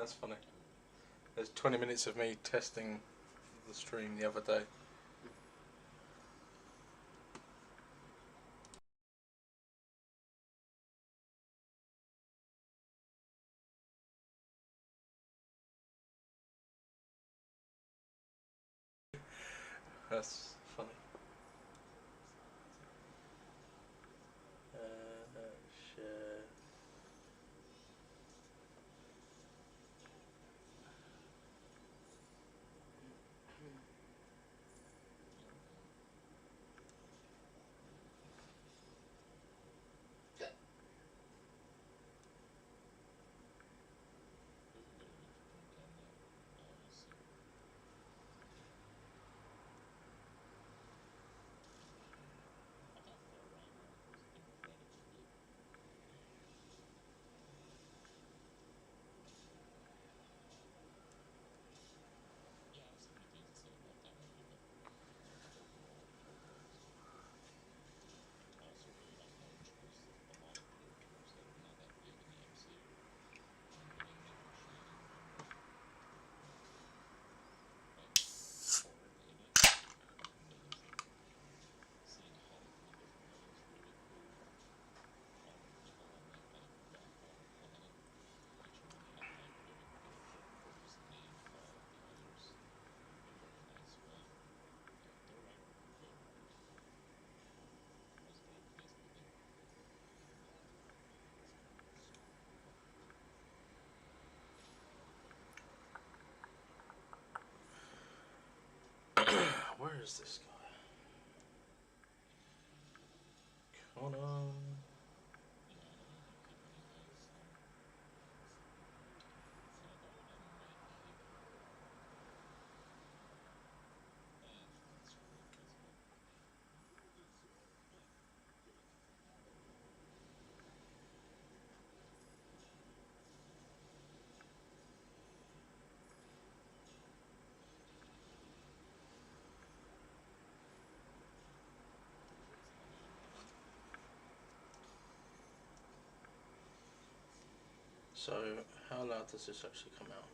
That's funny. There's 20 minutes of me testing the stream the other day. That's funny. Share. Where is this guy? Come on. So, how loud does this actually come out?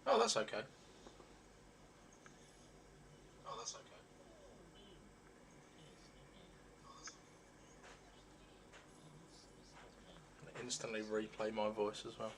Oh, that's okay. Instantly replay my voice as well.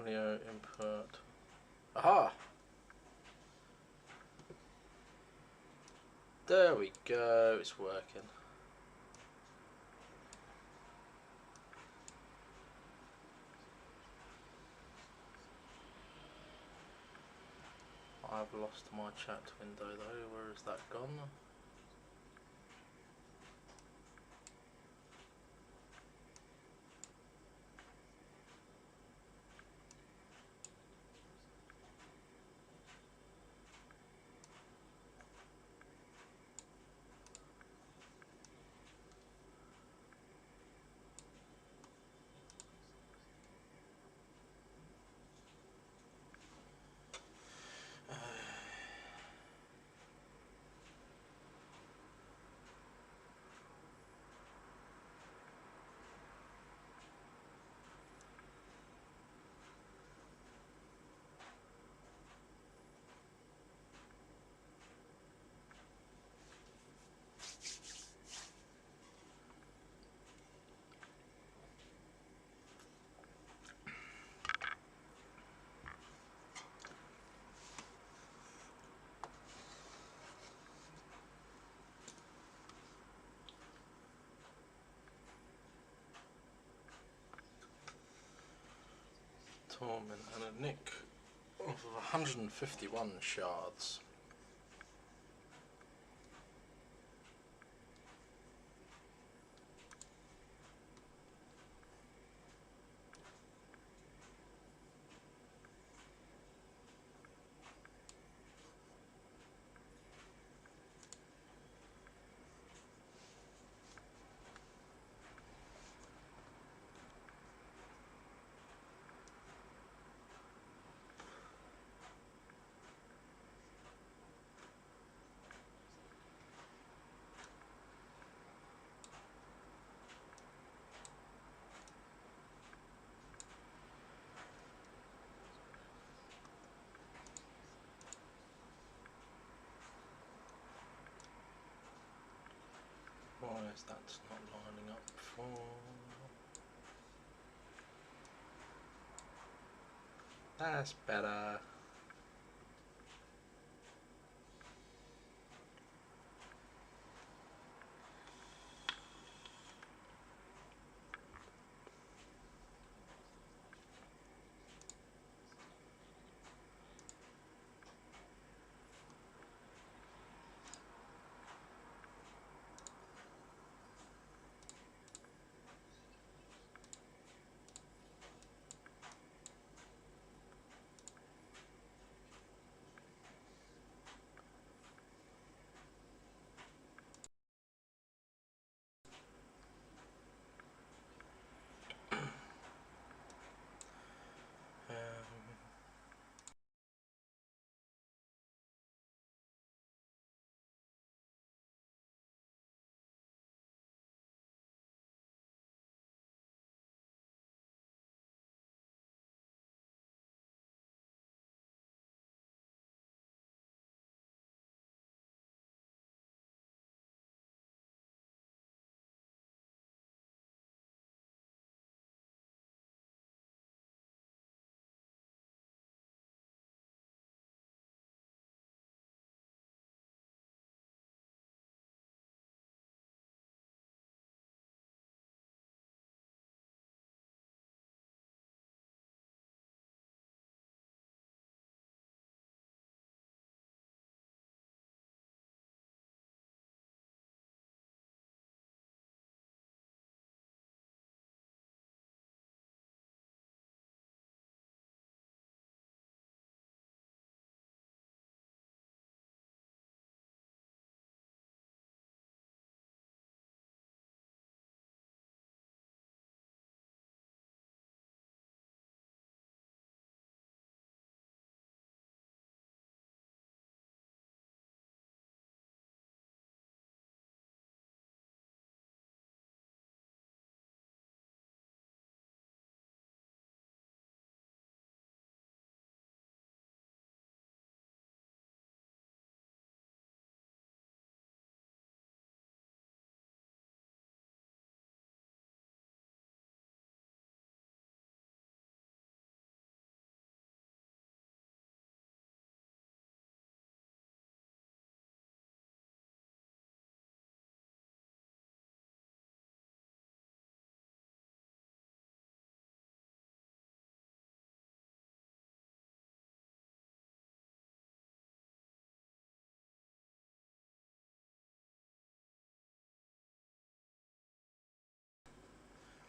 Audio input. Aha! There we go, it's working. I've lost my chat window though, where has that gone? Torment and a nick of 151 shards. is that's not lining up for? That's better.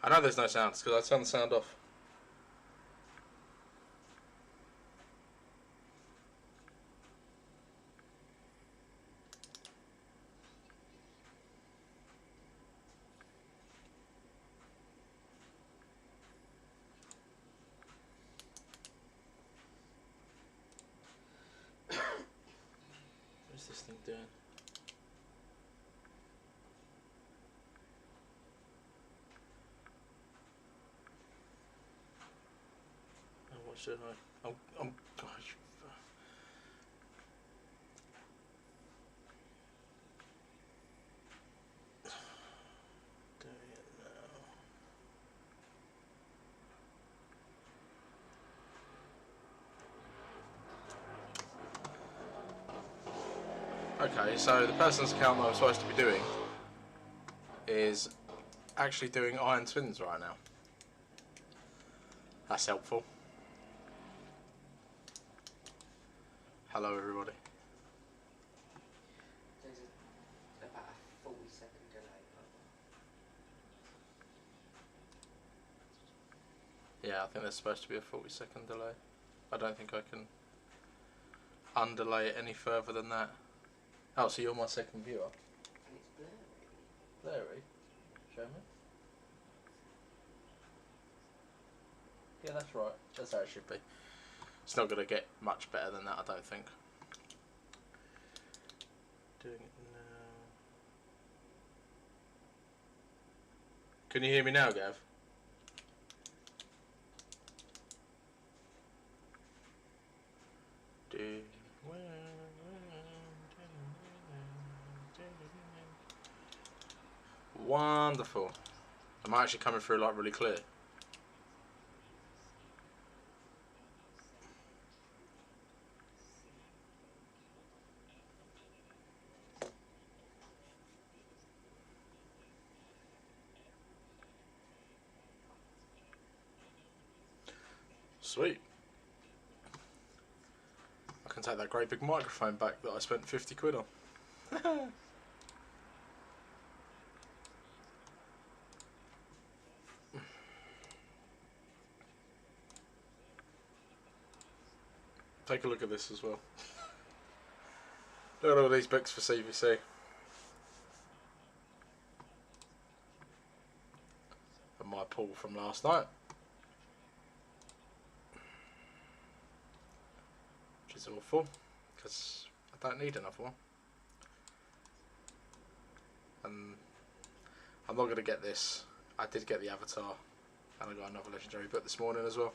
I know there's no sounds because I turned the sound off. What's this thing doing? Oh, what should I? Gosh. Doing it now. Okay, so the person's account that I'm supposed to be doing is actually doing iron twins right now. That's helpful. Hello, everybody. There's about a 40-second delay. Yeah, I think there's supposed to be a 40-second delay. I don't think I can underlay it any further than that. Oh, so you're my second viewer. And it's blurry. Blurry? Show me. Yeah, that's right. That's how it should be. It's not going to get much better than that, I don't think. Doing it now. Can you hear me now, Gav? Wonderful. Am I actually coming through like really clear? Sweet. I can take that great big microphone back that I spent 50 quid on. Take a look at this as well. Look at all these books for CVC. And my pull from last night. Which is awful, because I don't need another one. And I'm not going to get this. I did get the Avatar, and I got another legendary book this morning as well.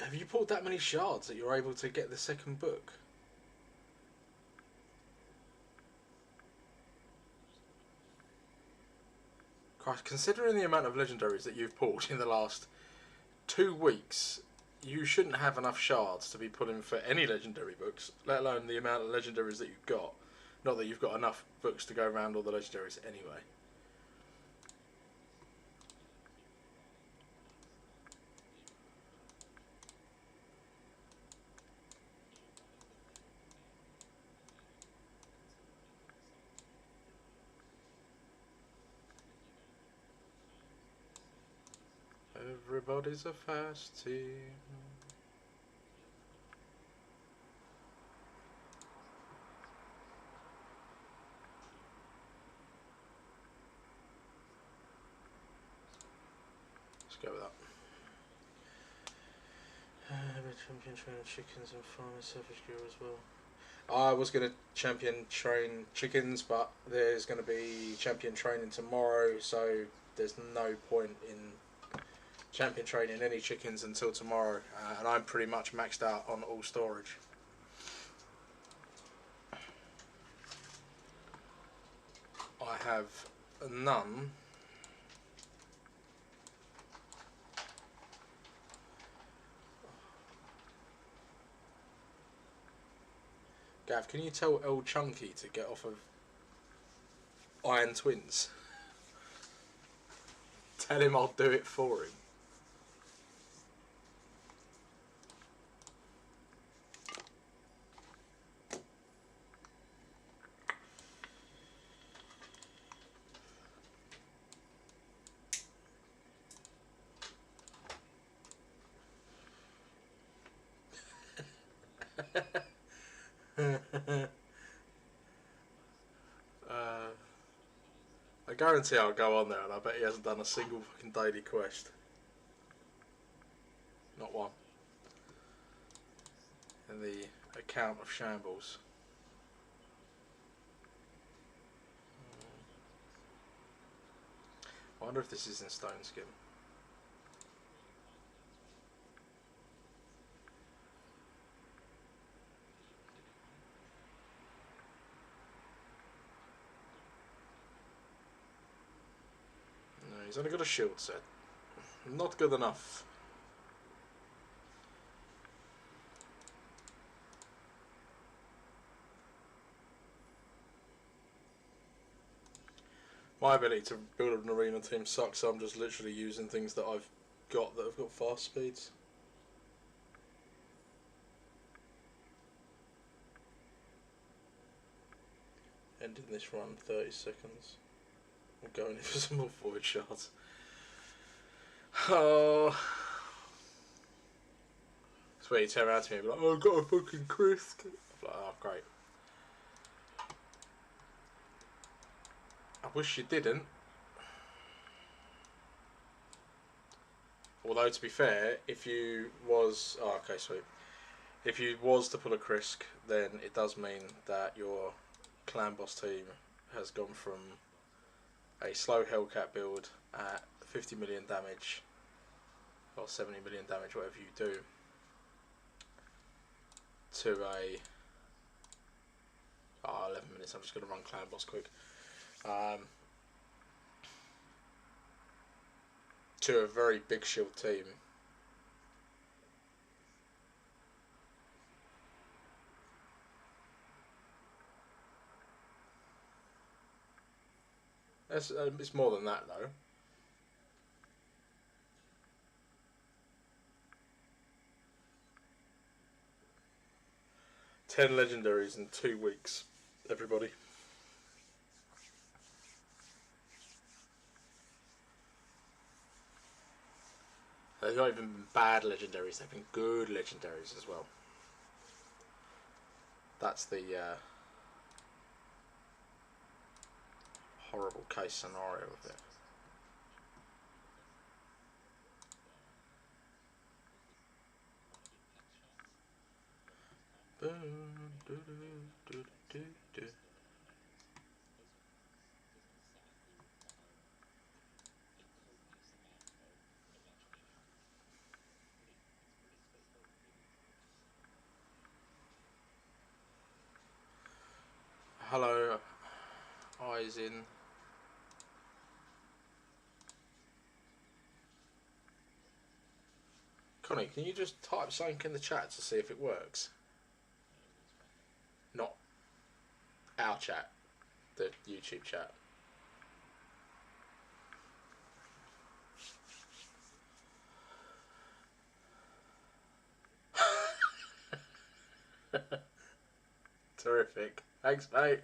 Have you pulled that many shards that you're able to get the second book? Christ, considering the amount of legendaries that you've pulled in the last 2 weeks, you shouldn't have enough shards to be pulling for any legendary books, let alone the amount of legendaries that you've got. Not that you've got enough books to go around all the legendaries anyway. Everybody's a fast team. Let's go with that. Champion train chickens and farming selfish gear as well. I was going to champion train chickens, but there's going to be champion training tomorrow, so there's no point in champion training any chickens until tomorrow, and I'm pretty much maxed out on all storage. I have none. Gav, can you tell El Chunky to get off of Iron Twins? Tell him I'll do it for him. I guarantee I'll go on there and I bet he hasn't done a single fucking daily quest. Not one. In the account of shambles. I wonder if this is in Stone Skin. He's only got a shield set. Not good enough. My ability to build an arena team sucks, so I'm just literally using things that I've got that have got fast speeds. Ending this run 30 seconds. I'm going in for some more void shards. Oh. It's where you turn around to me and be like, oh, I've got a fucking Krisk. I'm like, oh, great. I wish you didn't. Although, to be fair, if you was... Oh, okay, sweet. If you was to pull a Krisk, then it does mean that your clan boss team has gone from a slow Hellcat build at 50 million damage, or 70 million damage, whatever you do, to a... Oh, 11 minutes, I'm just going to run clan boss quick. To a very big shield team. It's more than that, though. 10 legendaries in 2 weeks, everybody. They've not even been bad legendaries, they've been good legendaries as well. That's the horrible case scenario of it. Hello, eyes in. Connie, can you just type something in the chat to see if it works? Not our chat, the YouTube chat. Terrific. Thanks, mate.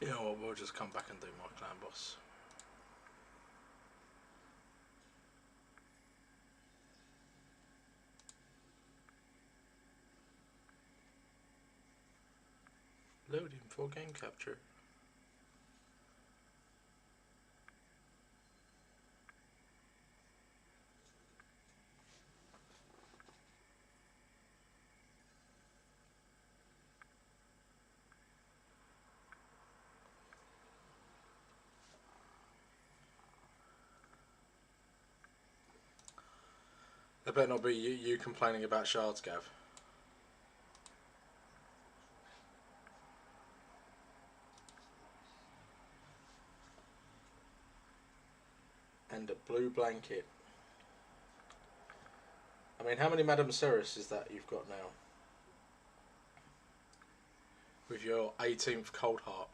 You know what, we'll just come back and do my clan boss. Loading for game capture. There better not be you complaining about shards, Gav. And a blue blanket. I mean, how many Madame Ceres is that you've got now? With your 18th Cold Heart.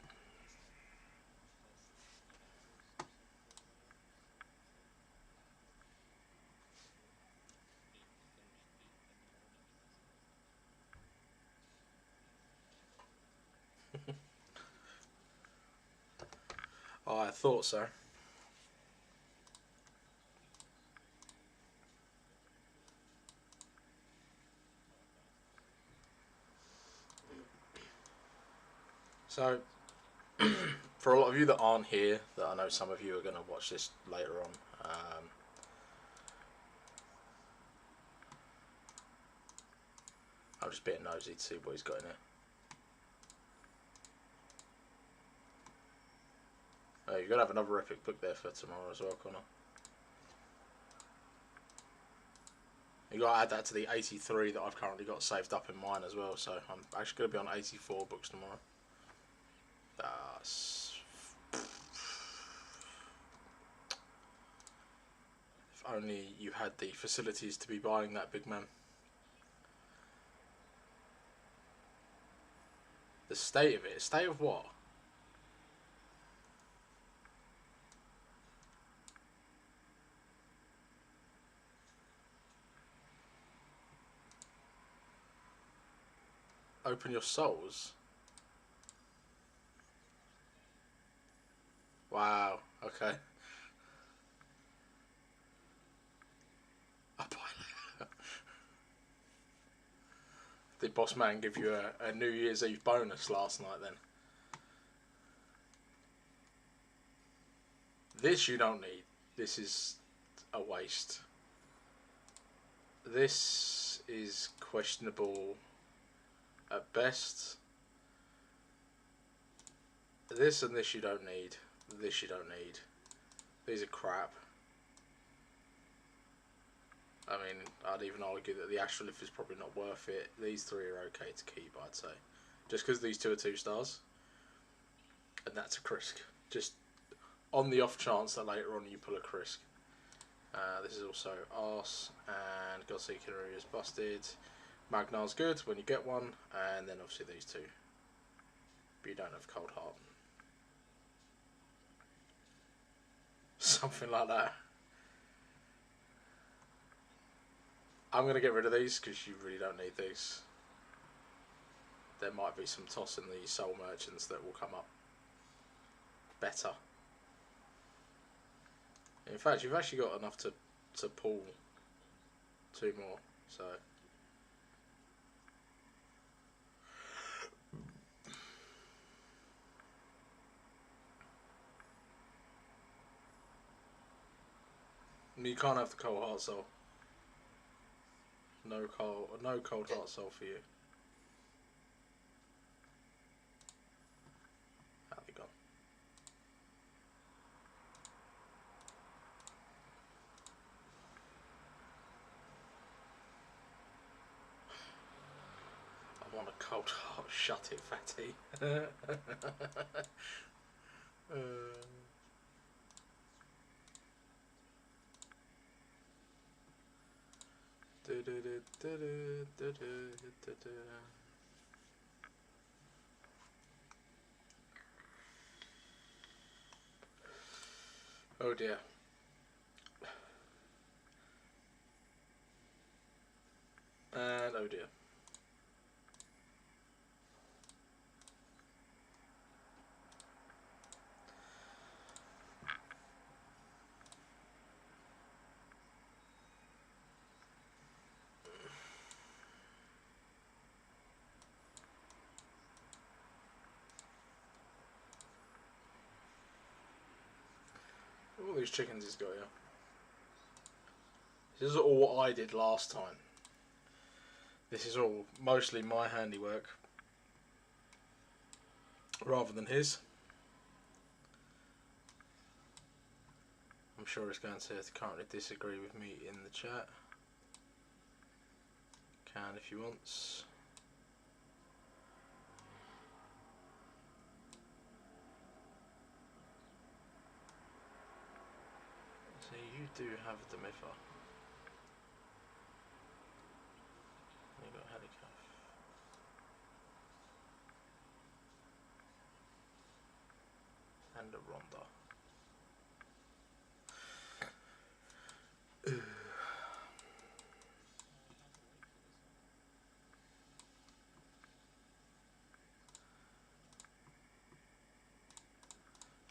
Oh, I thought so. So, for a lot of you that aren't here, that I know some of you are going to watch this later on, I'm just a bit nosy to see what he's got in there. Oh, you're going to have another epic book there for tomorrow as well, Connor. You got to add that to the 83 that I've currently got saved up in mine as well, so I'm actually going to be on 84 books tomorrow. If only you had the facilities to be buying that, big man. The state of it. State of what? Open your souls. Wow. Okay. Did Boss Man give you a New Year's Eve bonus last night then? This you don't need. This is a waste. This is questionable at best. This and this you don't need. This you don't need. These are crap. I mean, I'd even argue that the Astrolith is probably not worth it. These three are okay to keep, I'd say. Just because these two are 2 stars. And that's a Krisk. Just on the off chance that later on you pull a Krisk. This is also Arse, and Godseeker is busted. Magnar's good when you get one, and then obviously these two. But you don't have Cold Heart. Something like that. I'm going to get rid of these because you really don't need these. There might be some toss in the Soul Merchants that will come up better. In fact, you've actually got enough to pull 2 more, so... You can't have the Cold Heart Soul. No Cold Heart Soul for you. How have you gone? I want a Cold Heart. Shut it, fatty. Oh dear. And oh dear. All these chickens he's got here. This is all I did last time. This is all mostly my handiwork rather than his. I'm sure he's going to currently disagree with me in the chat. Can if he wants. So you do have the Mytha. You got Helicaf. And a Ronda.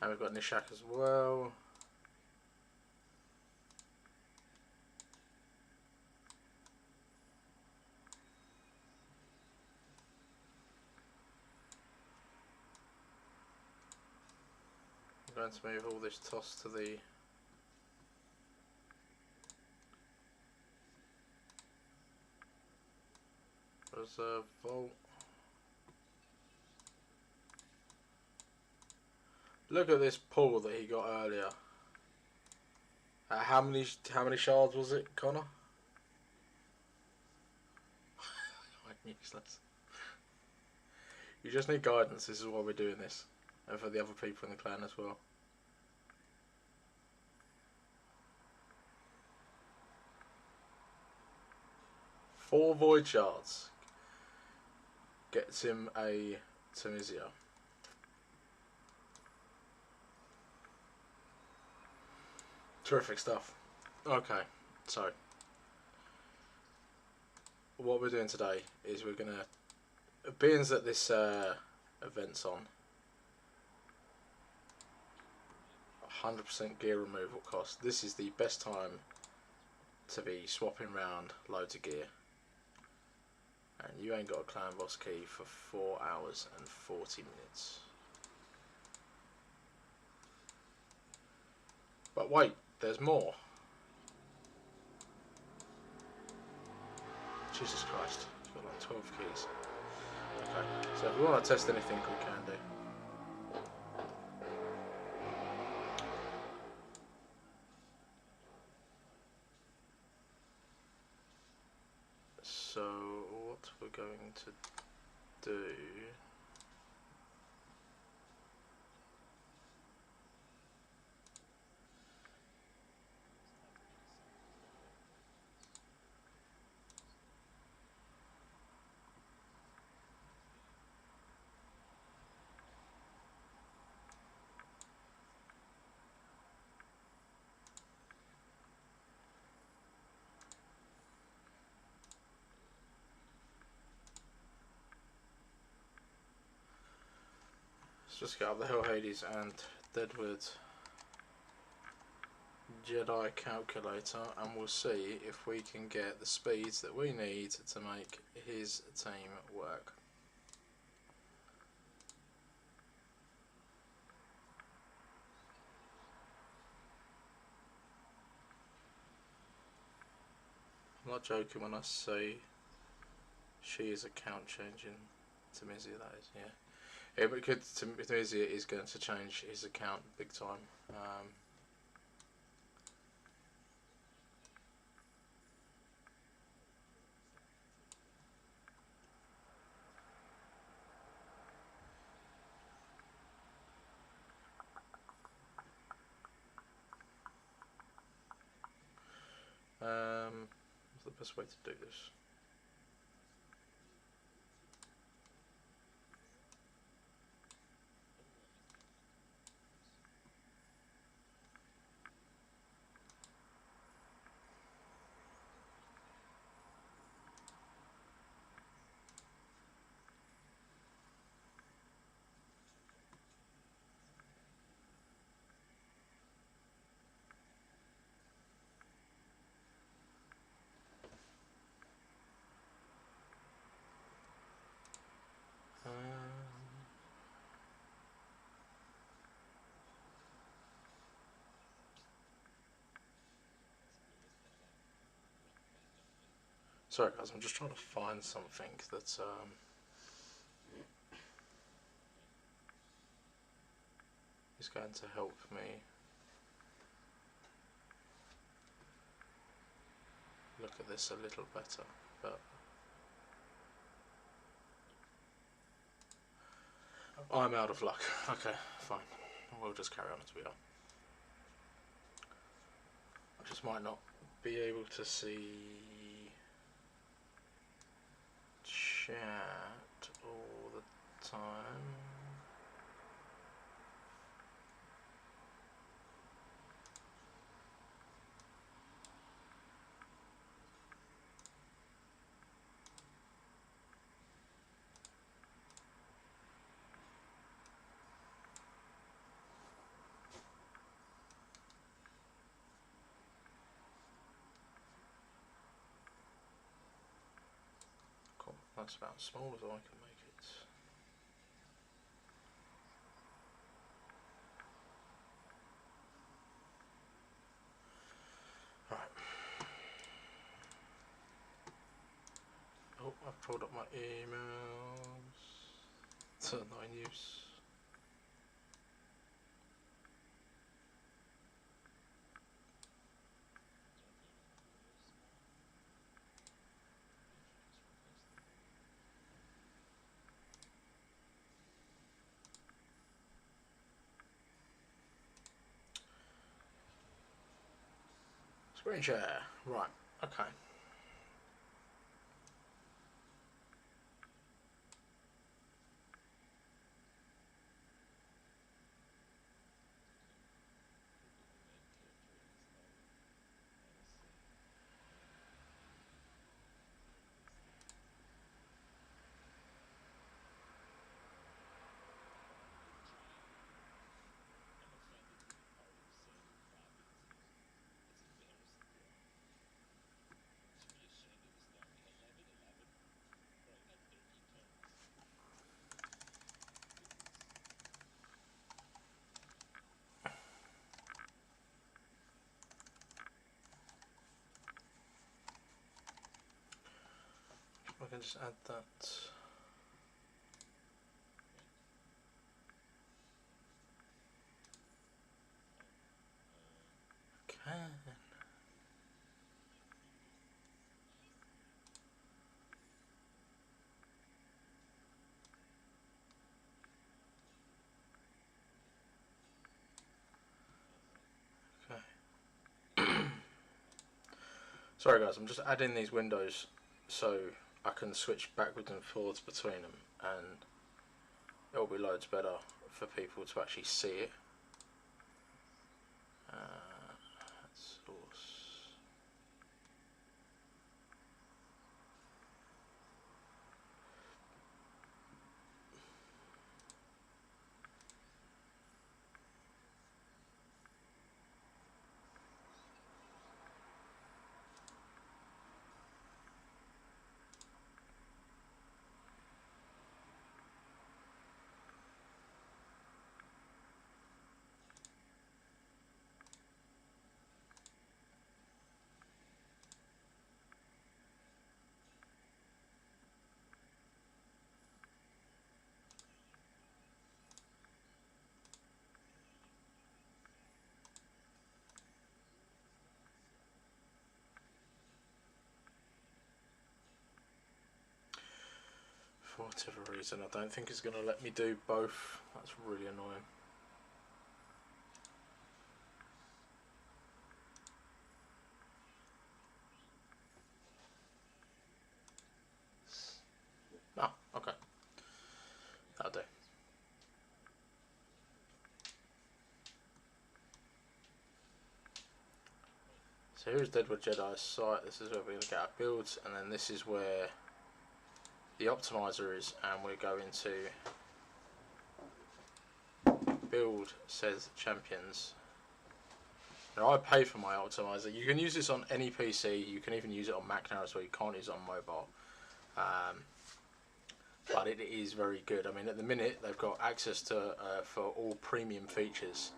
And we've got Nishak as well. I'm going to move all this toss to the reserve vault. Look at this pull that he got earlier. How many shards was it, Connor? I'm useless. You just need guidance. This is why we're doing this, and for the other people in the clan as well. Four void shards gets him a Tamizia. Terrific stuff. Okay, so what we're doing today is we're gonna being that this event's on, 100% gear removal cost, this is the best time to be swapping around loads of gear. And you ain't got a clan boss key for 4 hours and 40 minutes. But wait, there's more. Jesus Christ, it's got like 12 keys. Okay, so if we want to test anything, we can do. So what we're going to do... Let's just get up the Hill Hades and Deadwood Jedi calculator, and we'll see if we can get the speeds that we need to make his team work. I'm not joking when I say she is account changing. Tamizia, that is, yeah. Yeah, but Tamizia is going to change his account big time. What's the best way to do this? Sorry guys, I'm just trying to find something that's is going to help me look at this a little better, but I'm out of luck. Okay, fine. We'll just carry on as we are. I just might not be able to see chat all the time. Cool, that's about as small as I can make it. Right. Oh, I've pulled up my emails. It's not in use. Screen share. Right, okay. me just add that. Okay. Sorry guys, I'm just adding these windows so I can switch backwards and forwards between them, and it'll be loads better for people to actually see it. Source. For whatever reason, I don't think it's going to let me do both. That's really annoying. Oh, okay. That'll do. So here's Deadwood Jedi's site. This is where we're going to get our builds, and then this is where the optimizer is, and we're going to build says champions. Now I pay for my optimizer. You can use this on any PC. You can even use it on Mac now as well. You can't use it on mobile, but it is very good. I mean, at the minute they've got access to for all premium features.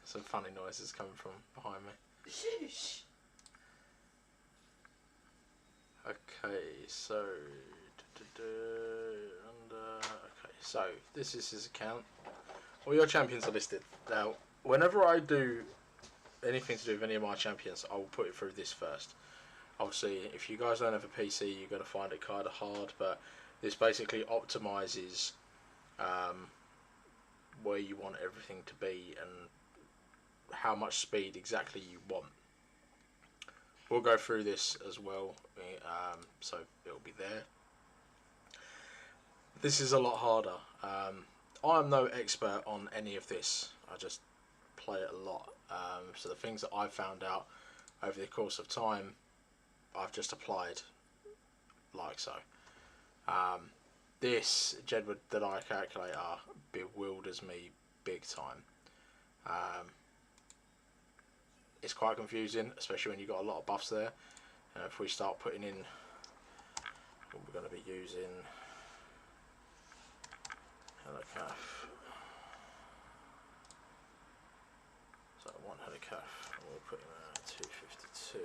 Some funny noises coming from behind me. Shush. Okay, so okay, so this is his account. All your champions are listed. Now, whenever I do anything to do with any of my champions, I will put it through this first. Obviously, if you guys don't have a PC, you're going to find it kind of hard, but this basically optimizes where you want everything to be and how much speed exactly you want. We'll go through this as well, so it'll be there. This is a lot harder. I'm no expert on any of this. I just play it a lot. So the things that I've found out over the course of time, I've just applied like so. This Jedward Deny calculator bewilders me big time. It's quite confusing, especially when you've got a lot of buffs there. And if we start putting in what we're going to be using, helicaf. So 1 helicaf, and we'll put in 252.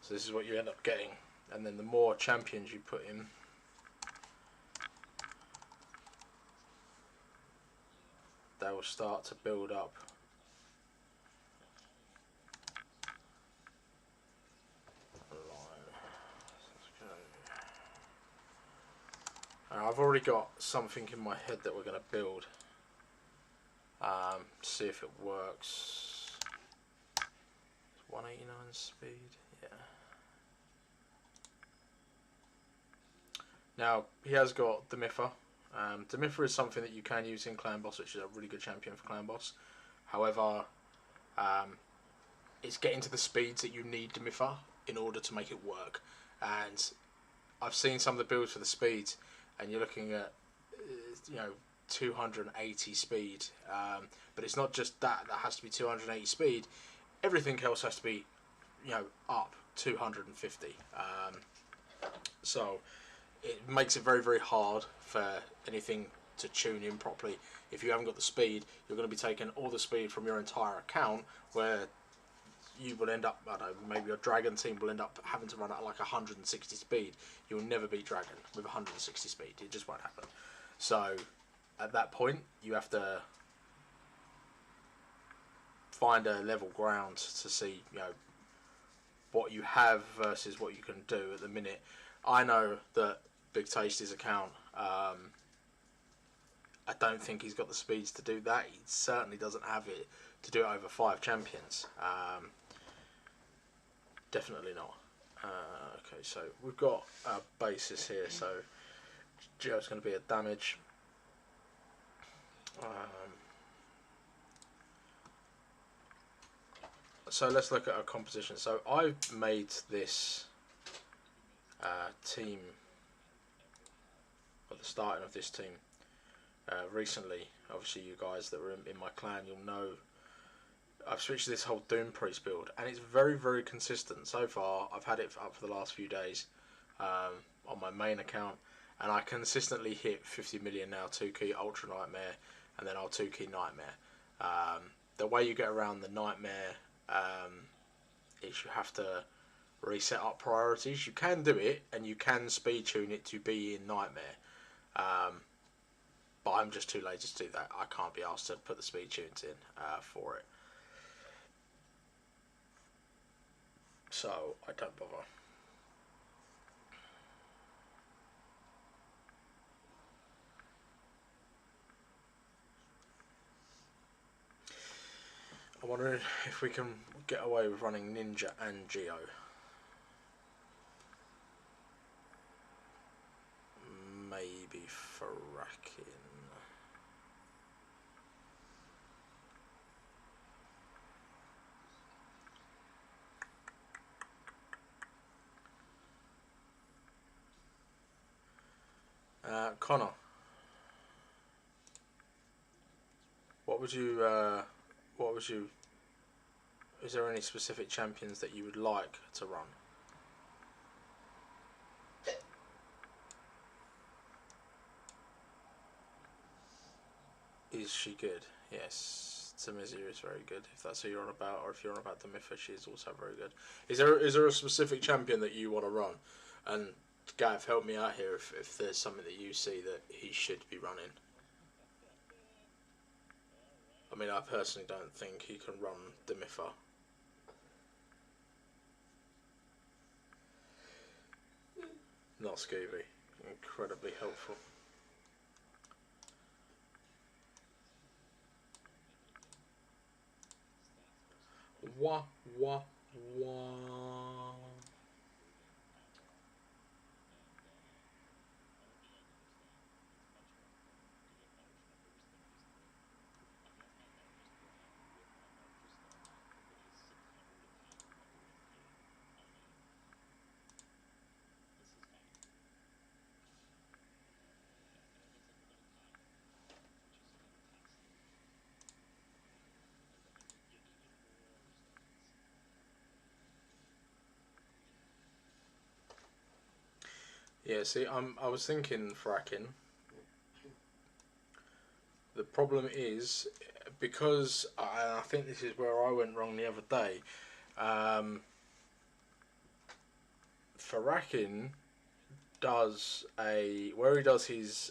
So this is what you end up getting, and then the more champions you put in, they will start to build up. I've already got something in my head that we're going to build. See if it works. 189 speed, yeah. Now he has got Demiffer. Demiffer is something that you can use in Clan Boss, which is a really good champion for Clan Boss. However, it's getting to the speeds that you need Demiffer in order to make it work. And I've seen some of the builds for the speeds, and you're looking at 280 speed, but it's not just that has to be 280 speed. Everything else has to be up 250. So it makes it very, very hard for anything to tune in properly. If you haven't got the speed, you're going to be taking all the speed from your entire account, where you will end up, I don't know, maybe your Dragon team will end up having to run at like 160 speed. You'll never beat Dragon with 160 speed. It just won't happen. So at that point, you have to find a level ground to see, what you have versus what you can do at the minute. I know that Big Tasty's account, I don't think he's got the speeds to do that. He certainly doesn't have it to do it over 5 champions. Definitely not. Okay, so we've got a basis here. So Geo's going to be a damage. So let's look at our composition. So I've made this team, at the starting of this team, recently. Obviously, you guys that were in my clan, you'll know I've switched to this whole Doom Priest build, and it's very, very consistent. So far, I've had it up for the last few days on my main account, and I consistently hit 50 million now, 2-key Ultra Nightmare, and then I'll 2-key Nightmare. The way you get around the Nightmare is you have to reset up priorities. You can do it, and you can speed tune it to be in Nightmare, but I'm just too lazy to do that. I can't be asked to put the speed tunes in for it, so I don't bother. I wonder if we can get away with running Ninja and Geo. Maybe Farrakin. Connor, what would you? Is there any specific champions that you would like to run? Is she good? Yes, Tamizia is very good. If that's who you're on about, or if you're on about Demiffa, she is also very good. Is there a specific champion that you want to run? And Gav, help me out here if there's something that you see that he should be running. I mean, I personally don't think he can run Demiffa. Not Scooby. Incredibly helpful. Wah, wah, wah. Yeah, see, I was thinking fracking. The problem is, because I think this is where I went wrong the other day. Farrakin does where he does his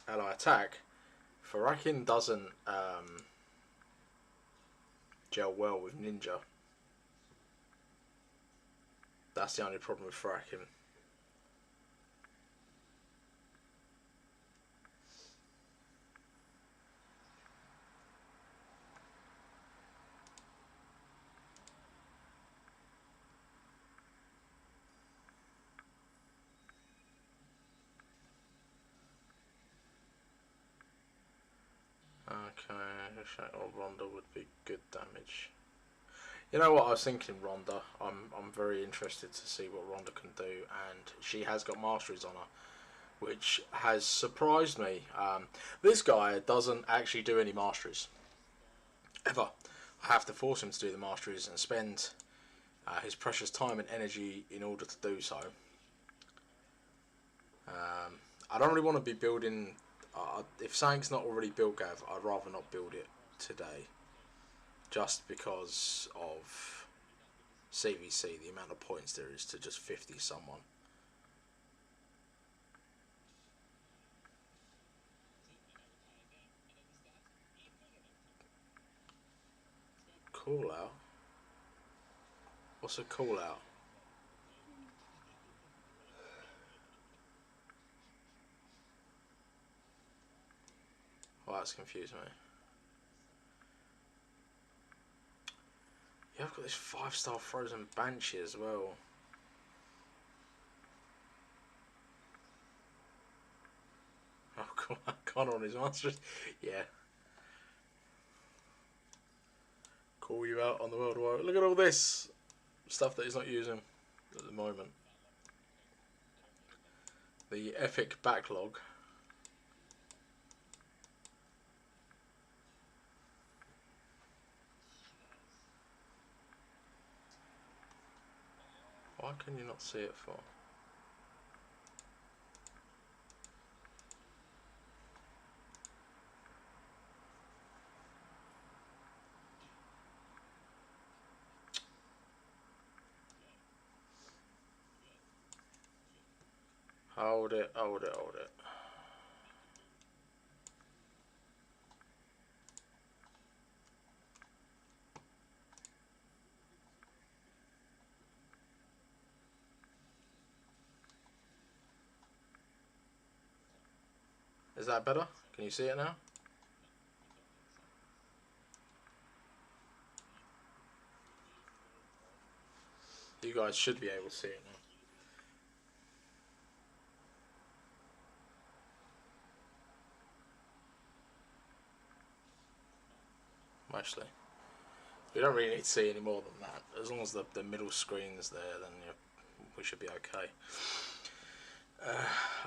ally attack. Farrakin doesn't gel well with Ninja. That's the only problem with Farrakin. Okay, or Ronda would be good damage. You know what, I was thinking Ronda. I'm very interested to see what Ronda can do, and she has got masteries on her, which has surprised me. This guy doesn't actually do any masteries ever. I have to force him to do the masteries and spend his precious time and energy in order to do so. I don't really want to be building. If something's not already built, Gav, I'd rather not build it today. Just because of CVC, the amount of points there is to just 50 someone. Call out? What's a call out? Oh, that's confusing me. Yeah, I've got this 5-star frozen banshee as well. Oh, come on, Connor on his monsters. Yeah. Call you out on the world war. Look at all this stuff that he's not using at the moment. The epic backlog. Why can you not see it for? Hold it, hold it, hold it. Is that better? Can you see it now? You guys should be able to see it now. Mostly. We don't really need to see any more than that. As long as the middle screen's there, then we should be okay.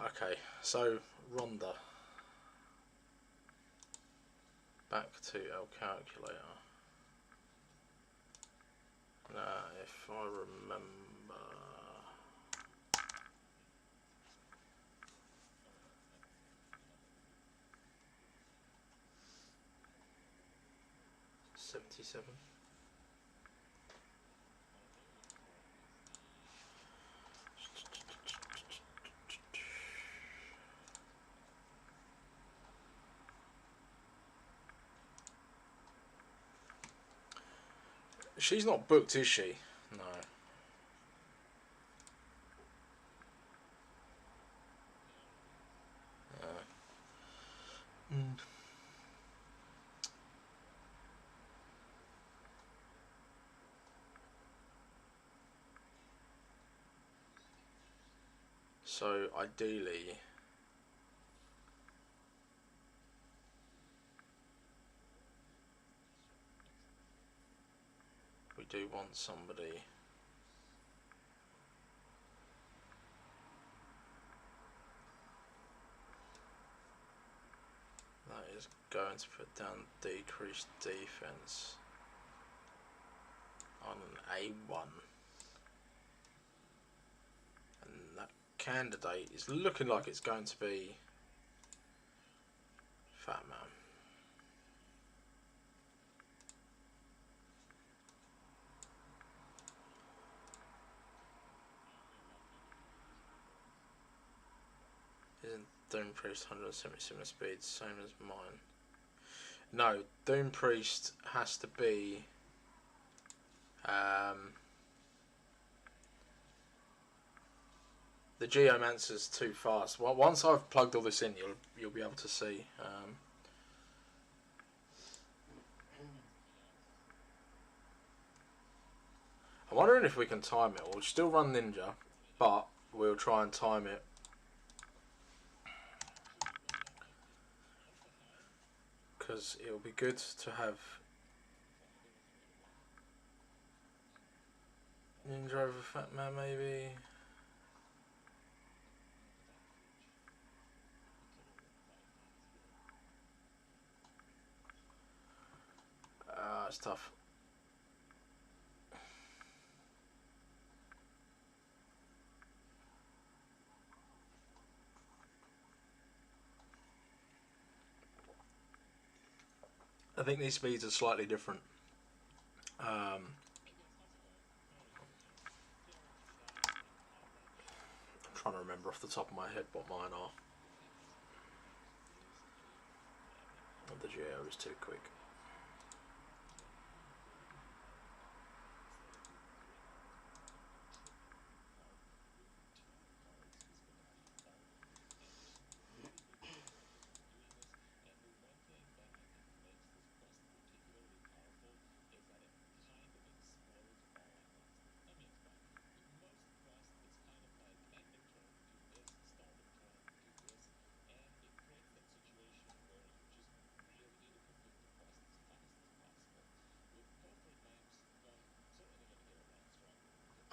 Okay, so Rhonda. Back to our calculator. Now, if I remember... $77. She's not booked, is she? No. So ideally, we do want somebody that is going to put down decreased defense on an A1. And that candidate is looking like it's going to be Fat Man. Isn't Doom Priest 177 speed same as mine? No, Doom Priest has to be the Geomancer's too fast. Well, once I've plugged all this in, you'll be able to see. I'm wondering if we can time it. We'll still run Ninja, but we'll try and time it. Because it'll be good to have Ninja over Fat Man, maybe. It's tough. think these speeds are slightly different. I'm trying to remember off the top of my head what mine are. The GO is too quick.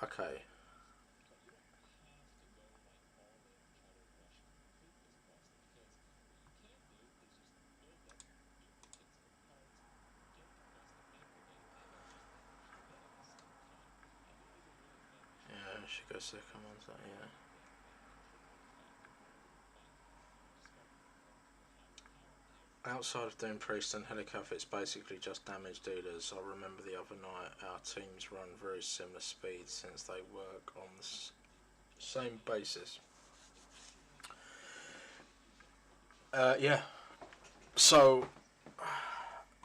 Okay. Yeah, I should go second ones that, yeah. Outside of Doom Priest and Helicath, it's basically just damage dealers. I remember the other night our teams run very similar speeds since they work on the same basis. Yeah. So,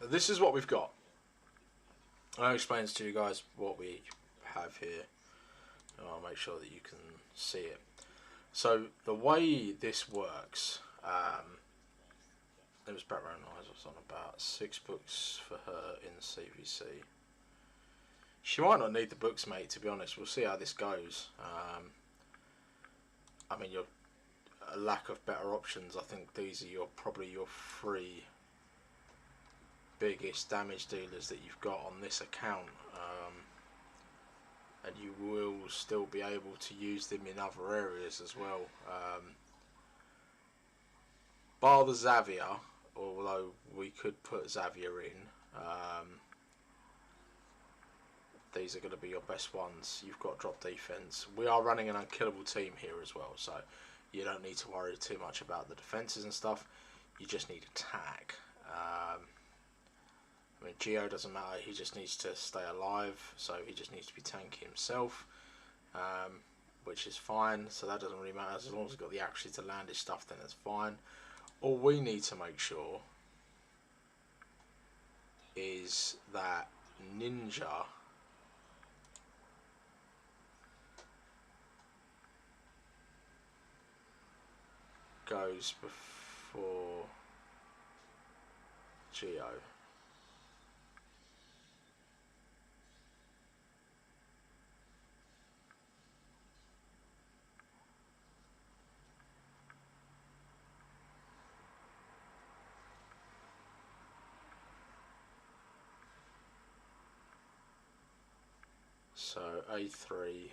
this is what we've got. I'll explain to you guys what we have here. I'll make sure that you can see it. So, the way this works, there was background noise. I was on about 6 books for her in CVC. She might not need the books, mate, to be honest. We'll see how this goes. I mean, you're a lack of better options. I think these are probably your 3 biggest damage dealers that you've got on this account. And you will still be able to use them in other areas as well. Bar the Xavier, although we could put Xavier in. These are going to be your best ones. You've got drop defense. We are running an unkillable team here as well, so you don't need to worry too much about the defenses and stuff. You just need attack. I mean, Geo doesn't matter. He just needs to stay alive, so he just needs to be tanky himself, which is fine. So that doesn't really matter. As long as he's got the accuracy to land his stuff, then it's fine. All we need to make sure is that Ninja goes before Geo. So A3.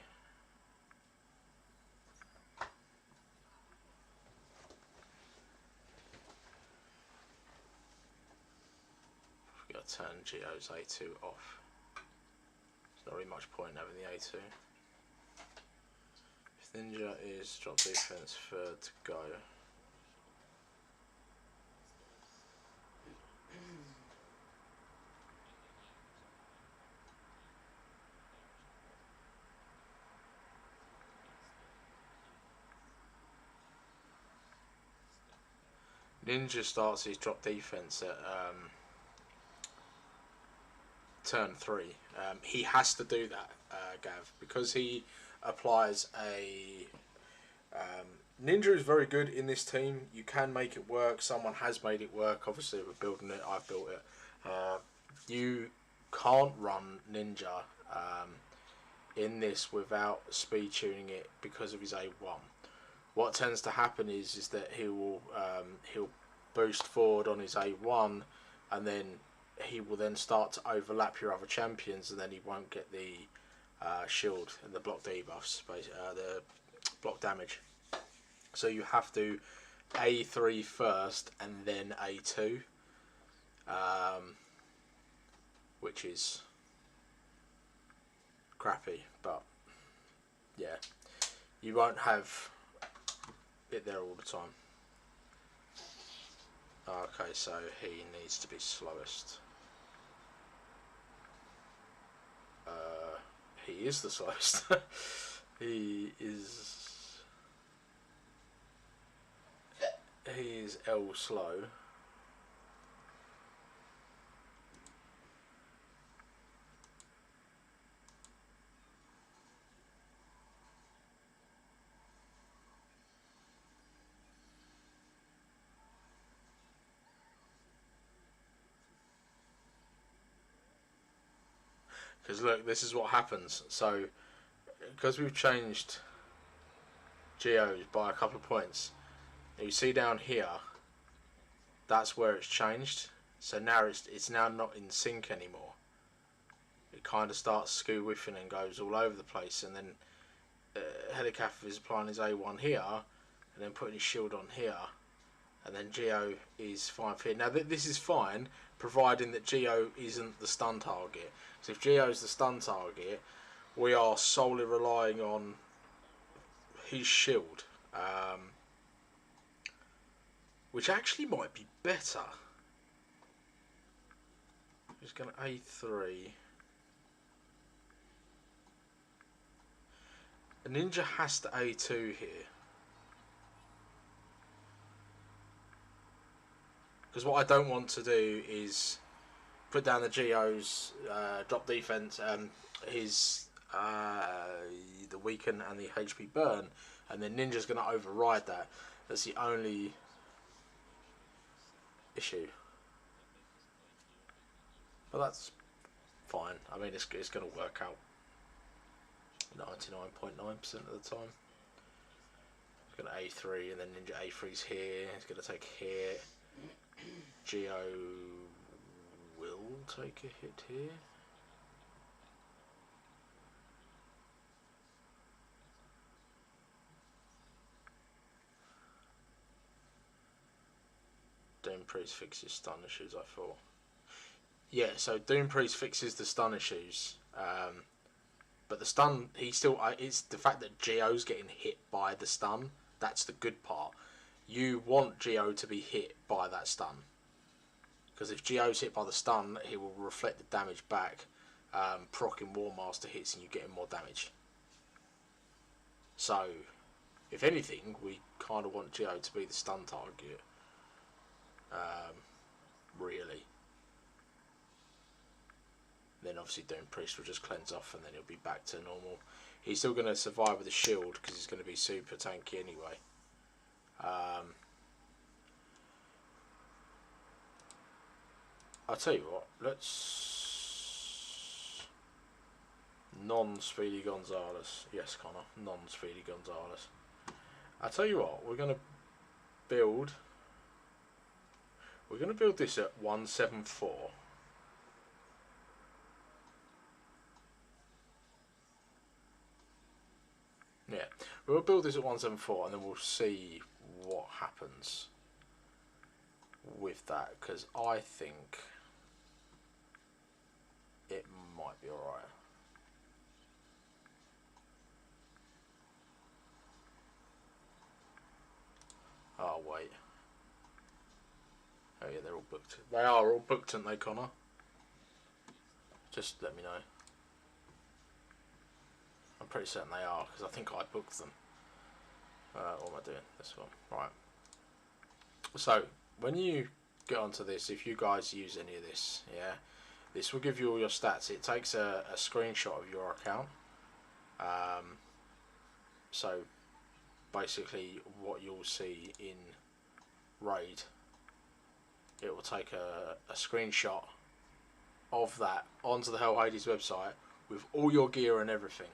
We've got to turn Geo's A2 off. There's not really much point in having the A2. If Ninja is drop defense third to go. Ninja starts his drop defense at turn 3. He has to do that, Gav, because he applies a... Ninja is very good in this team. You can make it work. Someone has made it work. Obviously, we're building it. I've built it. You can't run Ninja in this without speed tuning it because of his A1. What tends to happen is that he'll boost forward on his A1, and then he will then start to overlap your other champions, and then he won't get the shield and the block debuffs, the block damage. So you have to A3 first and then A2, which is crappy, but yeah, you won't have it there all the time. Okay, so he needs to be slowest. is the slowest. He is L slow. Because look, this is what happens. So, because we've changed geos by a couple of points, you see down here, that's where it's changed. So now it's now not in sync anymore. It kind of starts skew whiffing and goes all over the place. And then Helicaf is applying his A1 here, and then putting his shield on here, and then Geo is fine for here. Now this is fine, providing that Geo isn't the stun target. So if Geo's the stun target, we are solely relying on his shield, which actually might be better. He's going to A3. A ninja has to A2 here. Because what I don't want to do is put down the Geo's drop defense, his the weaken and the HP burn, and then Ninja's going to override that. That's the only issue. But that's fine. I mean, it's going to work out 99.9% of the time. He's going to A3, and then Ninja A3's here. He's going to take a hit. Geo will take a hit here. Doom Priest fixes stun issues, I thought. Yeah, so Doom Priest fixes the stun issues. But the stun, he still, it's the fact that Geo's getting hit by the stun, that's the good part. You want Geo to be hit by that stun. Because if Geo's hit by the stun, he will reflect the damage back, proccing War Master hits and you getting more damage. So, if anything, we kind of want Geo to be the stun target. Really. Then obviously Doom Priest will just cleanse off and then he'll be back to normal. He's still going to survive with a shield because he's going to be super tanky anyway. I'll tell you what, let's non-Speedy Gonzalez. Yes, Connor, non-Speedy Gonzalez. I'll tell you what, we're going to build this at 174. Yeah, we'll build this at 174 and then we'll see what happens with that, because I think it might be alright. Oh wait. Oh yeah, they're all booked. They are all booked, aren't they, Connor? Just let me know. I'm pretty certain they are, because I think I booked them. What am I doing? This one. Right. So, when you get onto this, if you guys use any of this, yeah, this will give you all your stats. It takes a screenshot of your account. So, basically, what you'll see in Raid, it will take a screenshot of that onto the Hell Hades website with all your gear and everything.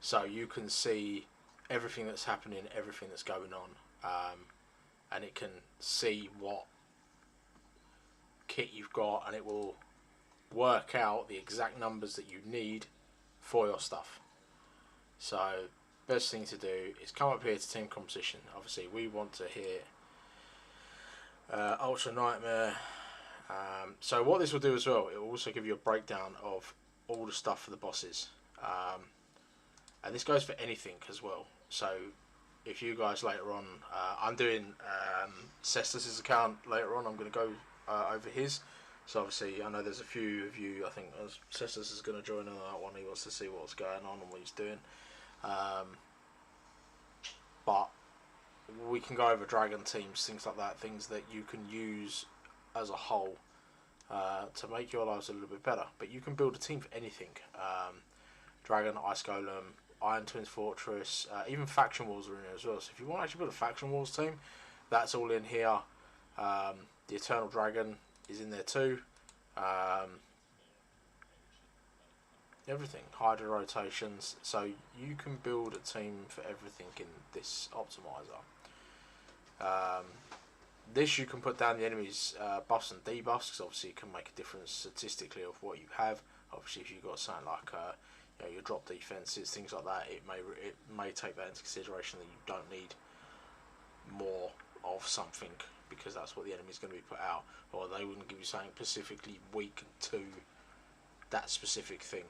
So you can see everything that's happening, everything that's going on, and it can see what kit you've got, and it will work out the exact numbers that you need for your stuff. So best thing to do is come up here to team composition. Obviously we want to hit Ultra Nightmare. So what this will do as well, it will also give you a breakdown of all the stuff for the bosses. And this goes for anything as well. So if you guys later on, I'm doing Cestus's account later on, I'm going to go over his, So obviously, I know there's a few of you. I think Sisters is going to join on that one. He wants to see what's going on and what he's doing. But we can go over dragon teams, things like that, things that you can use as a whole to make your lives a little bit better. But you can build a team for anything. Dragon, Ice Golem, Iron Twins Fortress, even Faction Wars are in here as well. So if you want to actually build a Faction Wars team, that's all in here. The Eternal Dragon is in there too. Everything, Hydra rotations, so you can build a team for everything in this optimizer. This you can put down the enemy's buffs and debuffs, because obviously it can make a difference statistically of what you have. Obviously, if you've got something like your drop defenses, things like that, it may take that into consideration that you don't need more of something, because that's what the enemy's going to be put out, or they wouldn't give you something specifically weak to that specific thing.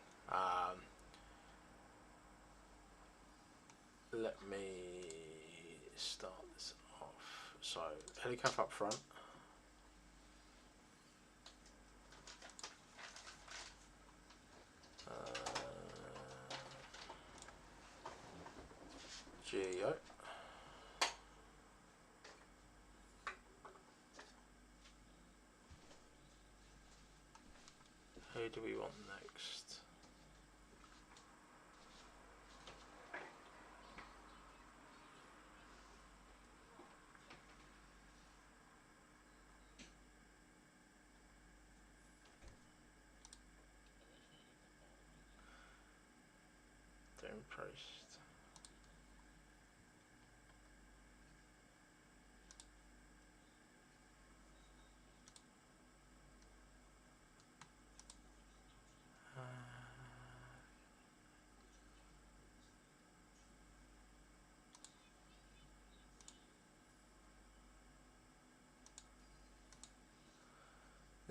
Let me start this off. So, Helicaf up front. Geo. Who do we want next? Doom Priest.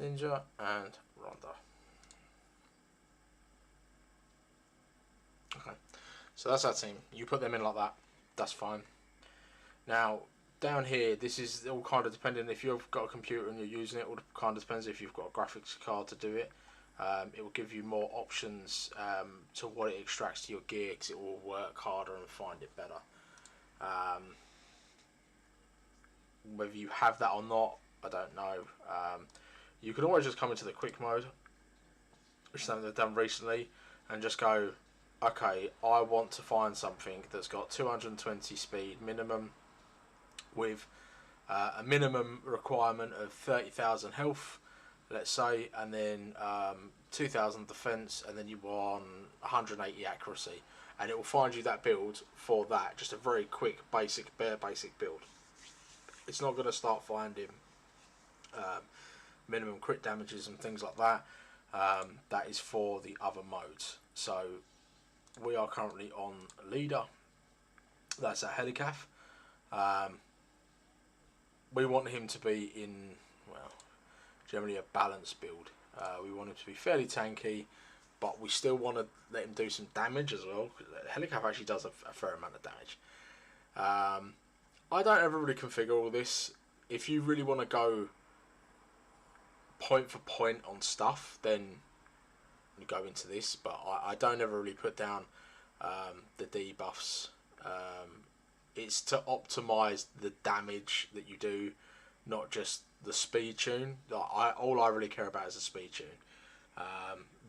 Ninja and Ronda. Okay, so that's our team. You put them in like that, that's fine. Now, down here, this is all kind of dependent. If you've got a computer and you're using it, all kind of depends if you've got a graphics card to do it. It will give you more options to what it extracts to your gear, because it will work harder and find it better. Whether you have that or not, I don't know. You can always just come into the quick mode, which is something they've done recently, and just go, okay, I want to find something that's got 220 speed minimum, with a minimum requirement of 30,000 health, let's say, and then 2,000 defense, and then you want 180 accuracy, and it will find you that build for that. Just a very quick, bare basic build. It's not going to start finding minimum crit damages and things like that. That is for the other modes. So we are currently on leader. That's a Helicaf. We want him to be in, well, generally a balanced build. We want him to be fairly tanky, but we still want to let him do some damage as well. Helicaf actually does a fair amount of damage. I don't ever really configure all this. If you really want to go point for point on stuff, then you go into this, but I don't ever really put down the debuffs. It's to optimize the damage that you do, not just the speed tune. All I really care about is the speed tune.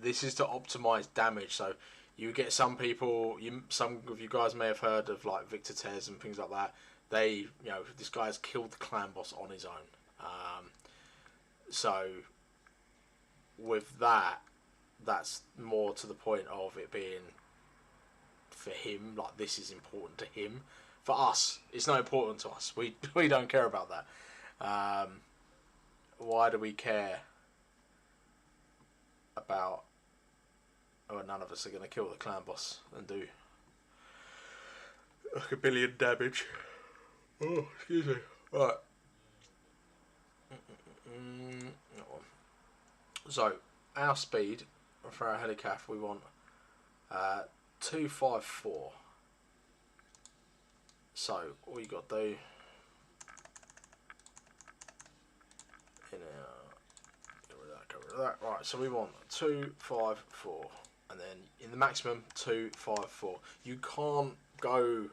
This is to optimize damage. So you get some people, some of you guys may have heard of like Victor Tez and things like that. This guy's killed the clan boss on his own. So with that, that's more to the point of it being for him. Like, this is important to him. For us, it's not important to us. We don't care about that. Why do we care about? Oh, none of us are going to kill the clan boss and do like 1 billion damage. Oh, excuse me. Right. So, our speed for our Helicaf, we want 254. So, all you got to do get rid of that right, so we want 2, 5, 4, and then in the maximum 2, 5, 4. You can't go.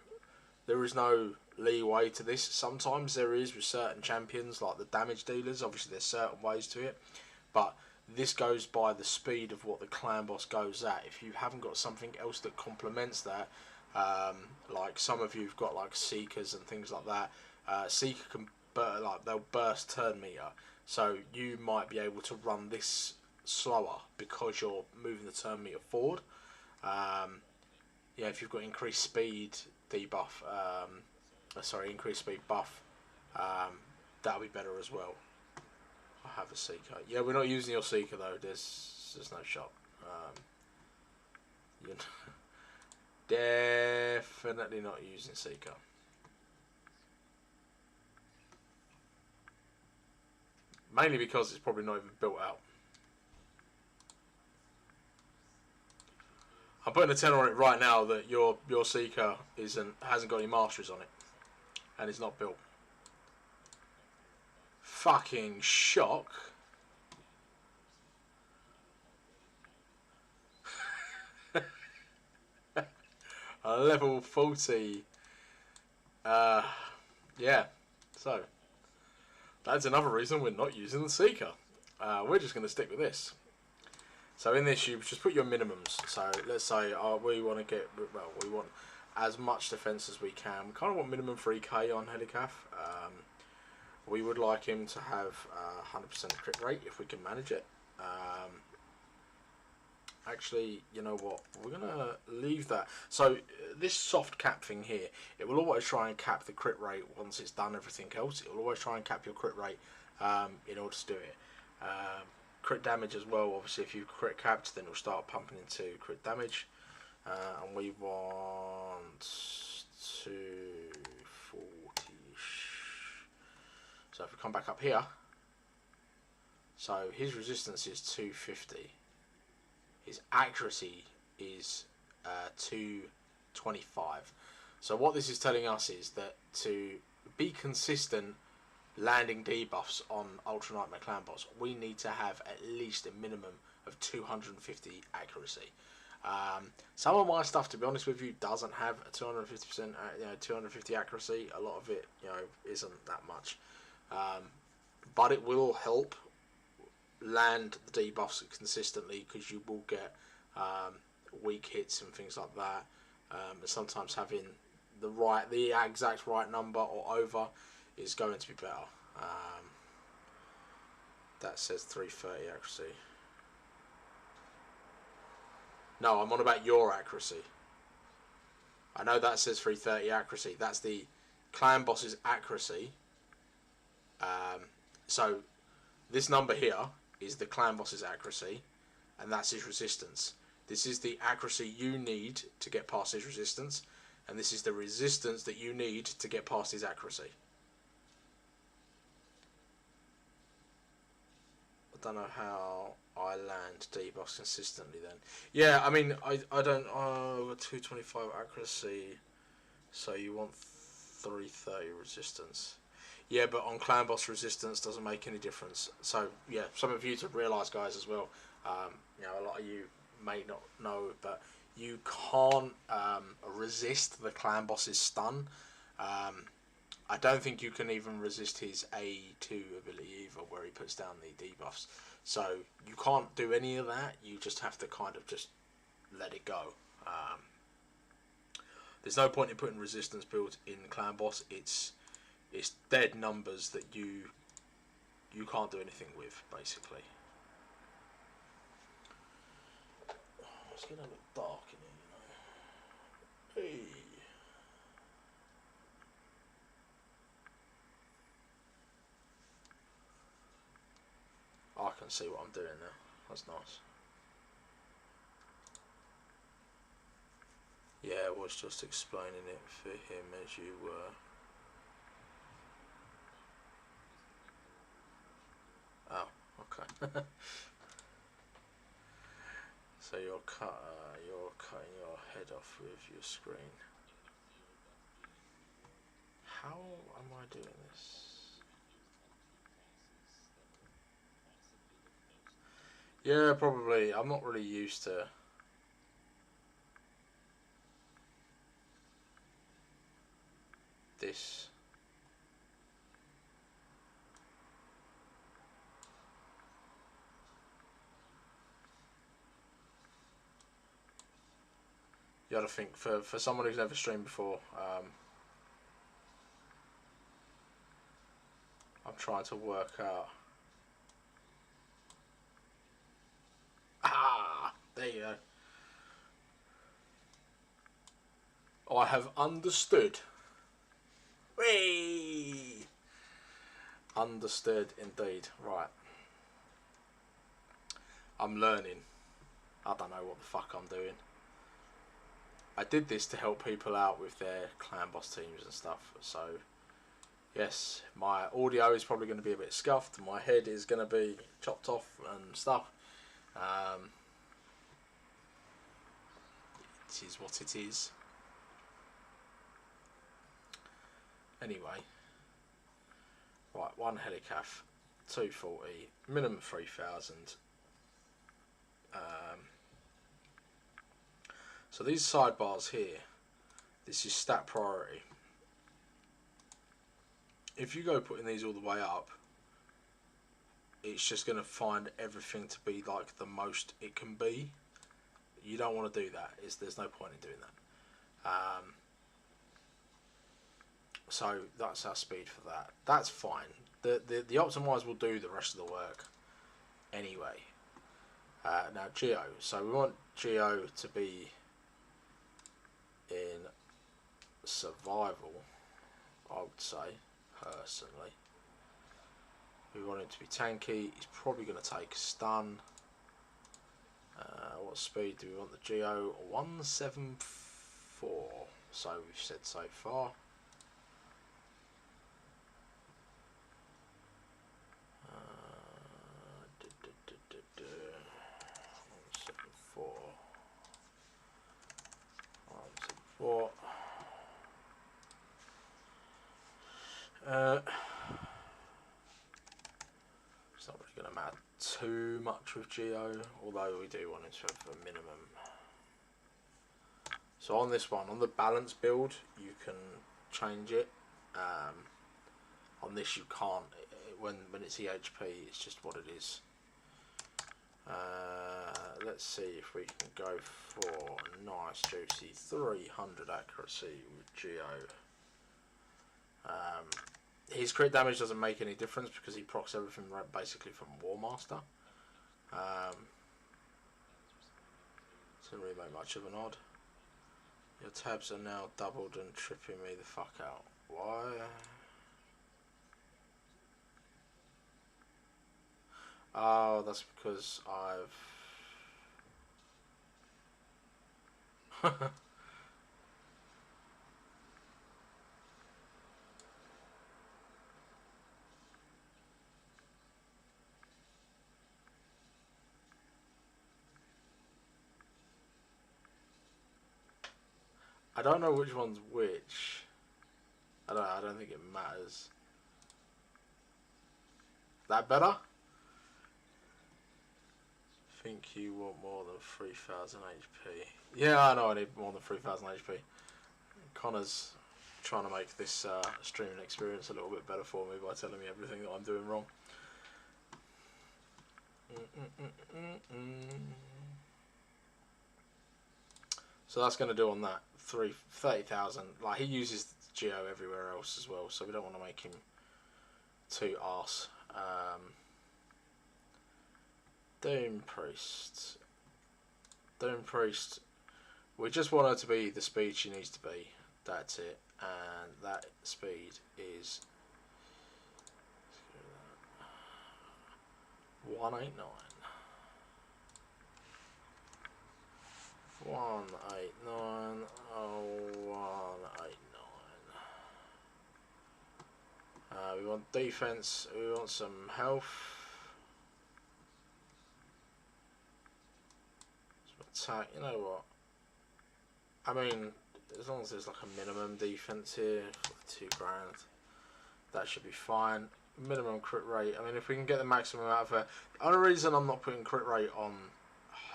There is no leeway to this. Sometimes there is with certain champions, like the damage dealers. Obviously, there's certain ways to it, but this goes by the speed of what the clan boss goes at. If you haven't got something else that complements that, like some of you've got like seekers and things like that. Seeker can they'll burst turn meter, so you might be able to run this slower because you're moving the turn meter forward. Yeah, if you've got increased speed debuff, increased speed buff, that'll be better as well. I have a seeker. Yeah, we're not using your seeker though. There's no shot. You're definitely not using seeker. Mainly because it's probably not even built out. I'm putting a 10 on it right now that your seeker hasn't got any masteries on it, and it's not built. Fucking shock. A level 40. Yeah. So that's another reason we're not using the seeker. We're just going to stick with this. So in this, you just put your minimums. So let's say we want to we want as much defense as we can. We kind of want minimum 3k on Helicaf. We would like him to have 100% crit rate if we can manage it. Actually, you know what? We're going to leave that. So this soft cap thing here, it will always try and cap the crit rate once it's done everything else. It will always try and cap your crit rate in order to do it. Crit damage as well. Obviously, if you crit capped, then it'll start pumping into crit damage. And we want 240-ish. So if we come back up here, so his resistance is 250. His accuracy is 225. So what this is telling us is that to be consistent landing debuffs on Ultra Nightmare Clan boss, we need to have at least a minimum of 250 accuracy. Some of my stuff, to be honest with you, doesn't have a 250%, 250 accuracy. A lot of it, isn't that much, but it will help land the debuffs consistently because you will get weak hits and things like that. And sometimes having the exact right number or over is going to be better. That says 330 accuracy. No, I'm on about your accuracy. I know that says 330 accuracy. That's the clan boss's accuracy. So this number here is the clan boss's accuracy, and that's his resistance. This is the accuracy you need to get past his resistance, and this is the resistance that you need to get past his accuracy. I don't know how I land debuffs consistently then. Yeah, I mean, I don't... 225 accuracy, so you want 330 resistance. Yeah, but on clan boss resistance doesn't make any difference. So yeah, some of you to realise, guys, as well. A lot of you may not know, but you can't resist the clan boss's stun. I don't think you can even resist his A2 ability either, where he puts down the debuffs. So you can't do any of that. You just have to kind of just let it go. There's no point in putting resistance build in clan boss. It's dead numbers that you can't do anything with, basically. Oh, it's getting a little dark in here, Hey. I can see what I'm doing now. That's nice. Yeah, I was just explaining it for him as you were. Oh, okay. So you're cutting your head off with your screen. How am I doing this? Yeah, probably. I'm not really used to this. You got to think for someone who's never streamed before. I'm trying to work out. Ah, there you go. I have understood. Whee! Understood indeed. Right. I'm learning. I don't know what the fuck I'm doing. I did this to help people out with their clan boss teams and stuff. So, yes, my audio is probably going to be a bit scuffed. My head is going to be chopped off and stuff. It is what it is. Anyway. Right, 1 helicath, 240, minimum 3,000. So these sidebars here, this is stat priority. If you go putting these all the way up, it's just going to find everything to be like the most it can be. You don't want to do that. There's no point in doing that. So that's our speed for that. That's fine. The optimize will do the rest of the work anyway. Now Geo. So we want Geo to be in survival, I would say, personally. We want him to be tanky. He's probably going to take stun. What speed do we want the Geo? 174. So we've said so far. 174. 174. It's not really going to matter too much with Geo, although we do want it to have a minimum. So on this one, on the balance build, you can change it. On this you can't. When it's EHP, it's just what it is. Let's see if we can go for a nice juicy 300 accuracy with Geo. His crit damage doesn't make any difference because he procs everything basically from War Master. Doesn't really make much of an odd. Your tabs are now doubled and tripping me the fuck out. Why? Oh, that's because I've... I don't know which one's which. I don't think it matters. That better? Think you want more than 3,000 HP. Yeah, I know I need more than 3,000 HP. Connor's trying to make this streaming experience a little bit better for me by telling me everything that I'm doing wrong. So that's going to do on that 30,000. Like, he uses Geo everywhere else as well, so we don't want to make him too arse. Doom Priest. Doom Priest. We just want her to be the speed she needs to be. That's it. And that speed is 189. 189. Oh, 189. We want defense. We want some health. Some attack. You know what? I mean, as long as there's like a minimum defense here, like 2 grand, that should be fine. minimum crit rate. I mean, if we can get the maximum out of her. The only reason I'm not putting crit rate on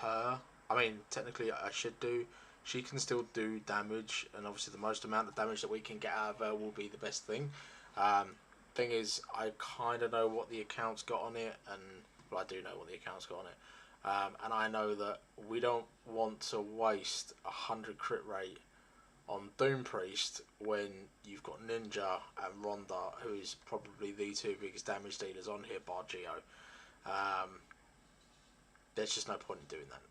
her, I mean, technically I should do. She can still do damage, and obviously the most amount of damage that we can get out of her will be the best thing. Thing is, I kind of know what the account's got on it, and well, I do know what the account's got on it. And I know that we don't want to waste 100 crit rate on Doom Priest when you've got Ninja and Ronda, who is probably the two biggest damage dealers on here, bar Geo. There's just no point in doing that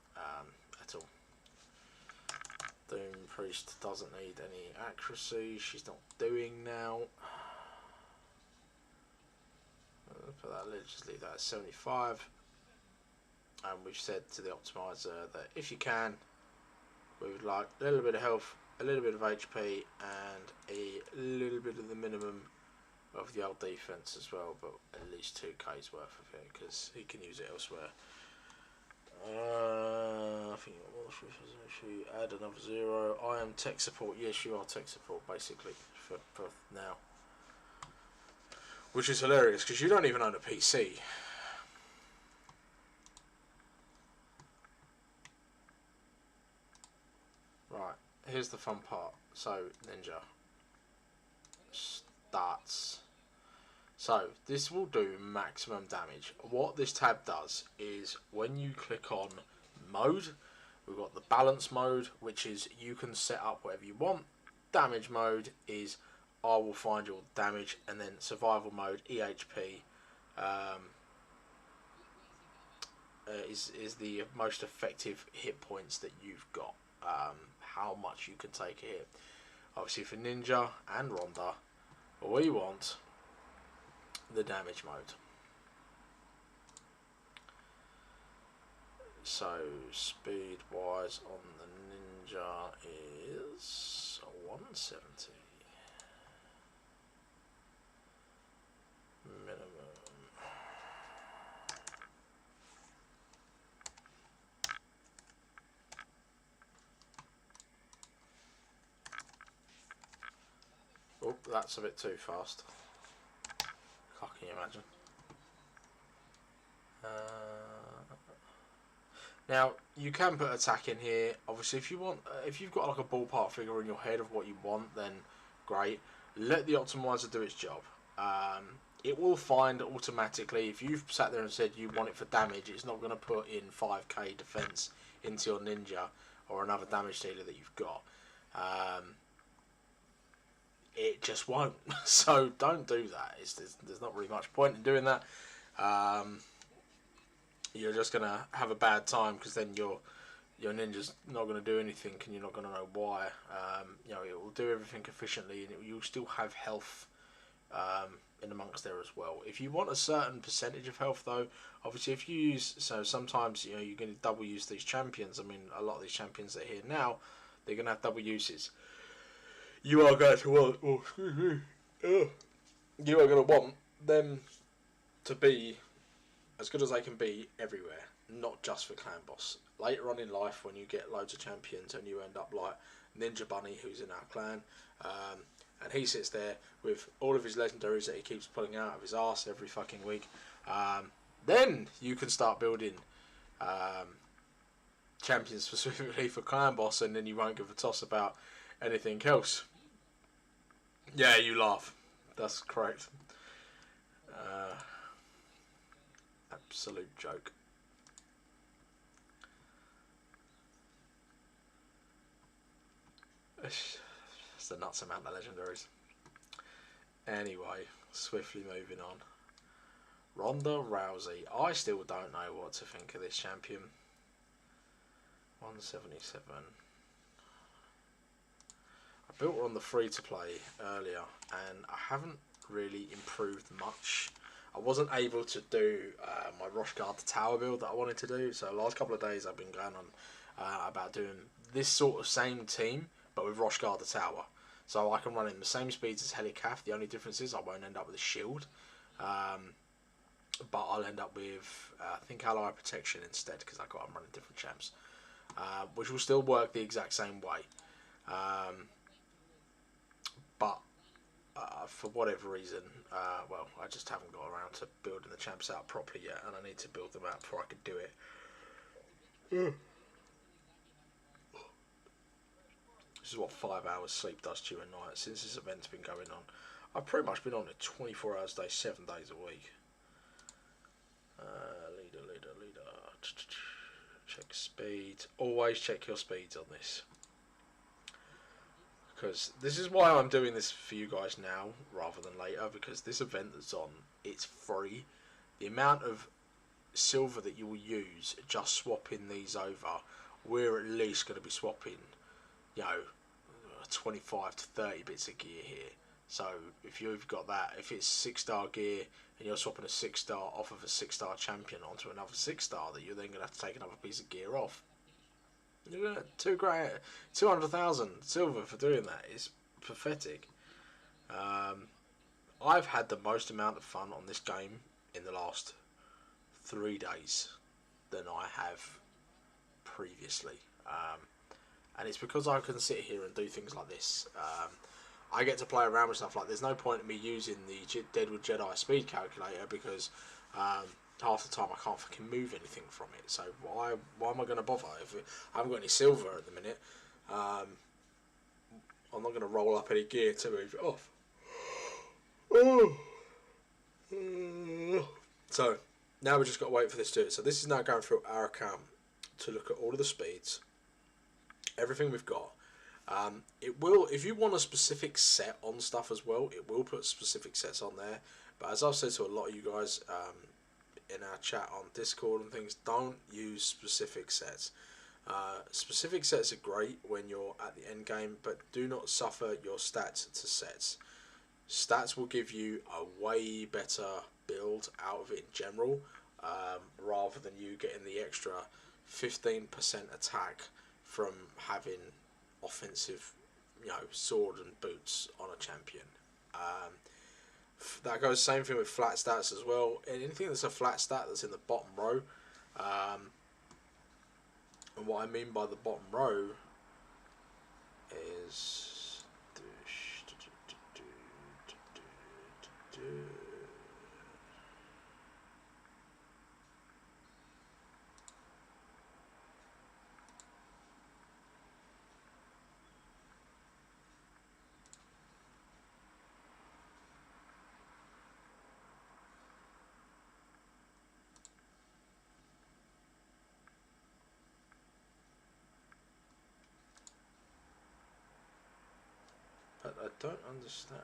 at all. Doom Priest doesn't need any accuracy. She's not doing now. Put that, let's just leave that at 75. And we've said to the optimizer that if you can, we would like a little bit of health, a little bit of HP, and a little bit of the minimum of the old defense as well, but at least 2k's worth of it because he can use it elsewhere. I think add another 0. I am tech support. Yes, you are tech support basically for now, which is hilarious because you don't even own a PC. Right, here's the fun part. So, Ninja starts. So, this will do maximum damage. What this tab does is when you click on mode, we've got the balance mode, which is you can set up whatever you want. Damage mode is I will find your damage, and then survival mode, EHP, is the most effective hit points that you've got. How much you can take a hit. Obviously for Ninja and Ronda, we want the damage mode. So speed wise on the Ninja is 170 minimum. Oh, that's a bit too fast. Can you imagine? Now you can put attack in here. Obviously, if you want, if you've got like a ballpark figure in your head of what you want, then great. Let the optimizer do its job. It will find automatically if you've sat there and said you want it for damage. It's not going to put in 5k defense into your Ninja or another damage dealer that you've got. It just won't. So don't do that. There's not really much point in doing that. You're just gonna have a bad time because then your Ninja's not gonna do anything, and you're not gonna know why. You know, it will do everything efficiently, and you'll still have health in amongst there as well. If you want a certain percentage of health, though, obviously if you use, so sometimes you're going to double use these champions. I mean, a lot of these champions that are here now, they're gonna have double uses. You are going to want, you are going to want them to be as good as they can be everywhere, not just for clan boss. Later on in life, when you get loads of champions and you end up like Ninja Bunny, who's in our clan, and he sits there with all of his legendaries that he keeps pulling out of his arse every fucking week, then you can start building champions specifically for clan boss, and then you won't give a toss about anything else. Yeah, you laugh. That's correct. Absolute joke. It's the nuts amount of legendaries. Anyway, swiftly moving on. Ronda Rousey. I still don't know what to think of this champion. 177. I built her on the free-to-play earlier, and I haven't really improved much. I wasn't able to do my Roshguard the Tower build that I wanted to do, so the last couple of days I've been going on about doing this sort of same team, but with Roshguard the Tower. So I can run in the same speeds as Helicaf. The only difference is I won't end up with a shield, but I'll end up with, I think, Ally Protection instead, because I'm running different champs, which will still work the exact same way. But for whatever reason, well, I just haven't got around to building the champs out properly yet, and I need to build them out before I could do it. This is what 5 hours sleep does to you a night since this event's been going on. I've pretty much been on it 24 hours a day, 7 days a week. Leader. Check speed. Always check your speeds on this. Because this is why I'm doing this for you guys now rather than later, because this event that's on, it's free. The amount of silver that you will use just swapping these over, we're at least going to be swapping, 25 to 30 bits of gear here. So if you've got that, if it's 6-star gear and you're swapping a 6-star off of a 6-star champion onto another 6-star that you're then going to have to take another piece of gear off, you're going to $2,000, 200,000 silver for doing that. Is pathetic. I've had the most amount of fun on this game in the last 3 days than I have previously. And it's because I can sit here and do things like this. I get to play around with stuff like there's no point in me using the Deadwood Jedi speed calculator because half the time I can't fucking move anything from it. So why am I going to bother if I haven't got any silver at the minute? I'm not going to roll up any gear to move it off. So now we've just got to wait for this to do it. So this is now going through our account to look at all of the speeds, everything we've got. It will, if you want a specific set on stuff as well, it will put specific sets on there. But as I've said to a lot of you guys in our chat on Discord and things, don't use specific sets. Specific sets are great when you're at the end game, but do not suffer your stats to sets. Stats will give you a way better build out of it in general, rather than you getting the extra 15% attack from having offensive, sword and boots on a champion. That goes same thing with flat stats as well. And anything that's a flat stat that's in the bottom row, and what I mean by the bottom row is but I don't understand.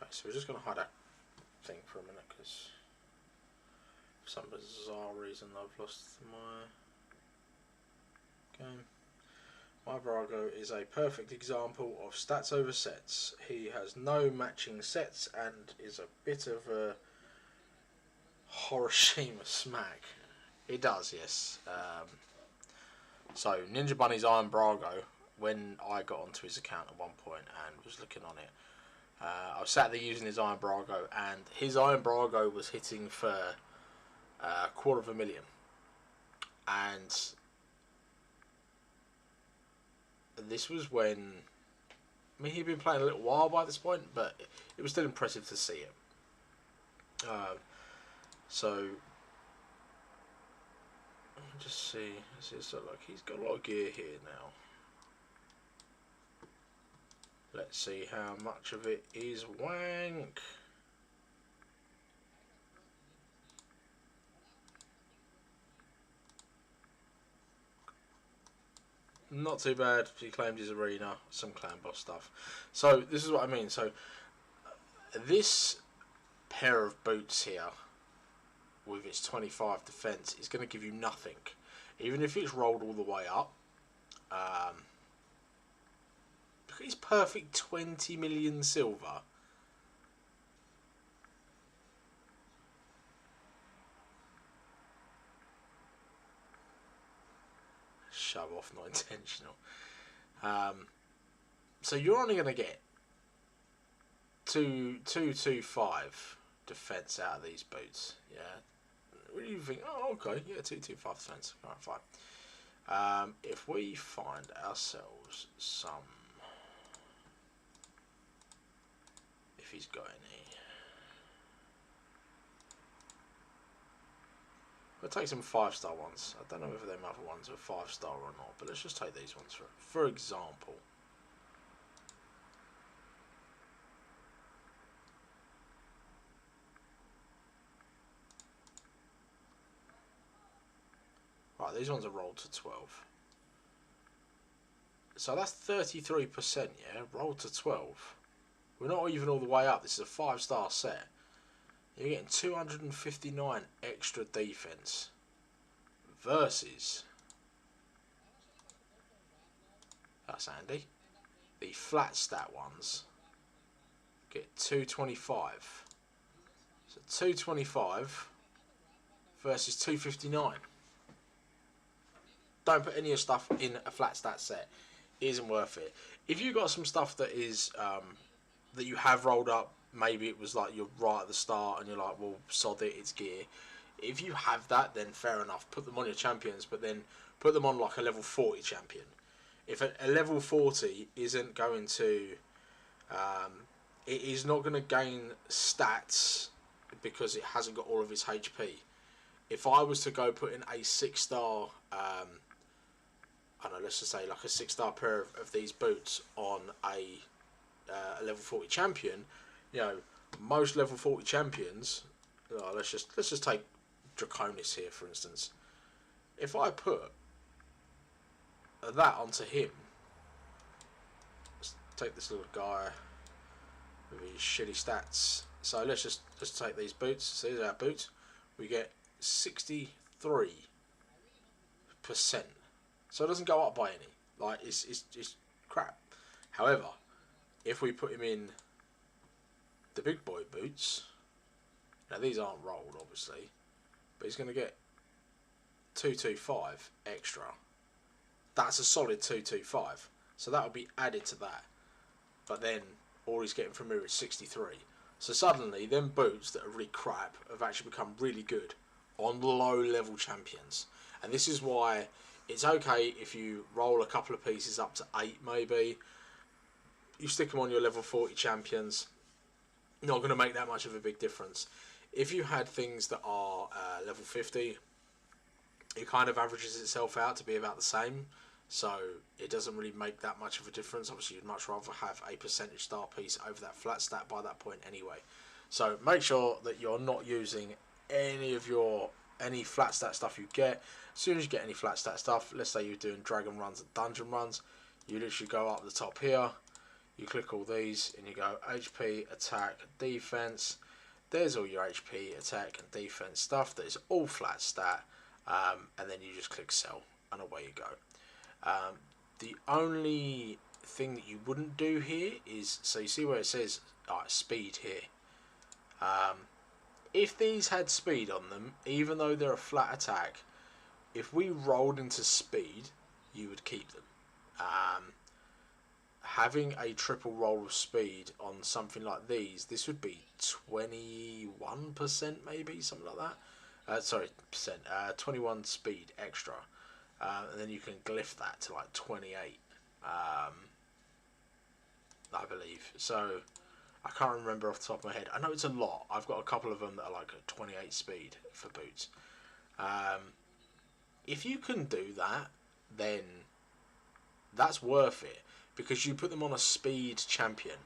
Okay, so we're just going to hide that thing for a minute because for some bizarre reason I've lost my game. My Brago is a perfect example of stats over sets. He has no matching sets and is a bit of a Hiroshima smack. He does, yes. So Ninja Bunny's Iron Brago, when I got onto his account at one point and was looking on it, I was sat there using his Iron Brago, and his Iron Brago was hitting for $250,000, and this was when, I mean, he'd been playing a little while by this point, but it was still impressive to see him. So just see. So like he's got a lot of gear here now. Let's see how much of it is wank. Not too bad. He claimed his arena, some clan boss stuff. So this is what I mean. So this pair of boots here, with its 25 defense, is going to give you nothing, even if it's rolled all the way up. Look at his perfect 20 million silver. Show off, not intentional. So you're only going to get 225 defense out of these boots. Yeah. What do you think? Oh, okay. Yeah, 225 defense. Alright, fine. If we find ourselves some, if he's got any, we'll take some 5-star ones. I don't know if them other ones are 5-star or not, but let's just take these ones for example. Right, these ones are rolled to 12. So that's 33%, yeah? Rolled to 12. We're not even all the way up. This is a 5-star set. You're getting 259 extra defense versus, that's handy, the flat stat ones get 225. So 225 versus 259. Don't put any of your stuff in a flat stat set. It isn't worth it. If you got some stuff that is that you have rolled up, maybe it was like you're right at the start and you're like, well, sod it, it's gear. If you have that, then fair enough. Put them on your champions, but then put them on like a level 40 champion. If a level 40 isn't going to, it is not going to gain stats because it hasn't got all of its HP. If I was to go put in a 6-star, I don't know, let's just say like a 6-star pair of these boots on a level 40 champion, you know, most level 40 champions, let's just take Draconis here for instance. If I put that onto him, let's take this little guy with his shitty stats. So let's just take these boots. So these are our boots. We get 63%. So it doesn't go up by any. Like it's crap. However, if we put him in the big boy boots, now these aren't rolled obviously, but he's going to get 225 extra. That's a solid 225. So that would be added to that. But then all he's getting from here is 63. So suddenly, them boots that are really crap have actually become really good on low level champions. And this is why it's okay if you roll a couple of pieces up to 8 maybe. You stick them on your level 40 champions. Not going to make that much of a big difference. If you had things that are level 50, it kind of averages itself out to be about the same. So it doesn't really make that much of a difference. Obviously, you'd much rather have a percentage star piece over that flat stat by that point anyway. So make sure that you're not using any flat stat stuff you get. As soon as you get any flat stat stuff, let's say you're doing dragon runs and dungeon runs, you literally go up the top here, you click all these, and you go HP, attack, defense. There's all your HP, attack, and defense stuff that is all flat stat, and then you just click sell, and away you go. The only thing that you wouldn't do here is, so you see where it says speed here. If these had speed on them, even though they're a flat attack, if we rolled into speed, you would keep them. Having a triple roll of speed on something like these, this would be 21% maybe, something like that. Sorry, percent. 21 speed extra. And then you can glyph that to like 28, I believe. So I can't remember off the top of my head. I know it's a lot. I've got a couple of them that are like a 28 speed for boots. If you can do that, then that's worth it because you put them on a speed champion,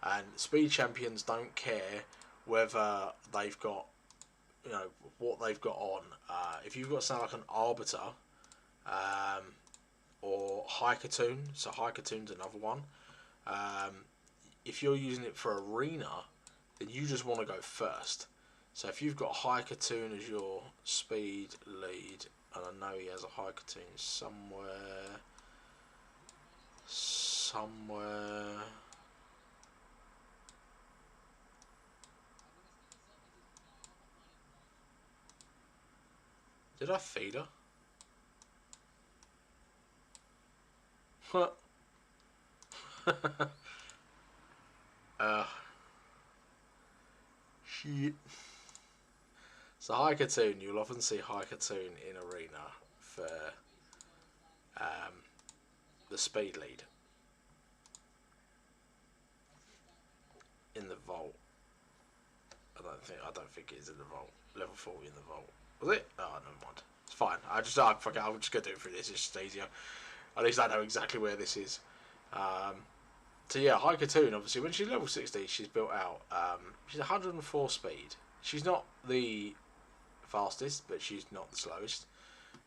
and speed champions don't care whether they've got, you know, what they've got on. If you've got something like an arbiter. Or Hikatoon, so Hikatoon's another one. If you're using it for arena, then you just want to go first. So if you've got Hikatoon as your speed lead, and I know he has a Hikatoon somewhere. Did I feed her? What? Shit. So Hikatoon, you'll often see Hikatoon in arena for the speed lead in the vault. I don't think it is in the vault. Level 40 in the vault. Was it? Oh, never mind. It's fine. I'm just gonna do it through this. It's just easier. At least I know exactly where this is. So yeah, High Katoon, obviously, when she's level 60, she's built out. She's 104 speed. She's not the fastest, but she's not the slowest.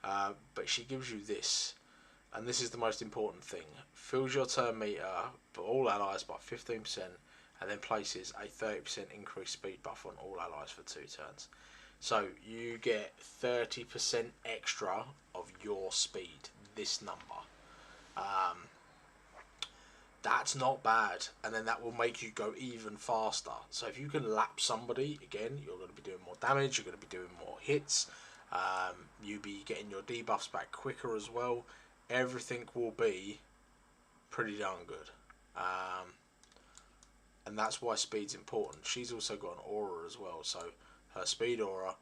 But she gives you this, and this is the most important thing. Fills your turn meter for all allies by 15%, and then places a 30% increased speed buff on all allies for 2 turns. So you get 30% extra of your speed, this number. That's not bad, and then that will make you go even faster. So if you can lap somebody, again, you're going to be doing more damage, you're going to be doing more hits, you'll be getting your debuffs back quicker as well. Everything will be pretty darn good. And that's why speed's important. She's also got an aura as well, so her speed aura,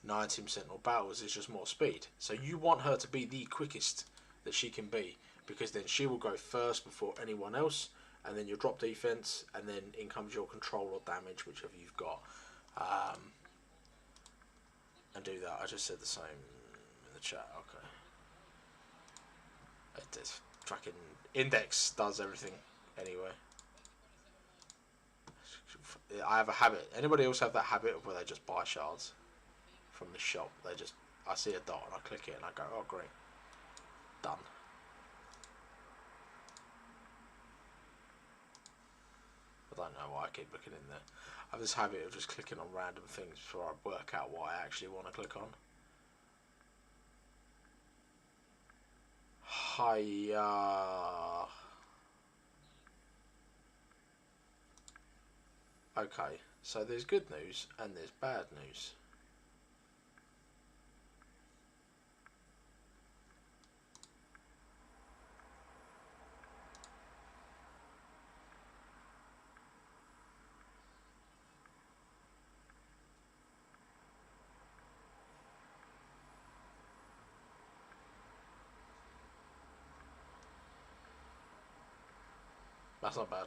19% more battles is just more speed. So you want her to be the quickest that she can be, because then she will go first before anyone else, and then your drop defense, and then in comes your control or damage, whichever you've got. And do that. I just said the same in the chat. Okay. This fucking index does everything anyway. I have a habit. Anybody else have that habit of where they just buy shards from the shop? I see a dot and I click it and I go, oh great, done. I don't know why I keep looking in there. I have this habit of just clicking on random things before I work out what I actually want to click on. Hiya. Okay, so there's good news and there's bad news. That's not bad.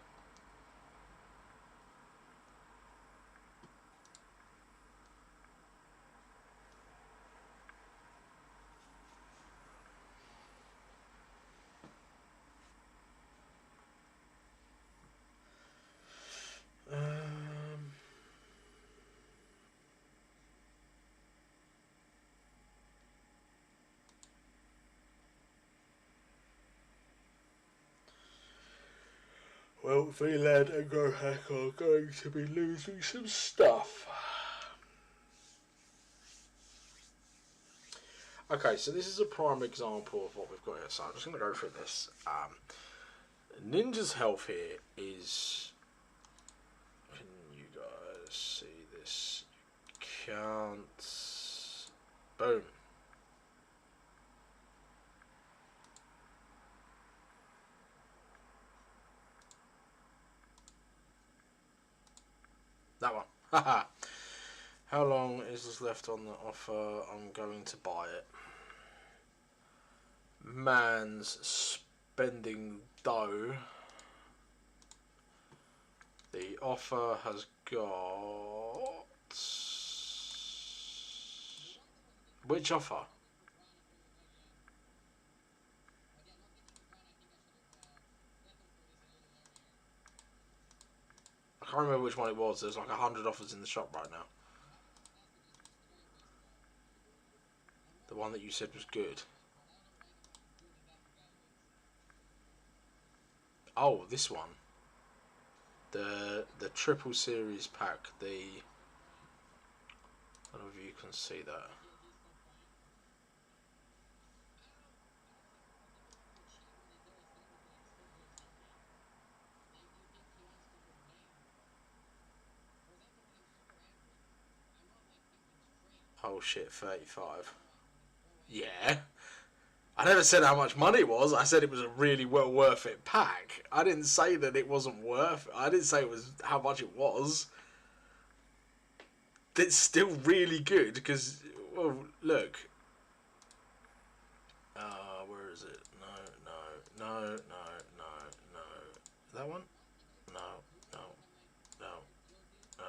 Well, VLAN and GoHack are going to be losing some stuff. Okay, so this is a prime example of what we've got here. So I'm just going to go through this. Ninja's health here is... Can you guys see this? You can't... Boom. That one. Haha. How long is this left on the offer? I'm going to buy it. Man's spending dough. The offer has got... Which offer? I can't remember which one it was. There's like 100 offers in the shop right now. The one that you said was good. Oh, this one. The triple series pack. I don't know if you can see that. Oh shit, 35. Yeah. I never said how much money it was. I said it was a really well worth it pack. I didn't say that it wasn't worth it. I didn't say it was how much it was. It's still really good because, well, look. Where is it? No. No, no, no, no. That one? No, no, no, no.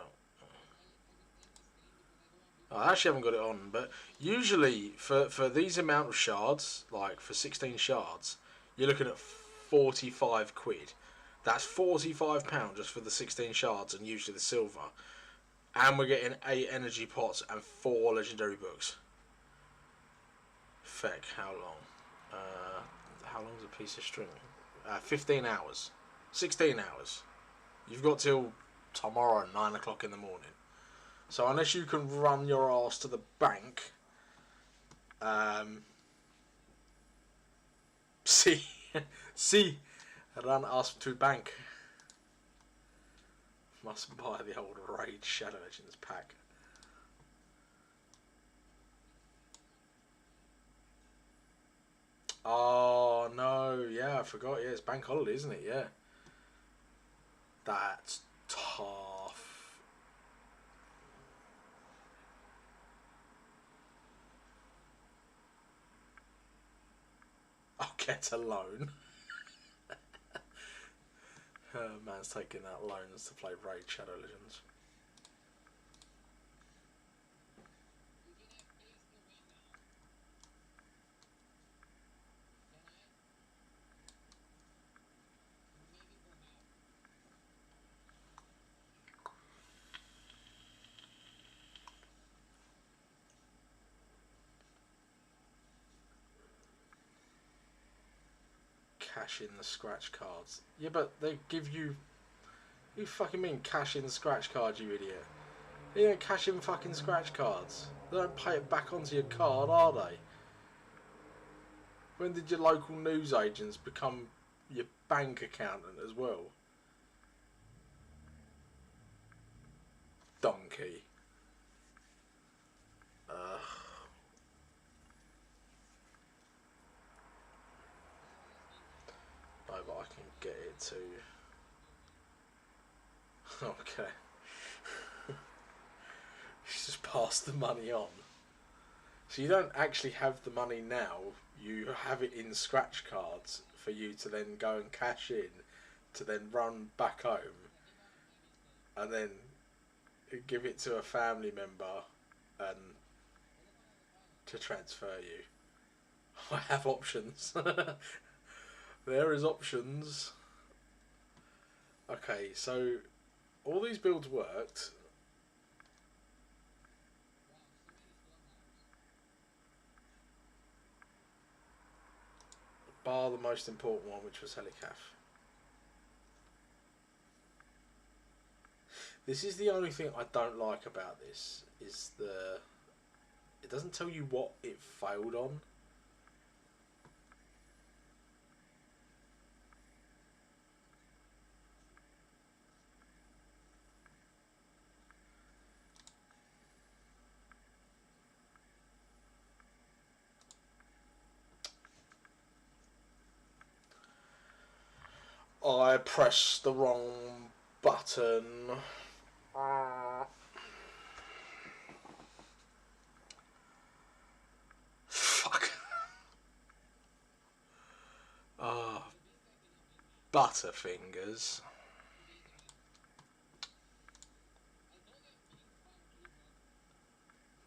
I actually haven't got it on, but usually for these amount of shards, like for 16 shards, you're looking at 45 quid. That's £45 just for the 16 shards and usually the silver. And we're getting 8 energy pots and 4 legendary books. Feck, how long? How long's a piece of string? 15 hours. 16 hours. You've got till tomorrow, 9 o'clock in the morning. So unless you can run your ass to the bank, see, see, run us to bank. Must buy the old Raid Shadow Legends pack. Oh no, yeah, I forgot. Yeah, it's bank holiday, isn't it? Yeah, that's tough. I'll get a loan. Man's taking out loans to play Raid Shadow Legends. Cash in the scratch cards. Yeah, but they give you. You fucking mean cash in the scratch cards, you idiot? They don't cash in fucking scratch cards. They don't pay it back onto your card, are they? When did your local news agents become your bank accountant as well? Donkey. Ugh. No, but I can get it to. Okay. Just pass the money on. So you don't actually have the money now. You have it in scratch cards for you to then go and cash in, to then run back home, and then give it to a family member, and to transfer you. I have options. There is options. Okay, so all these builds worked. Bar the most important one, which was Helicaf. This is the only thing I don't like about this, is it doesn't tell you what it failed on. I pressed the wrong button. Fuck. Ah, Butterfingers.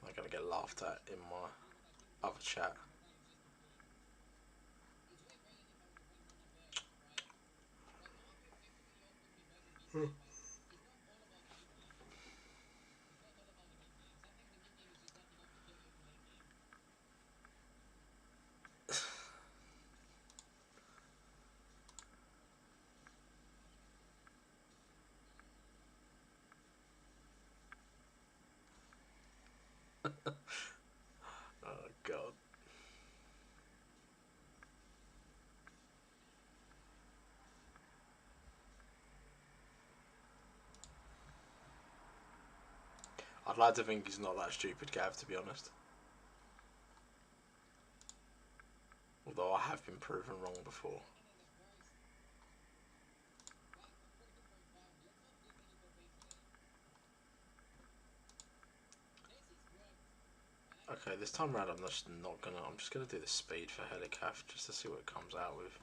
I'm gonna get laughed at in my other chat. Oh god. I'd like to think he's not that stupid, Gav, to be honest. Although I have been proven wrong before. Okay, this time round I'm just not gonna. I'm just gonna do the speed for Helicaf just to see what it comes out with.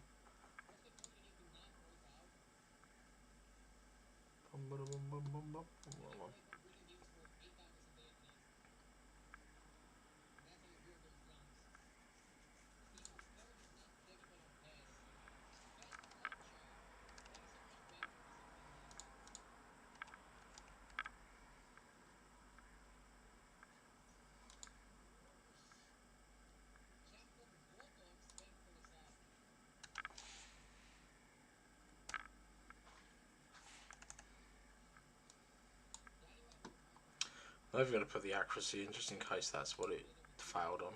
I'm never going to put the accuracy in just in case that's what it failed on.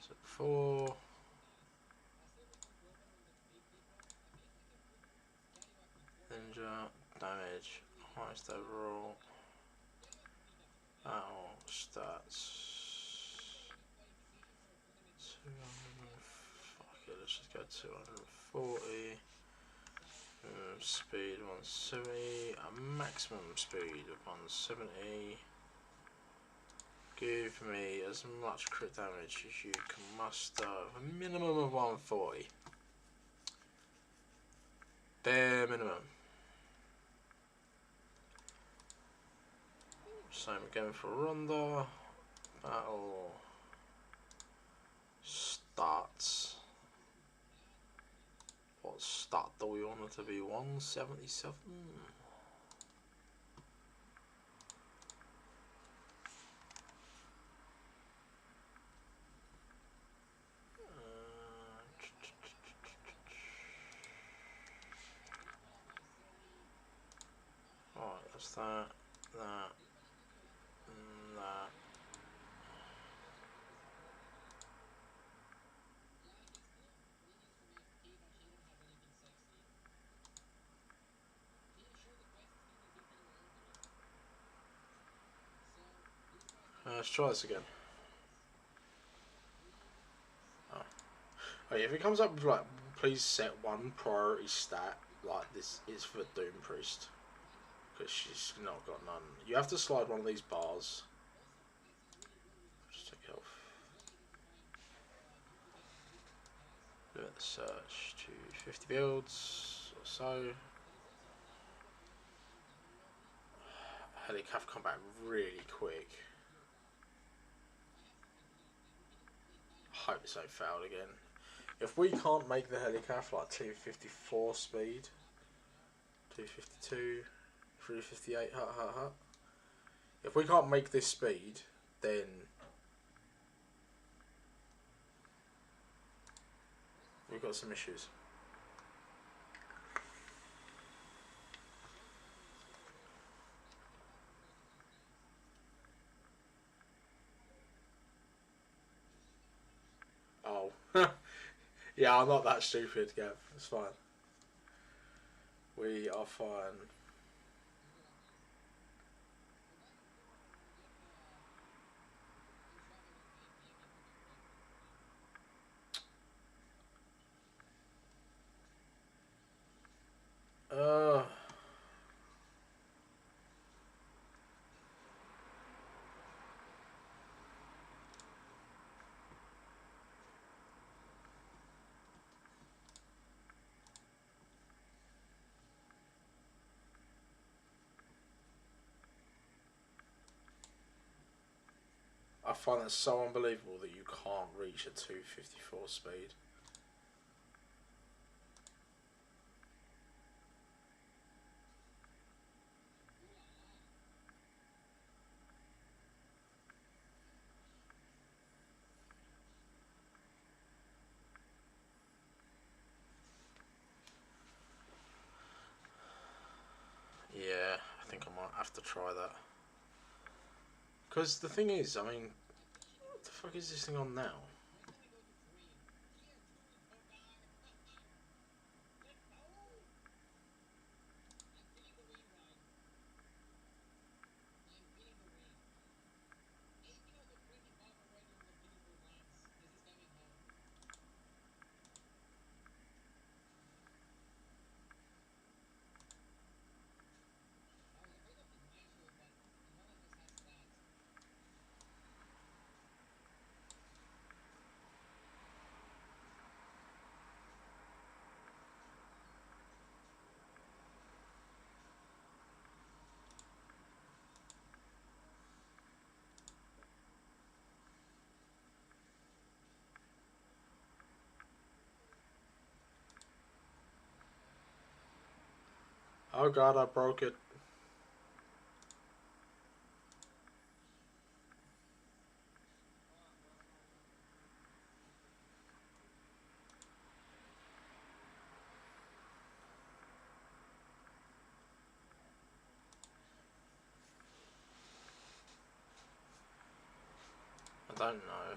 So 4. Ninja damage, highest overall. Battle stats. 200. Fuck it, let's just go 240. Speed 170. A maximum speed of 170. Give me as much crit damage as you can muster. A minimum of 140. Bare minimum. Same again for Ronda. Battle starts. What stat do we want it to be? 177? Alright, that's that, that, and that. Let's try this again. Oh yeah, if it comes up with like, please set one priority stat, like this is for Doom Priest. Because she's not got none. You have to slide one of these bars. Just take health. Limit the search to 50 builds or so. Helicaf come back really quick. I hope this ain't failed again. If we can't make the Helicaf like 254 speed, 252, 358, if we can't make this speed, then we've got some issues. Oh. Yeah, I'm not that stupid, Gav. It's fine. We are fine. I find that so unbelievable that you can't reach a 254 speed. Yeah, I think I might have to try that. Because the thing is, I mean, what the fuck is this thing on now? Oh god, I broke it. I don't know.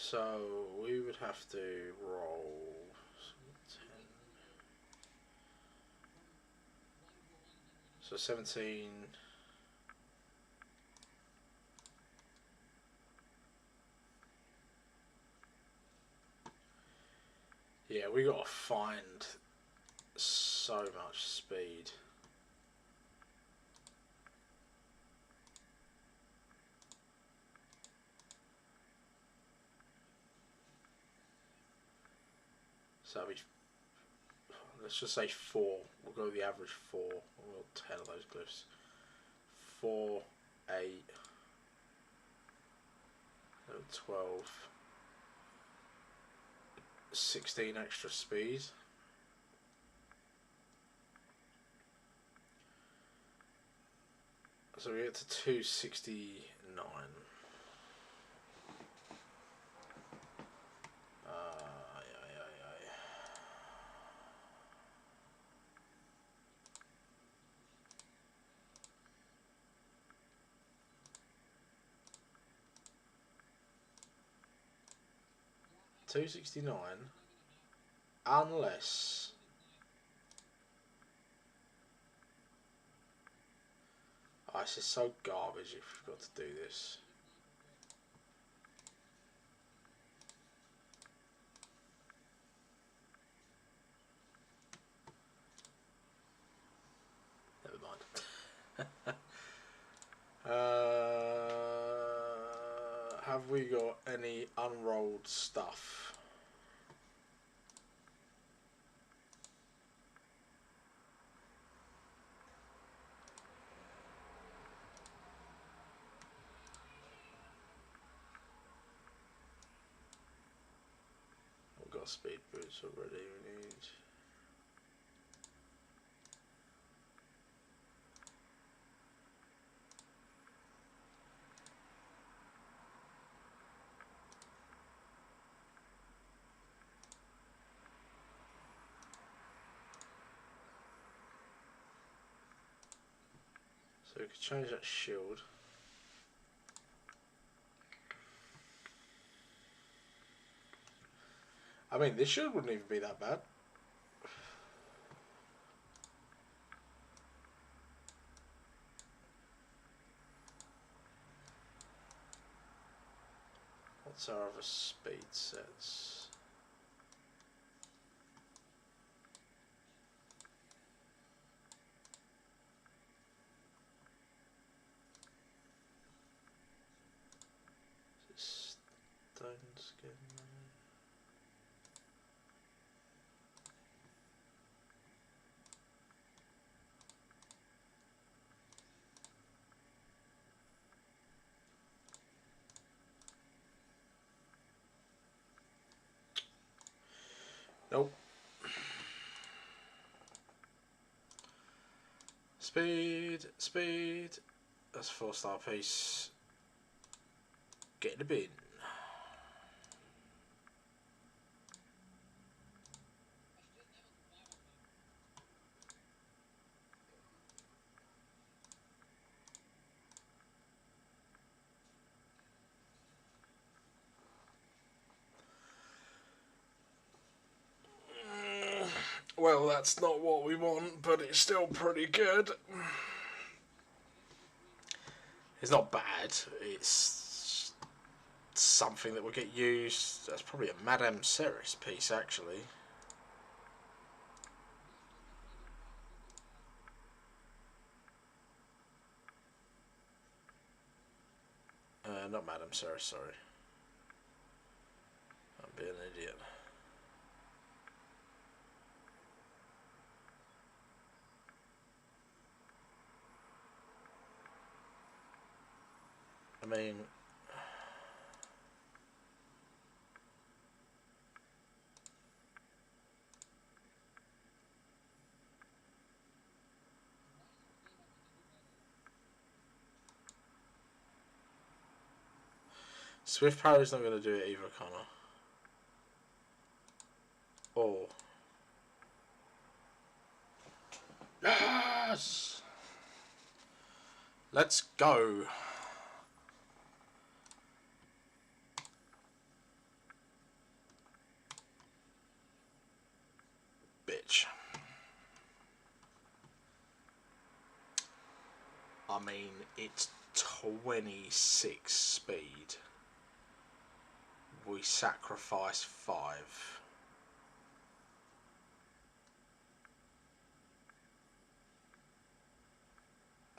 So we would have to roll 10. So 17. Yeah, we gotta find so much speed. So we, let's just say 4. We'll go with the average 4. We'll 10 of those glyphs. 4, 8, 12, 16 extra speed. So we get to 269. Aye, aye, aye, aye. $269, unless this is so garbage if we've got to do this. Never mind. Have we got any unrolled stuff? We've got speed boots already. We need. So we could change that shield. I mean, this shield wouldn't even be that bad. What's our other speed sets? Stone skin. Nope. Speed, speed. That's a 4-star piece. Get in the bin. Well, that's not what we want, but it's still pretty good. It's not bad. It's something that will get used. That's probably a Madame Ceres piece, actually. Not Madame Ceres, sorry. I'm being an idiot. I mean... Swift Power's not going to do it either, Connor. Oh. Yes! Let's go. Bitch. I mean, it's 26 speed. We sacrifice 5.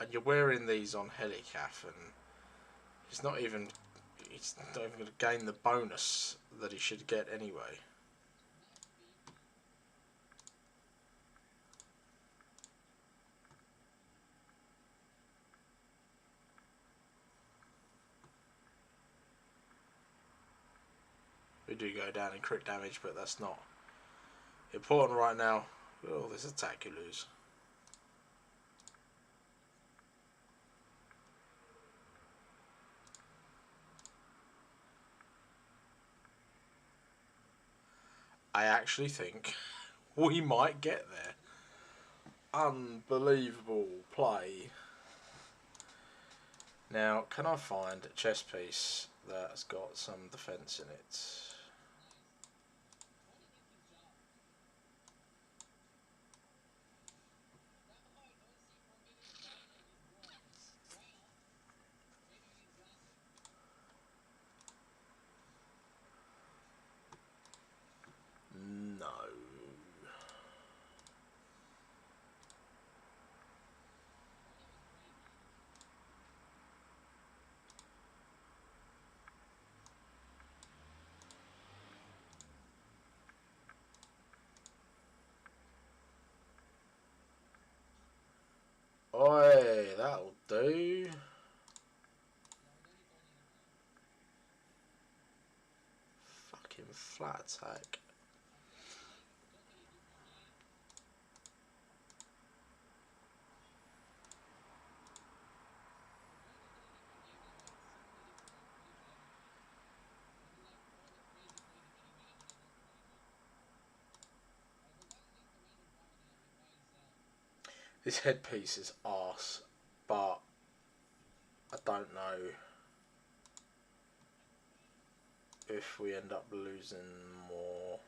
And you're wearing these on Helicath, and he's not even going to gain the bonus that he should get anyway. We do go down in crit damage, but that's not important right now. Oh, this attack you lose. I actually think we might get there. Unbelievable play. Now, can I find a chess piece that's got some defense in it? No. Oi, that'll do. Fucking flat attack. This headpiece is arse, but I don't know if we end up losing more.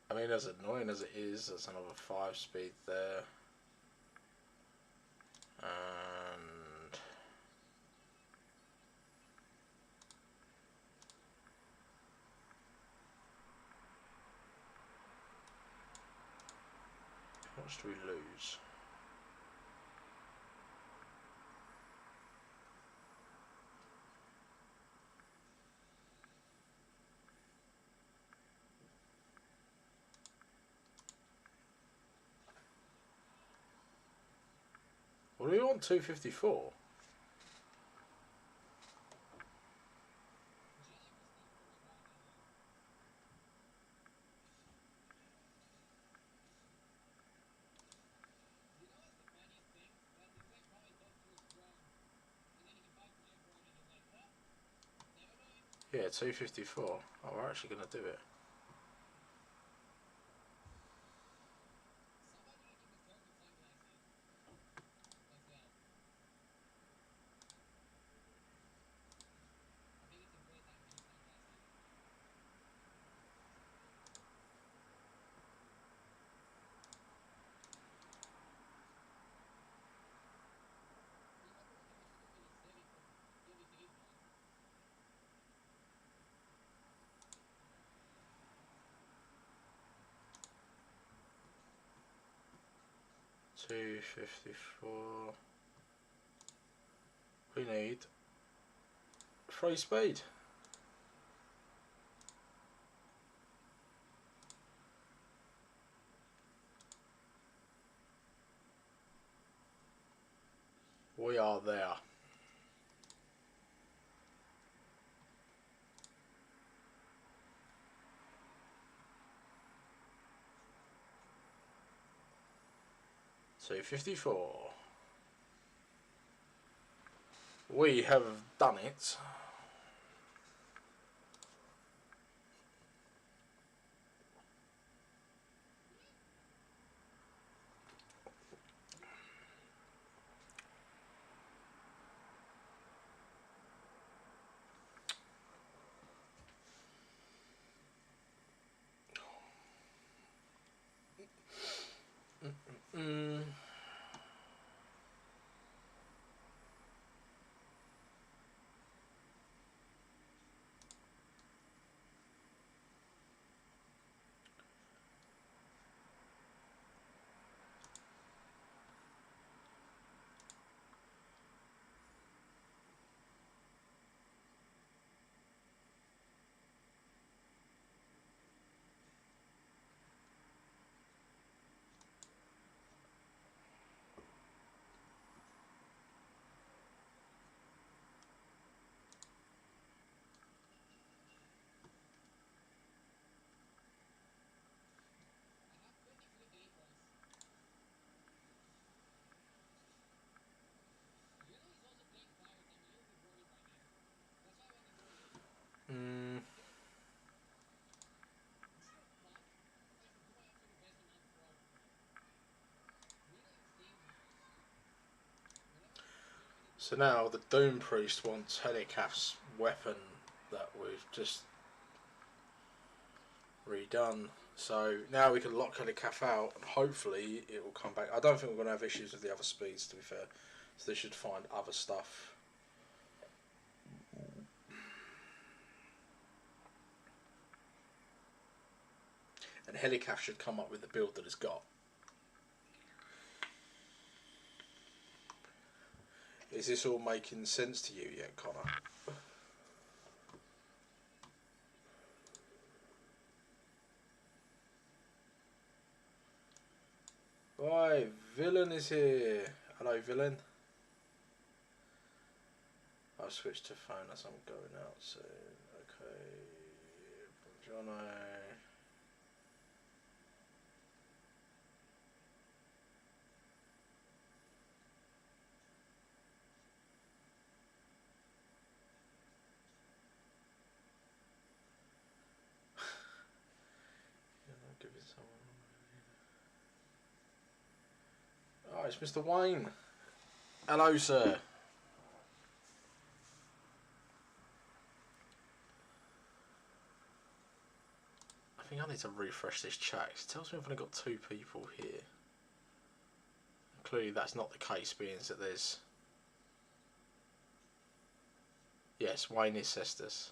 I mean, as annoying as it is, there's another 5 speed there. And how much do we lose? do we want 254? Yeah, 254. Oh, we're actually going to do it. $254. We need 3 speed. We are there. $254. We have done it. So now the Doom Priest wants Helicaf's weapon that we've just redone. So now we can lock Helicaf out and hopefully it will come back. I don't think we're going to have issues with the other speeds, to be fair. So they should find other stuff. And Helicaf should come up with the build that it's got. Is this all making sense to you yet, Connor? Right, Villain is here. Hello, Villain. I'll switch to phone as I'm going out soon. Okay, Jono. Give it someone. Oh, it's Mr. Wayne. Hello, sir. I think I need to refresh this chat. It tells me I've only got 2 people here. Clearly that's not the case, being that there's... Yes, Wayne is Cestus.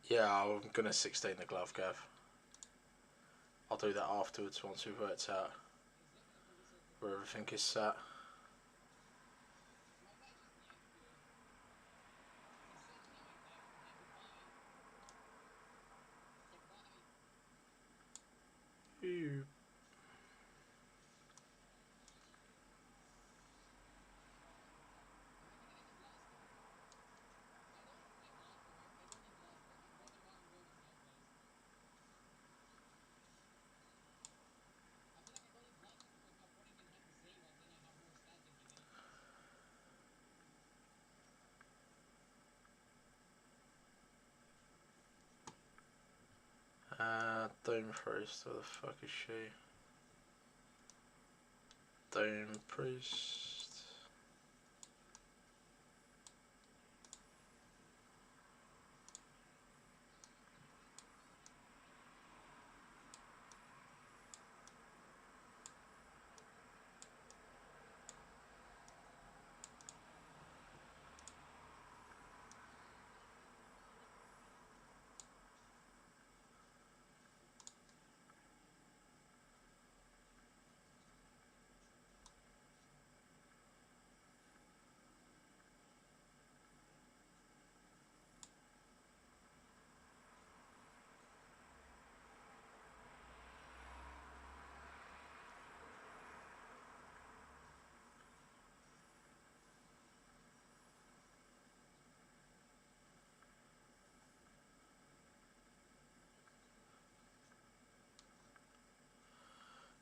Yeah, I'm gonna 16 the glove, Gav. I'll do that afterwards once we've worked out where everything is sat. Ew. Doom Priest, where the fuck is she? Doom Priest.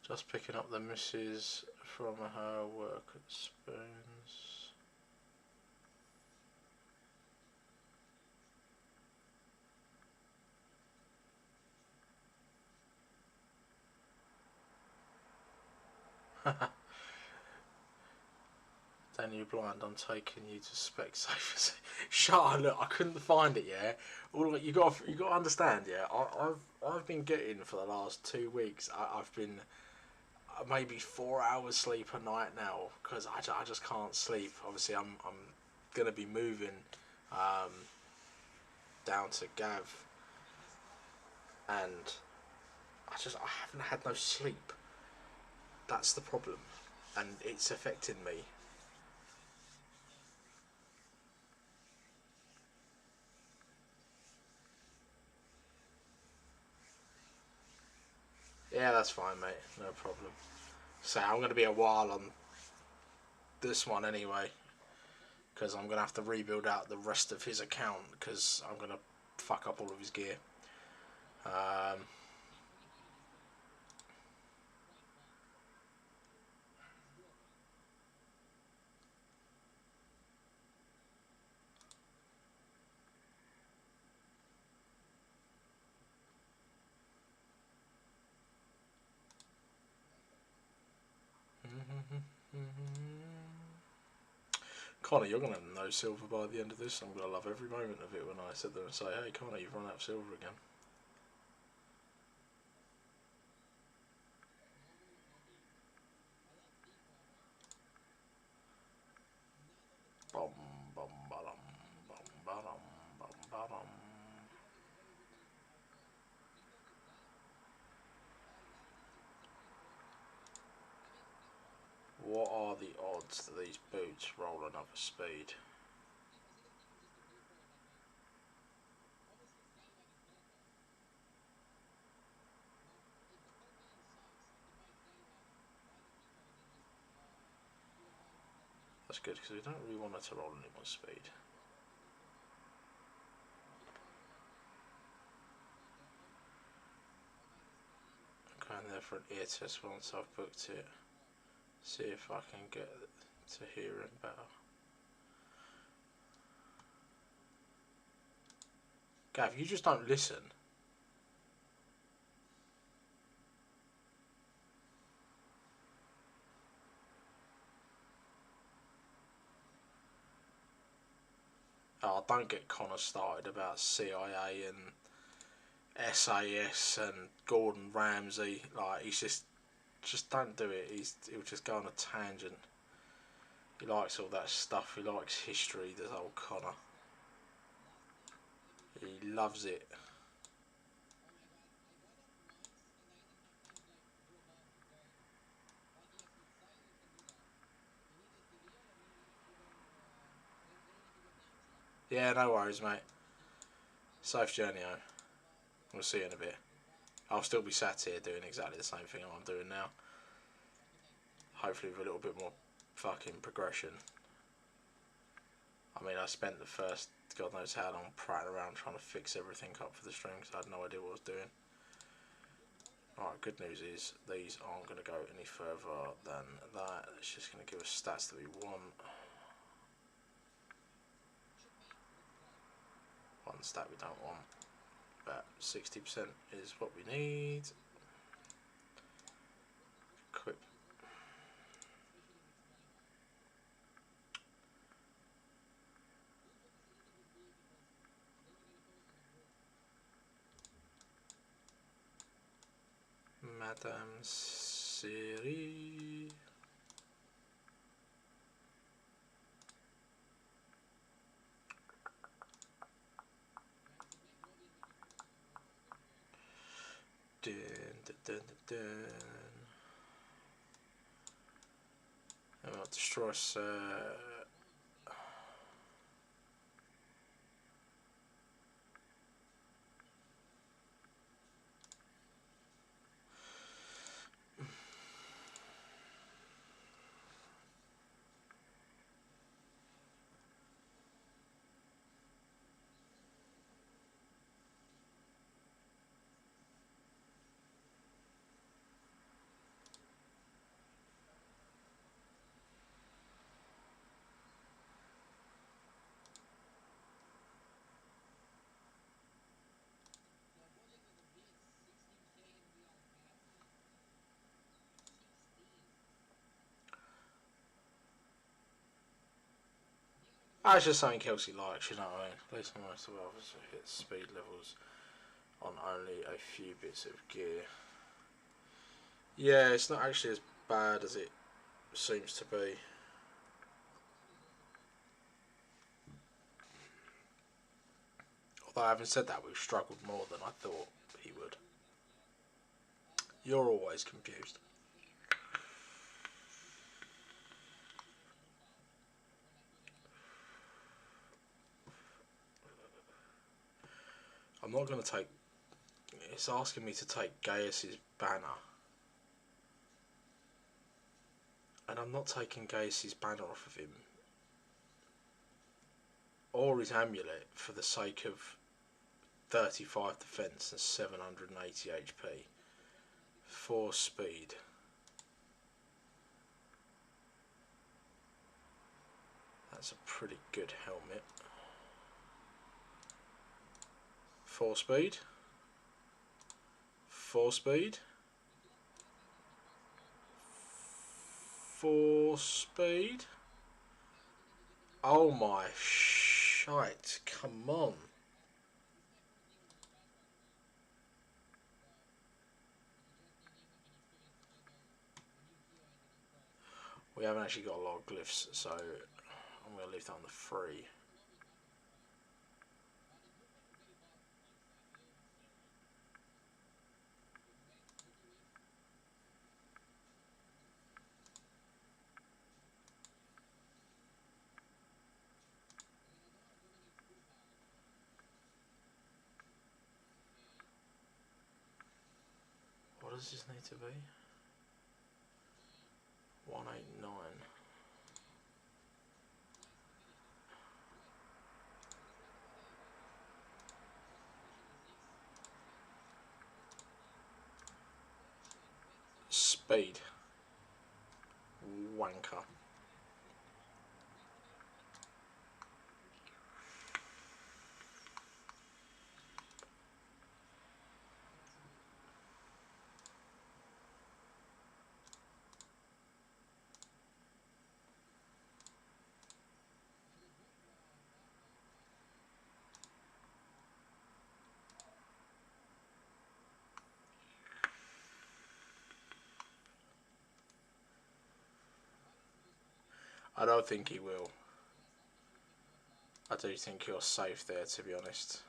Just picking up the missus from her work at Spoons. Daniel Blind, I'm taking you to Specsavers. Shut up! Look, I couldn't find it. Yeah, all you got to understand. Yeah, I've been getting for the last 2 weeks. I've been maybe 4 hours sleep a night now because I just can't sleep. Obviously, I'm gonna be moving down to Gav, and I haven't had no sleep. That's the problem, and it's affecting me. Yeah, that's fine, mate. No problem. So I'm going to be a while on this one anyway, because I'm going to have to rebuild out the rest of his account because I'm going to fuck up all of his gear. Connor, you're going to have no silver by the end of this. I'm going to love every moment of it when I sit there and say, hey, Connor, you've run out of silver again. Bum, bum, ba-dum, bum, ba-dum, bum, ba-dum. What are the odds that these boots roll another speed? That's good because we don't really want it to roll any more speed. I'm going there for an ear test once I've booked it. See if I can get to hear him better. Gav, you just don't listen. Oh, don't get Connor started about CIA and SAS and Gordon Ramsay. Like, he's just don't do it. He'll just go on a tangent. He likes all that stuff. He likes history. Does old Connor. He loves it. Yeah, no worries, mate. Safe journey home. We'll see you in a bit. I'll still be sat here doing exactly the same thing I'm doing now. Hopefully with a little bit more fucking progression. I mean, I spent the first God knows how long prattling around trying to fix everything up for the stream because I had no idea what I was doing. Alright, good news is these aren't going to go any further than that. It's just going to give us stats that we want. One stat we don't want. But 60% is what we need. Quick. Madame Siri. Dun, dun, dun, dun, dun. And we'll destroy That's just something Kelsey likes, you know what I mean? Place on most of others hit speed levels on only a few bits of gear. Yeah, it's not actually as bad as it seems to be. Although having said that, we've struggled more than I thought he would. You're always confused. I'm not going to take... It's asking me to take Gaius's banner. And I'm not taking Gaius's banner off of him. Or his amulet for the sake of 35 defense and 780 HP. 4 speed. That's a pretty good helmet. 4 speed. 4 speed. 4 speed. Oh my shite, come on. We haven't actually got a lot of glyphs, so I'm going to leave that on the free. What does this need to be? 189. Speed. Wanker. I don't think he will. I do think you're safe there, to be honest.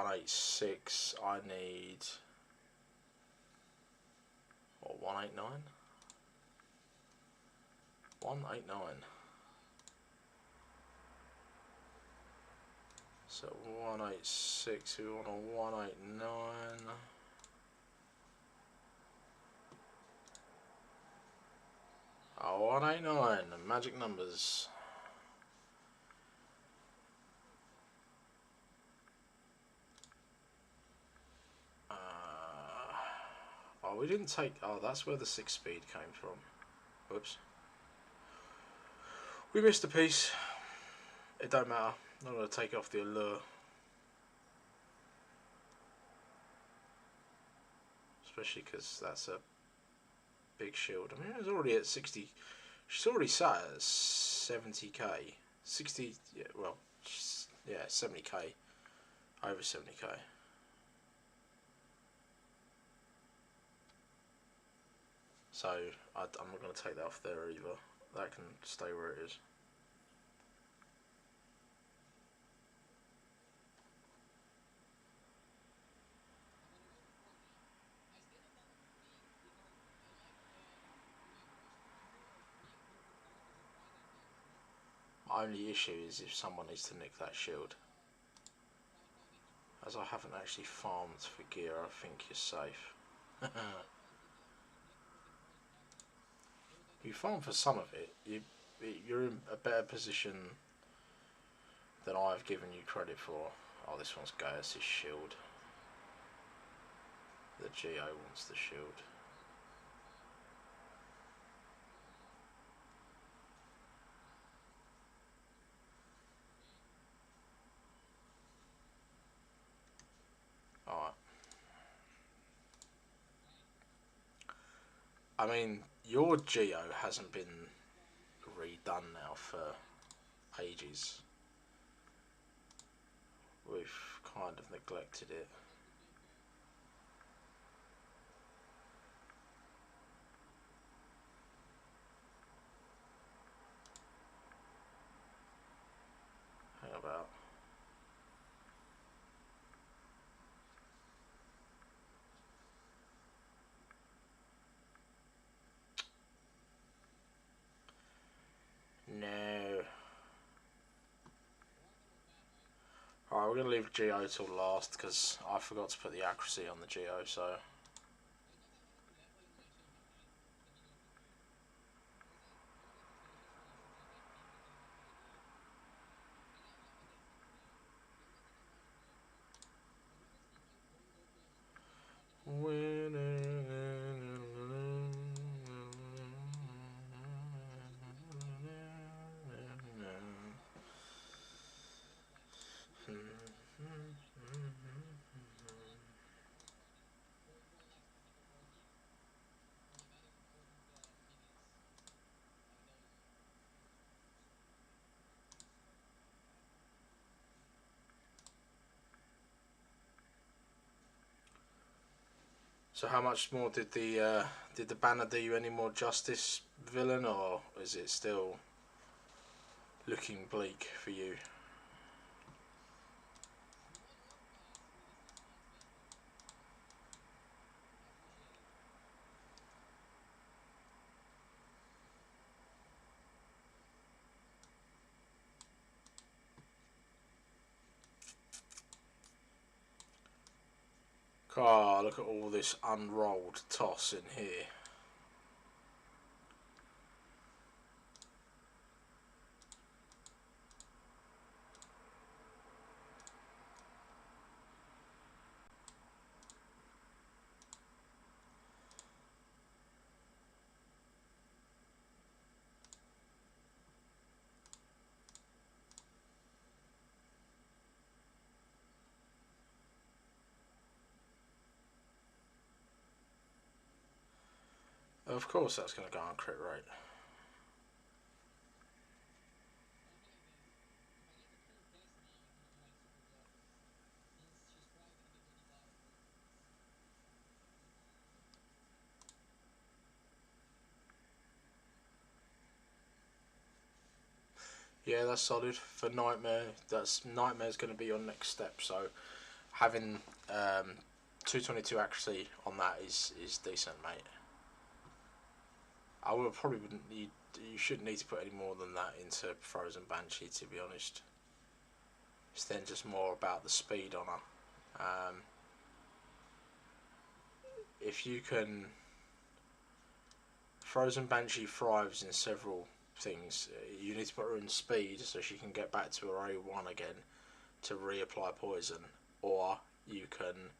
186. I need... what, 189? 189. So 186, we want a 189. Oh, 189, magic numbers. Oh, we didn't take... oh, that's where the 6 speed came from. Whoops. We missed a piece. It don't matter. I'm not going to take off the allure. Especially because that's a big shield. I mean, it's already at 60. She's already sat at 70k. 60, yeah, well, yeah, 70k. Over 70k. So, I'm not going to take that off there either. That can stay where it is. My only issue is if someone needs to nick that shield. As I haven't actually farmed for gear, I think you're safe. You farm for some of it, you're in a better position than I've given you credit for. Oh, this one's Gaius' shield. The Geo wants the shield. Alright. I mean, your Geo hasn't been redone now for ages. We've kind of neglected it. How about? No. Alright, we're going to leave Geo till last because I forgot to put the accuracy on the Geo, so... So how much more did the banner do you any more justice, villain, or is it still looking bleak for you? God, look at all this unrolled toss in here. Of course that's going to go on crit rate. Yeah, that's solid for Nightmare. Nightmare's going to be your next step, so having 222 accuracy on that is decent, mate. I would probably wouldn't need. You shouldn't need to put any more than that into Frozen Banshee, to be honest. It's then just more about the speed on her. If you can, Frozen Banshee thrives in several things. You need to put her in speed so she can get back to her A1 again to reapply poison, or you can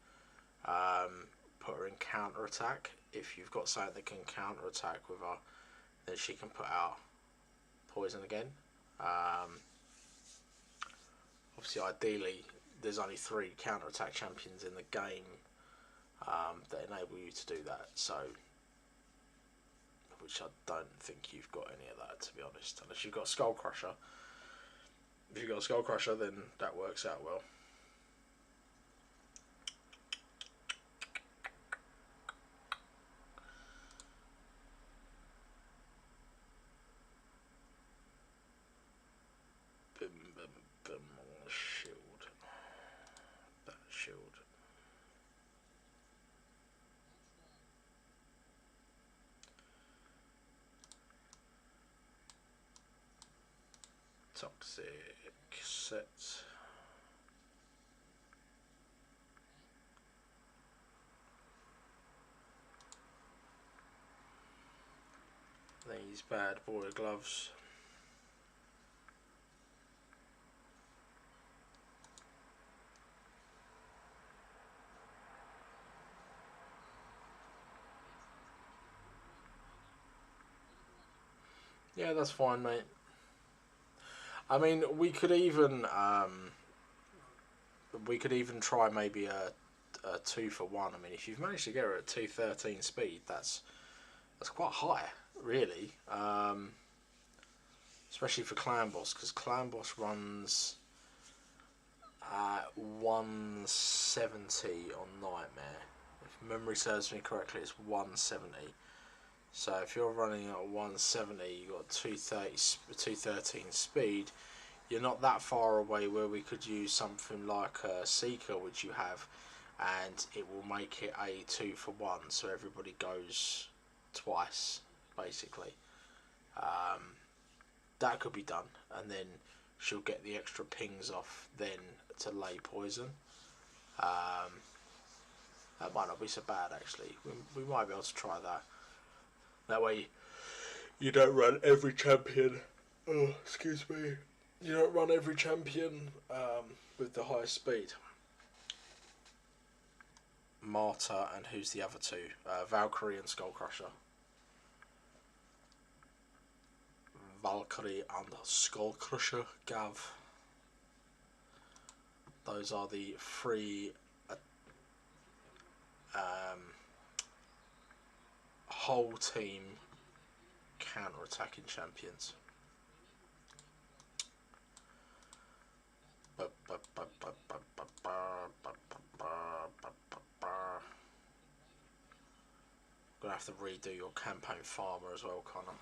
put her in counter attack. If you've got something that can counter attack with her, then she can put out poison again. Obviously, ideally, there's only 3 counter attack champions in the game that enable you to do that. So, which I don't think you've got any of that, to be honest, unless you've got Skull Crusher. If you've got Skull Crusher, then that works out well. Shield. That shield. Toxic set. These bad boy gloves. Yeah, that's fine, mate. I mean, we could even try maybe a 2 for 1. I mean, if you've managed to get her at 213 speed, that's quite high, really. Especially for Clan Boss, because Clan Boss runs 170 on Nightmare. If memory serves me correctly, it's 170. So if you're running at 170, you've got 213 speed. You're not that far away where we could use something like a Seeker, which you have, and it will make it a 2 for 1, so everybody goes twice, basically. That could be done, and then she'll get the extra pings off then to lay poison. That might not be so bad, actually. We might be able to try that. That way you don't run every champion. Oh, excuse me. You don't run every champion with the highest speed. Martyr, and who's the other 2? Valkyrie and Skullcrusher. Valkyrie and Skullcrusher, Gav. Those are the 3 whole team counter-attacking champions. Gonna have to redo your campaign farmer as well, Connor.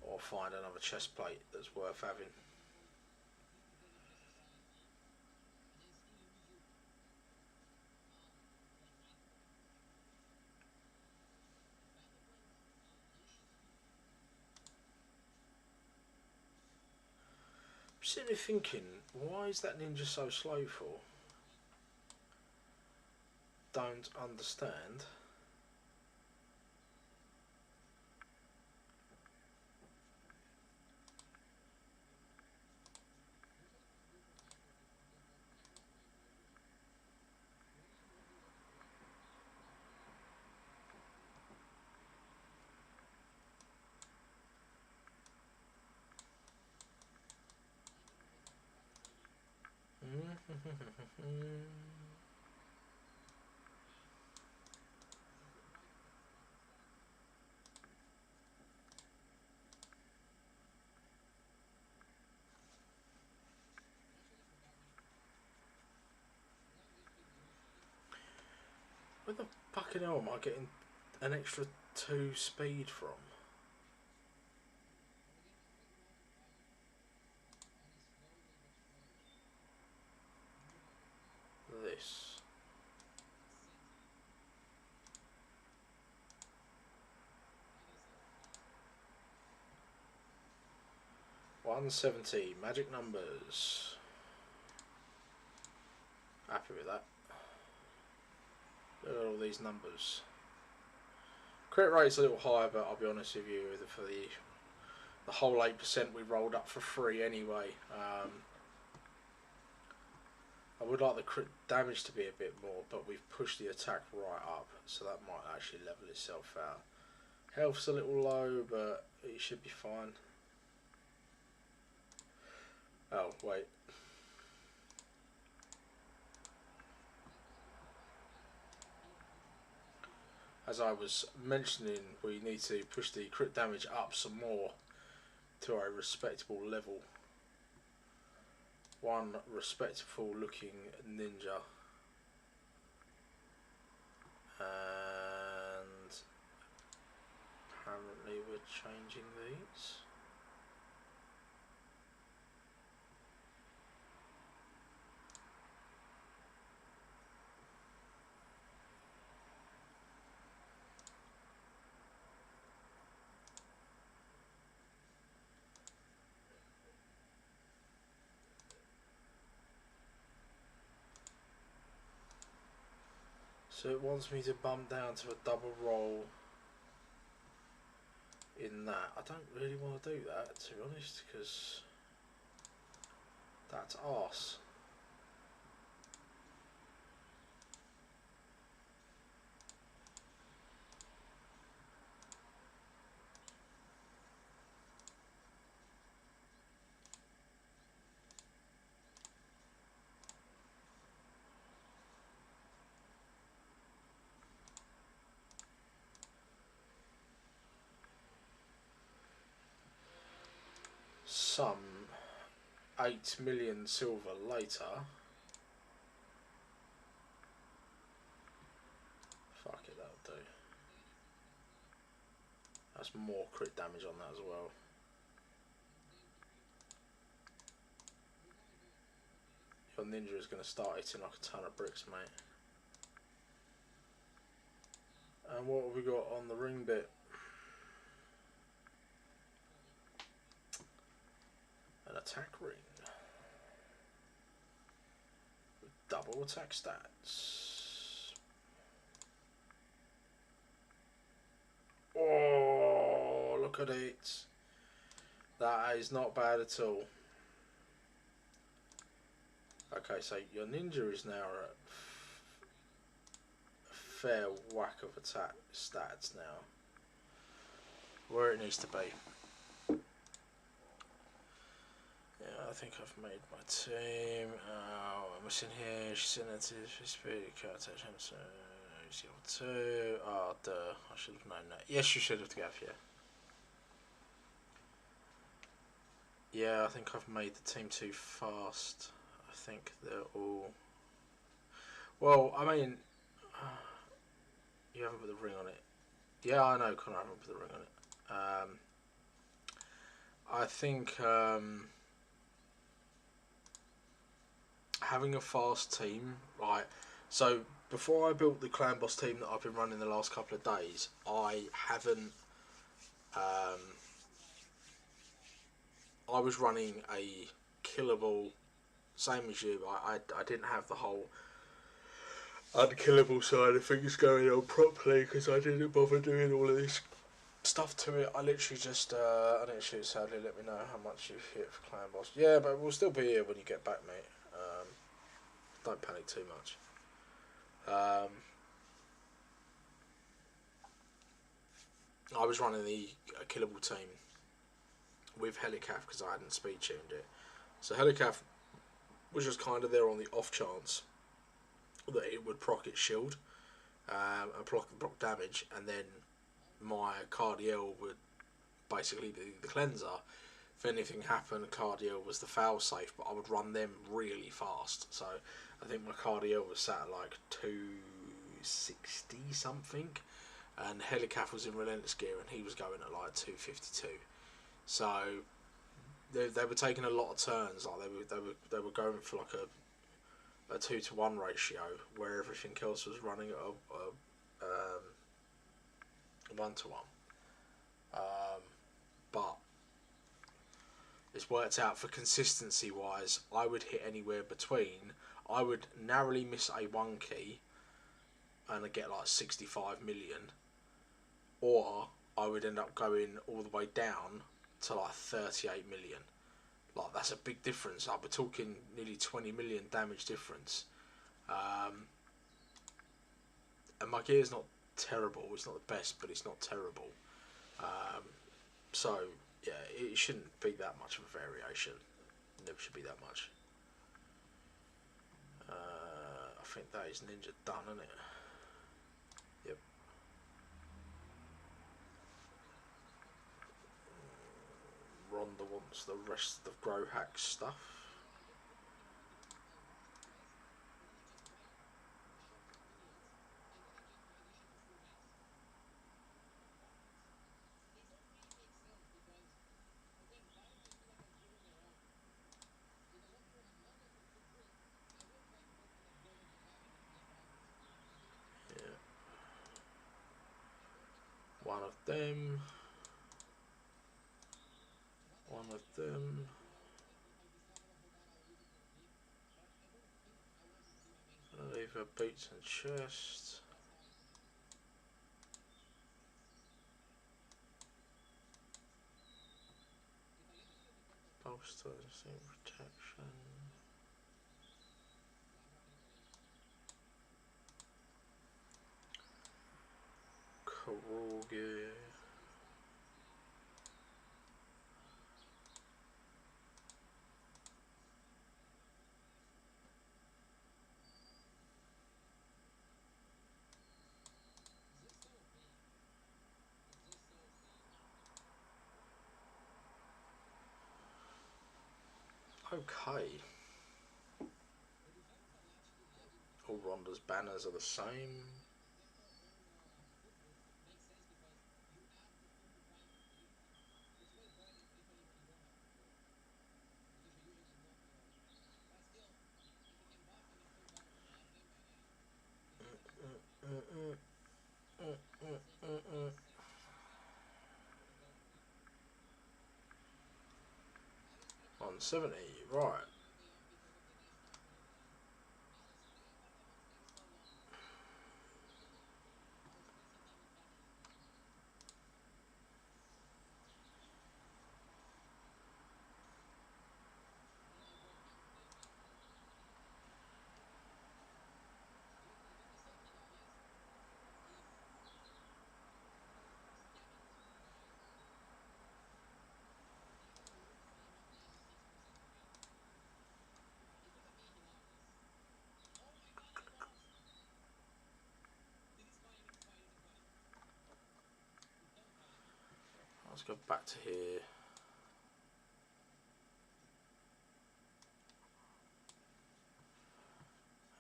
Or find another chest plate that's worth having. I'm sitting here thinking, why is that ninja so slow for? Don't understand. Where the fucking hell am I getting an extra 2 speed from? this. $170, magic numbers. Happy with that. Look at all these numbers. Crit rate's a little higher, but I'll be honest with you, for the whole 8% we rolled up for free anyway. I would like the crit damage to be a bit more, but we've pushed the attack right up, so that might actually level itself out. Health's a little low, but it should be fine. Oh, wait. As I was mentioning, we need to push the crit damage up some more to a respectable level. One respectful looking ninja. And apparently we're changing these. So it wants me to bump down to a double roll in that. I don't really want to do that, to be honest, because that's arse. Some 8 million silver later. Fuck it, that'll do. That's more crit damage on that as well. Your ninja is going to start hitting like a ton of bricks, mate. And what have we got on the ring bit? An attack ring. With double attack stats. Oh, look at it. That is not bad at all. Okay, so your ninja is now at a fair whack of attack stats now. Where it needs to be. Yeah, I think I've made my team. I'm missing here. She's in it to speed. Can't touch him. So, she's level 2. Oh, duh. I should have known that. Yes, you should have, Gav, yeah. Yeah, I think I've made the team too fast. I think they're all... Well, I mean... you haven't put the ring on it. Yeah, I know, Connor, I haven't put the ring on it. I think... having a fast team, right? So before I built the clan boss team that I've been running the last couple of days, I haven't. I was running a killable, same as you. I didn't have the whole unkillable side of things going on properly because I didn't bother doing all of this stuff to it. I literally just I didn't shoot. Sadly, let me know how much you've hit for clan boss. Yeah, but we'll still be here when you get back, mate. Don't panic too much. I was running the killable team with Helicath because I hadn't speed tuned it. So Helicath was just kind of there on the off chance that it would proc its shield and proc damage, and then my Cardiel would basically be the cleanser. If anything happened, Cardiel was the fail safe, but I would run them really fast. So I think my Cardiel was sat at like 260 something, and Helicath was in Relentless Gear and he was going at like 252. So they were taking a lot of turns. Like they were going for like a 2-to-1 ratio where everything else was running at a 1-to-1. But it's worked out for consistency wise. I would hit anywhere between. I would narrowly miss a 1 key and I get like 65 million, or I would end up going all the way down to like 38 million. Like, that's a big difference. Like, we're talking nearly 20 million damage difference. And my gear's not terrible. It's not the best, but it's not terrible. So yeah, it shouldn't be that much of a variation. It never should be that much. I think that is Ninja done, isn't it? Yep. Ronda wants the rest of Grow Hack stuff. Yeah. One of them. One of them. Leave her boots and chest. Bolster, protection. Karugi. Okay. All Ronda's banners are the same. Mm-mm. 170, right. Let's go back to here.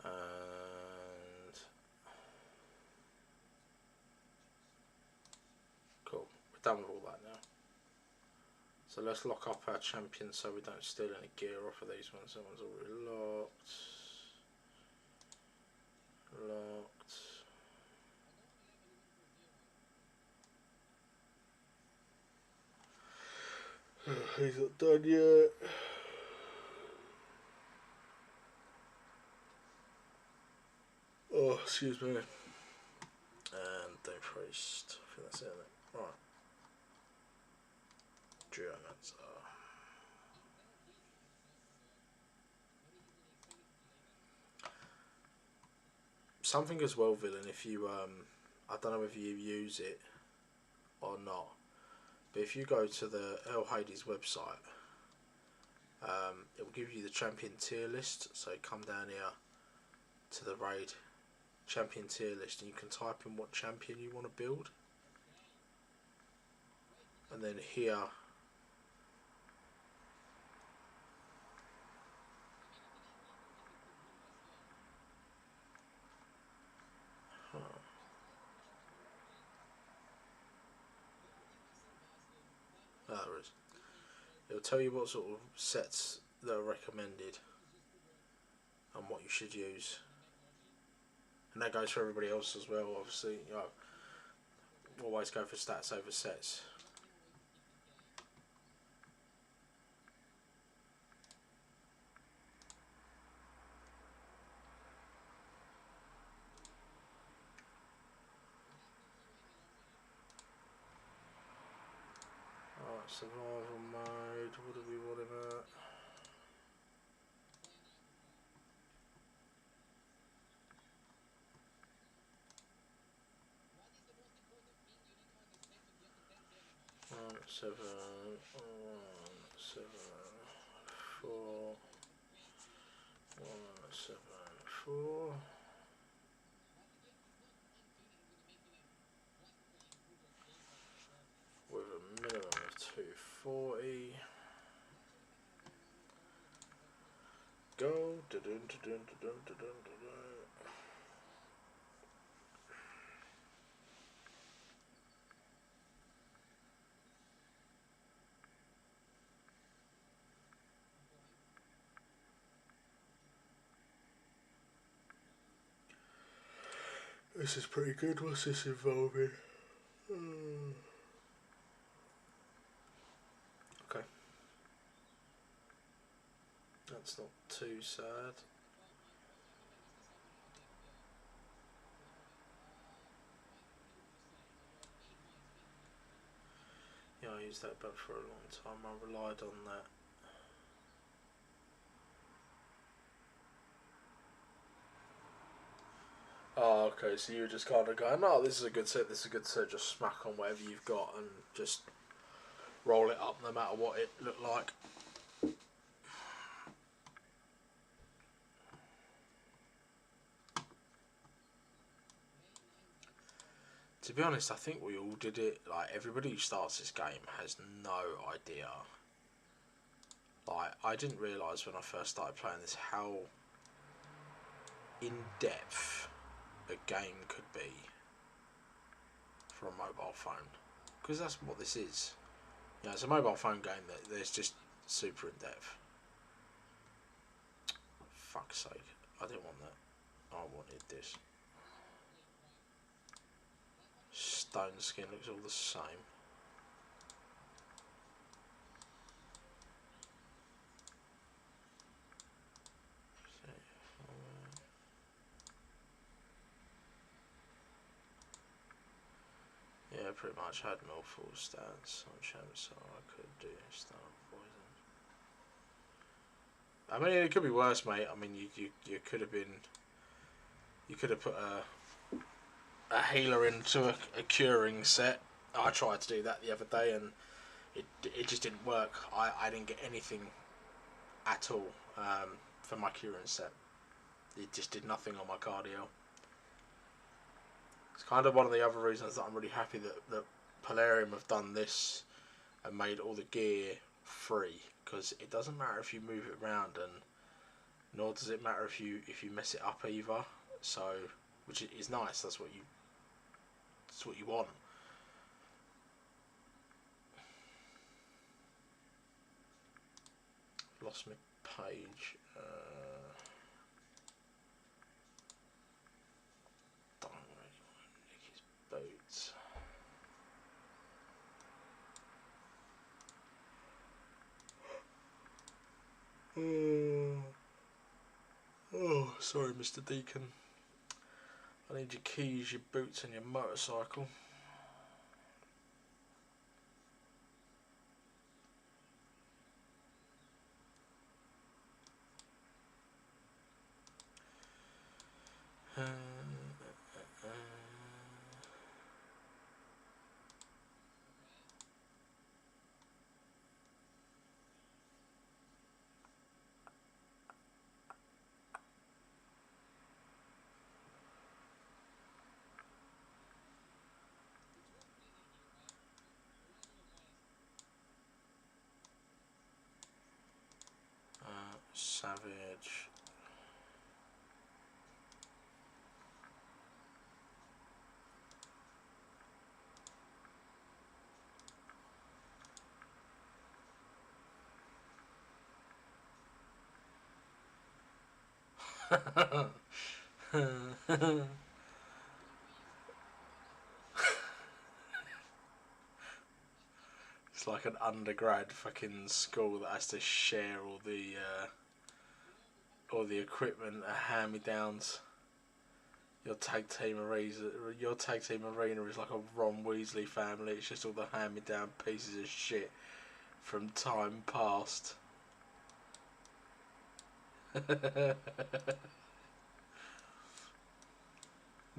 And cool, we're done with all that now. So let's lock up our champion so we don't steal any gear off of these ones. That one's already locked. Locked. He's not done yet. Oh, excuse me. And Dave Priest. I think that's it, isn't it? Right. Geomancer. Something as well, Villain, if you, I don't know if you use it or not, but if you go to the El Hades website, it will give you the champion tier list. So come down here to the raid champion tier list and you can type in what champion you want to build, and then here there is. It'll tell you what sort of sets that are recommended. and what you should use. And that goes for everybody else as well, obviously. You know, always go for stats over sets. Alright, survival mode. What do we want him at? Seven, 4, 1, 7, 4. With a minimum of 240. Go. This is pretty good. What's this involving? Okay. That's not too sad. Yeah, I used that book for a long time. I relied on that. Oh, okay, so you're just kind of going, no, this is a good set, this is a good set, just smack on whatever you've got and just roll it up no matter what it looked like. To be honest, I think we all did it. Like, everybody who starts this game has no idea. Like, I didn't realise when I first started playing this how in-depth a game could be for a mobile phone. Because that's what this is. You know, it's a mobile phone game that there's just super in-depth. Fuck's sake. I didn't want that. I wanted this. Stone skin looks all the same. Yeah, pretty much had full stats on champ, so I could do start poison. I mean, it could be worse, mate. I mean, you could have been, you could have put a healer into a curing set. I tried to do that the other day, and it just didn't work. I didn't get anything at all for my curing set. It just did nothing on my cardio. It's kind of one of the other reasons that I'm really happy that Polarium have done this and made all the gear free, because it doesn't matter if you move it around, and nor does it matter if you mess it up either. So, which is nice. That's what you want. Lost my page. Don't really want to nick his boots. Oh, sorry, Mr. Deacon. I need your keys, your boots, and your motorcycle. Savage. It's like an undergrad fucking school that has to share all the equipment, hand me downs. Your tag team arena is like a Ron Weasley family. It's just all the hand me down pieces of shit from time past.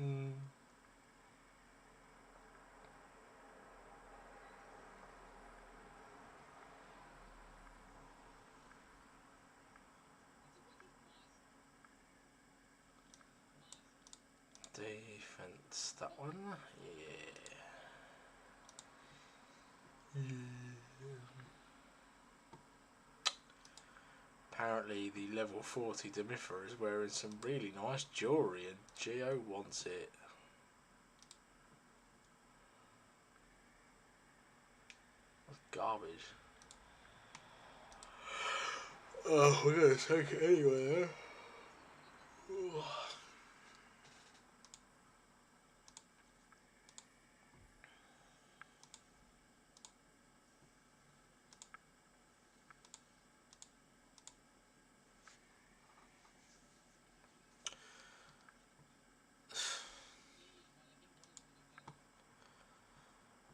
mm. Defense, that one, yeah. Apparently, the level 40 Demiffer is wearing some really nice jewellery, and Geo wants it. That's garbage. Oh, we're gonna take it anyway, huh?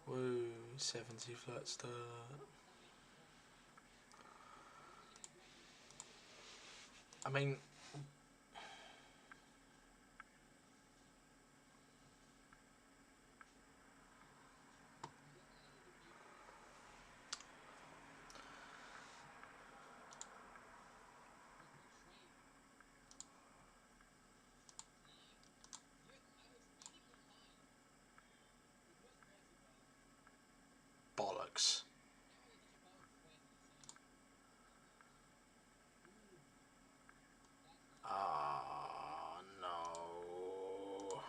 Woo, 70 flat start. I mean, bollocks. Ah, no.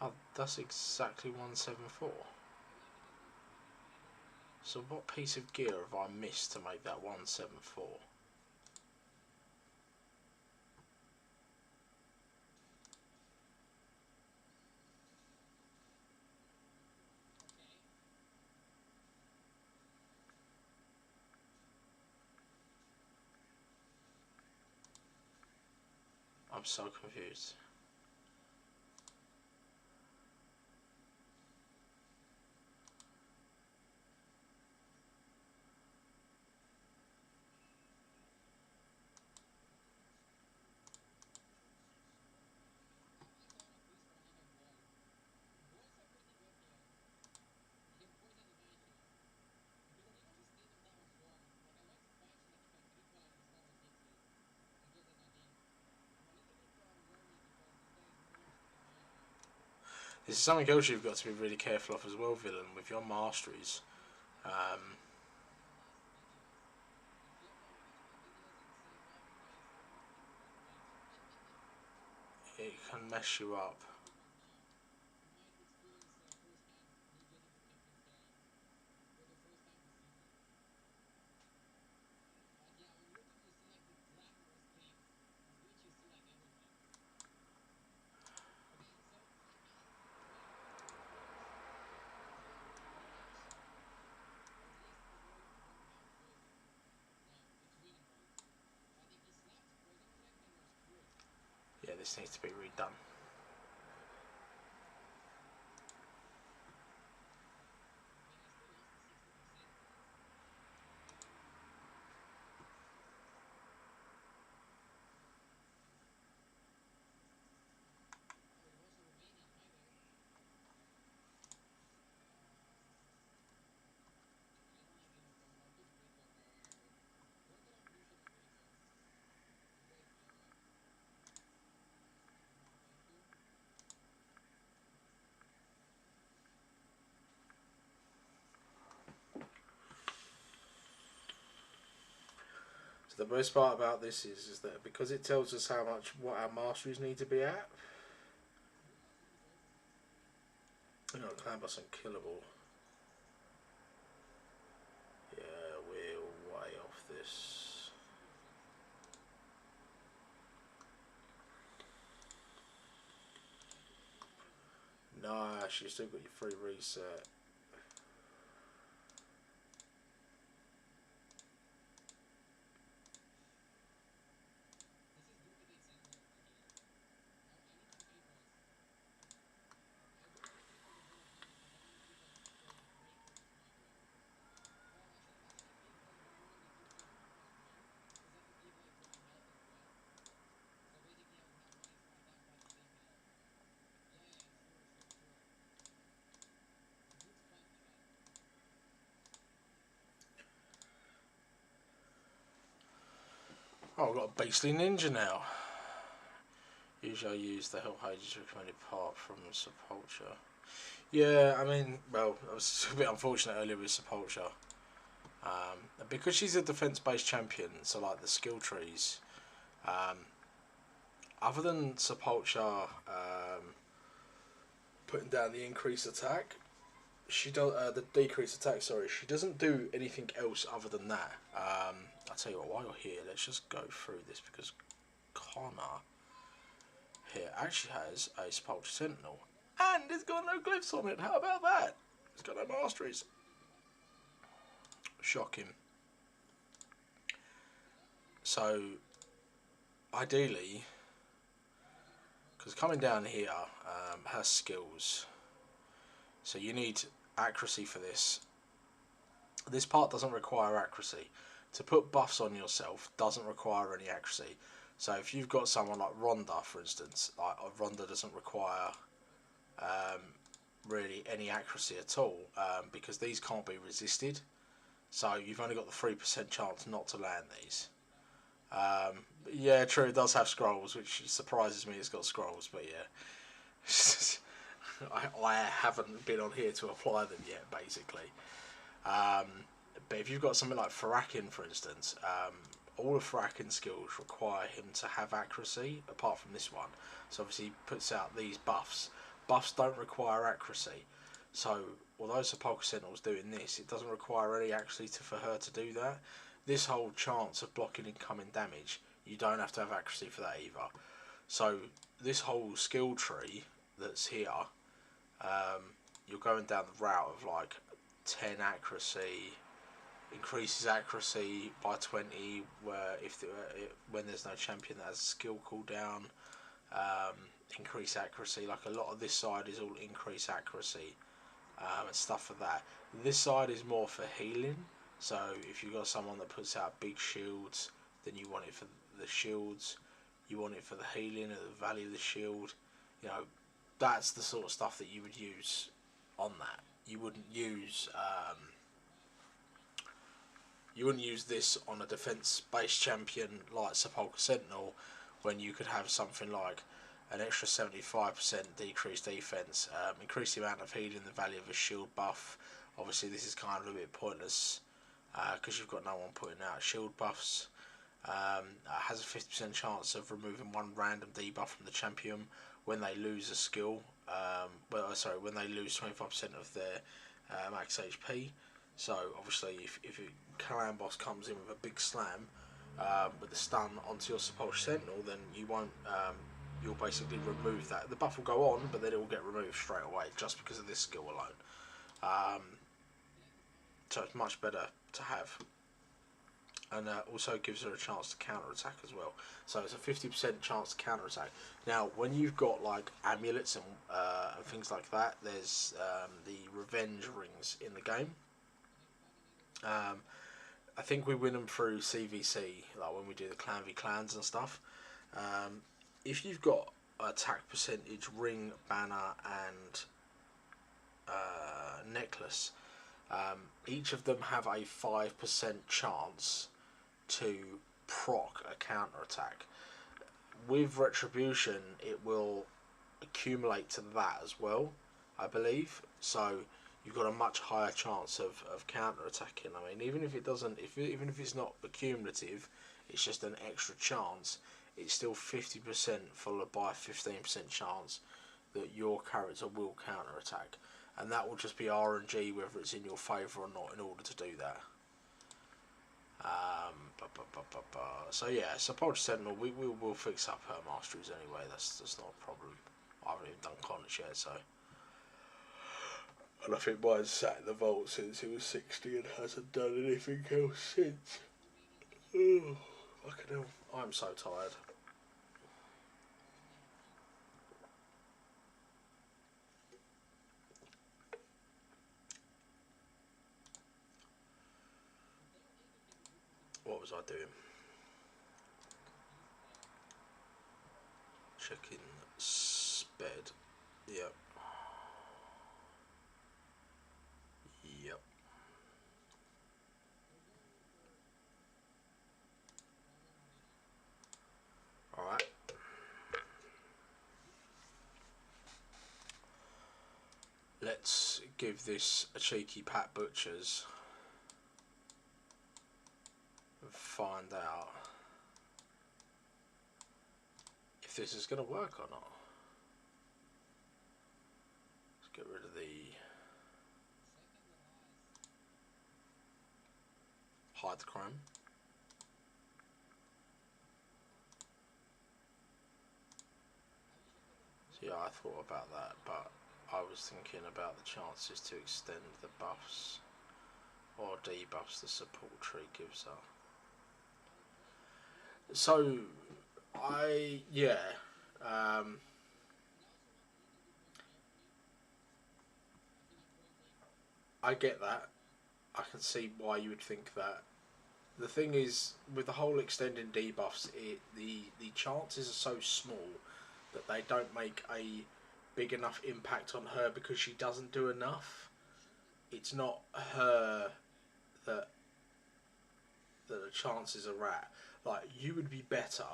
Oh, that's exactly 174. So what piece of gear have I missed to make that 174? I'm so confused. This is something else you've got to be really careful of as well, Villain, with your masteries. It can mess you up. Yeah, this needs to be redone. the best part about this is that because it tells us how much what our masteries need to be at. You know, clan boss unkillable. Yeah, we're way off this. Nice, you still got your free reset. Oh, I've got a beastly ninja now. Usually I use the Help Pages recommended part from Sepultura. Yeah, I mean, well, I was a bit unfortunate earlier with Sepultura. Because she's a defense-based champion, so like the skill trees, other than Sepultura putting down the increased attack, she does the decreased attack. Sorry, she doesn't do anything else other than that. I'll tell you what. While you're here, let's just go through this because Connor here actually has a Sepultura Sentinel, and it's got no glyphs on it. How about that? It's got no masteries. Shocking. So, ideally, because coming down here, her skills. So you need accuracy for this. This part doesn't require accuracy. To put buffs on yourself doesn't require any accuracy. So if you've got someone like Rhonda, for instance, like Rhonda doesn't require really any accuracy at all because these can't be resisted. So you've only got the 3% chance not to land these. Yeah, true, it does have scrolls, which surprises me it's got scrolls, but yeah. I haven't been on here to apply them yet, basically. But if you've got something like Farakin, for instance, all of Farakin's skills require him to have accuracy, apart from this one. So obviously he puts out these buffs. Buffs don't require accuracy. So although Sepulchre Sentinel's doing this, it doesn't require any accuracy for her to do that. This whole chance of blocking incoming damage, you don't have to have accuracy for that either. So this whole skill tree that's here, you're going down the route of like 10 accuracy, increases accuracy by 20 where when there's no champion that has a skill cooldown, increase accuracy. Like a lot of this side is all increase accuracy and stuff like that. This side is more for healing. So if you've got someone that puts out big shields, then you want it for the shields. You want it for the healing and the value of the shield. You know, that's the sort of stuff that you would use on that. You wouldn't use this on a defense-based champion like Sepulchre Sentinel when you could have something like an extra 75% decreased defense, increase the amount of healing, the value of a shield buff. Obviously this is kind of a bit pointless because you've got no one putting out shield buffs. Has a 50% chance of removing one random debuff from the champion when they lose a skill. When they lose 25% of their max HP. So obviously, if a clan boss comes in with a big slam with a stun onto your Sepulchre Sentinel, then you won't. You'll basically remove that. The buff will go on, but then it will get removed straight away just because of this skill alone. So it's much better to have. And also gives her a chance to counter attack as well. So it's a 50% chance to counter attack. Now, when you've got like amulets and things like that, there's the revenge rings in the game. I think we win them through CVC, like when we do the clan v clans and stuff. If you've got attack percentage, ring, banner, and necklace, each of them have a 5% chance to proc a counter attack. With retribution, it will accumulate to that as well, I believe. So you've got a much higher chance of counter attacking. I mean, even if it doesn't, even if it's not accumulative, it's just an extra chance. It's still 50% followed by a 15% chance that your character will counter attack, and that will just be RNG whether it's in your favour or not in order to do that. So yeah, so Pulse Sentinel, we'll fix up her masteries anyway. That's not a problem. I haven't even done Connacht yet, so. And I think mine's sat in the vault since it was 60 and hasn't done anything else since. Oh, fucking hell. I'm so tired. What was I doing? Checking sped. Yep. Yep. Alright. Let's give this a cheeky Pat Butchers and find out if this is going to work or not. Let's get rid of the hide the crime. So yeah, I thought about that, but I was thinking about the chances to extend the buffs or debuffs the support tree gives her. So I get that. I can see why you would think that. The thing is, with the whole extending debuffs, the chances are so small that they don't make a big enough impact on her because she doesn't do enough. It's not her that the chances are at. Like, you would be better.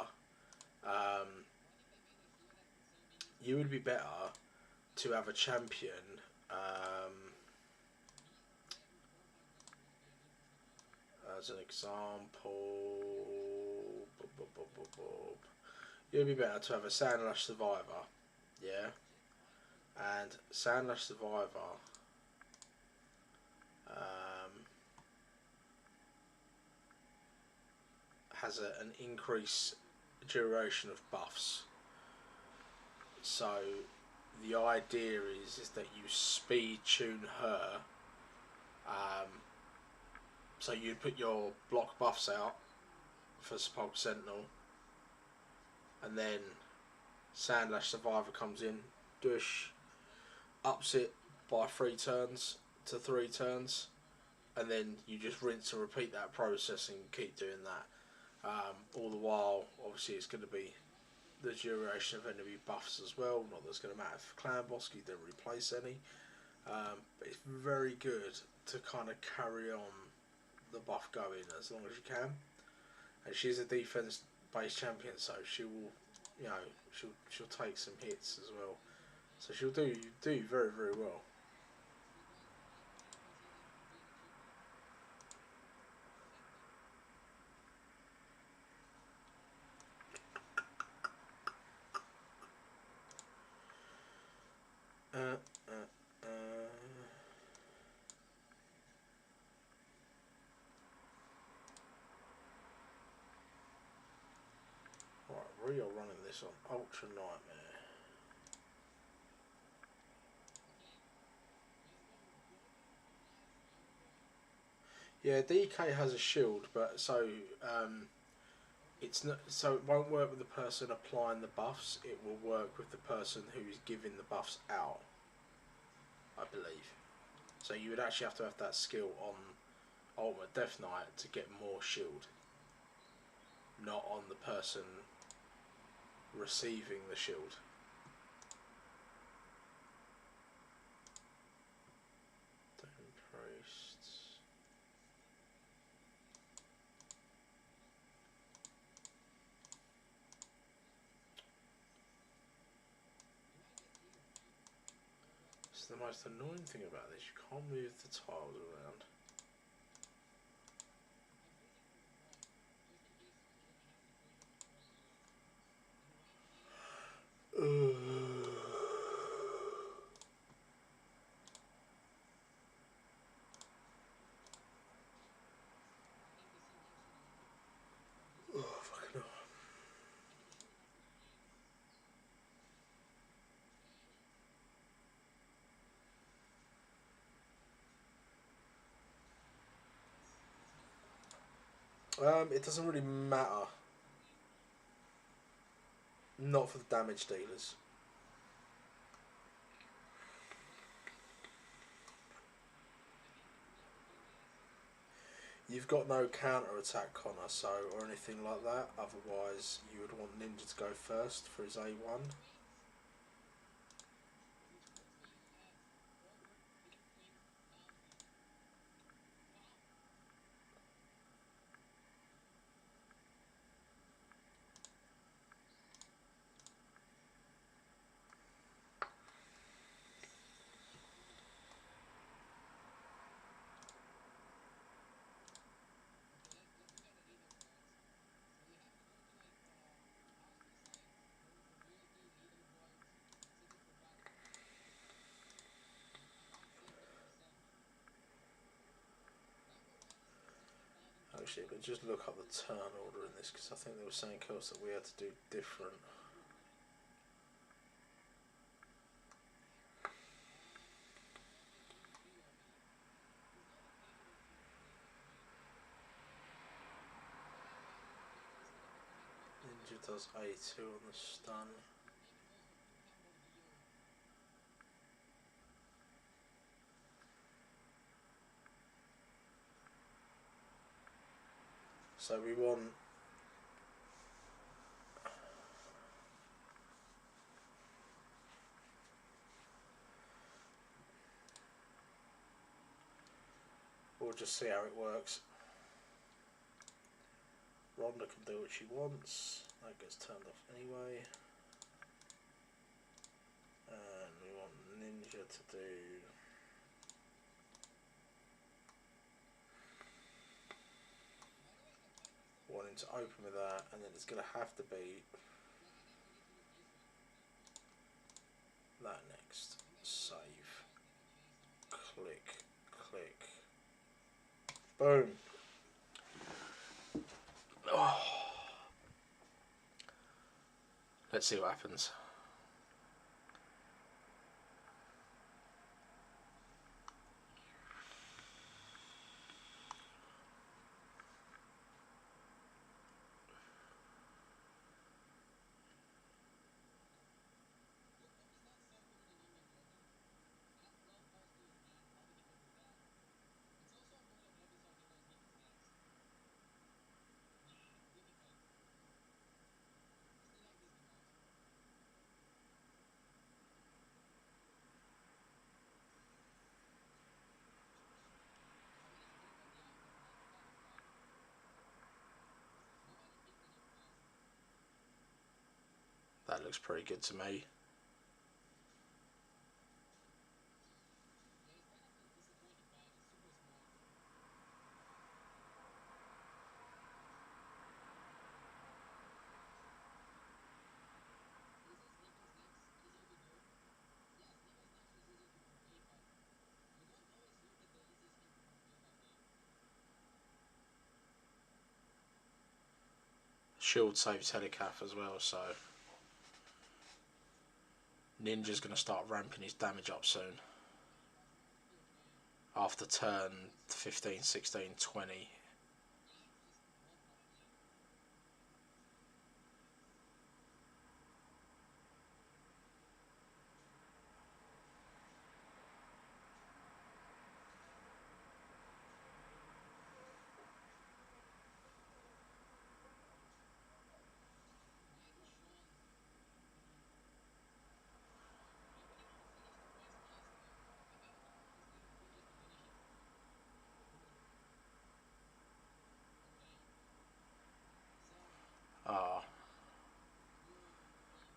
You would be better to have a champion. As an example, you'd be better to have a Sandlash Survivor, yeah, and Sandlash Survivor has an increased duration of buffs. So the idea is that you speed tune her. So you'd put your block buffs out for Sepulchre Sentinel, and then Sandlash Survivor comes in, Dush ups it by 3 turns to 3 turns, and then you just rinse and repeat that process and keep doing that. All the while, obviously, it's going to be the duration of enemy buffs as well. Not that it's going to matter for Clan Boss, you don't replace any. But it's very good to kind of carry on the buff going as long as you can. And she's a defense-based champion, so she will, you know, she'll take some hits as well. So she'll do very, very well. Right, we are running this on Ultra Nightmare. Yeah, DK has a shield, but so it's not, so it won't work with the person applying the buffs. It will work with the person who's giving the buffs out, I believe. So you would actually have to have that skill on Ultimate Death Knight to get more shield, not on the person receiving the shield. Priests. It's the most annoying thing about this. You can't move the tiles around. It doesn't really matter. Not for the damage dealers. You've got no counter attack, Connor, so or anything like that. Otherwise, you would want Ninja to go first for his A1. Actually, but just look up the turn order in this because I think there was something else that we had to do different. Ninja does A2 on the stun. So we want we'll just see how it works. Rhonda can do what she wants. That gets turned off anyway. And we want Ninja to do wanting to open with that, and then it's going to have to be that next. Save. Click. Click. Boom. Oh. Let's see what happens. That looks pretty good to me. Shield saves Helicath as well, so Ninja's going to start ramping his damage up soon. After turn 15, 16, 20.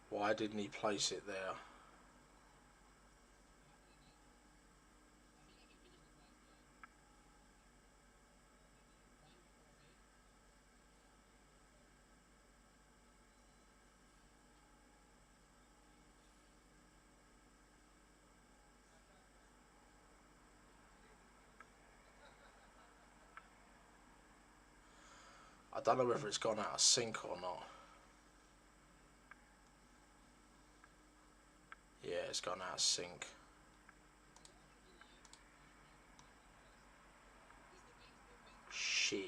Why didn't he place it there? I don't know whether it's gone out of sync or not. Yeah, it's gone out of sync. Shit.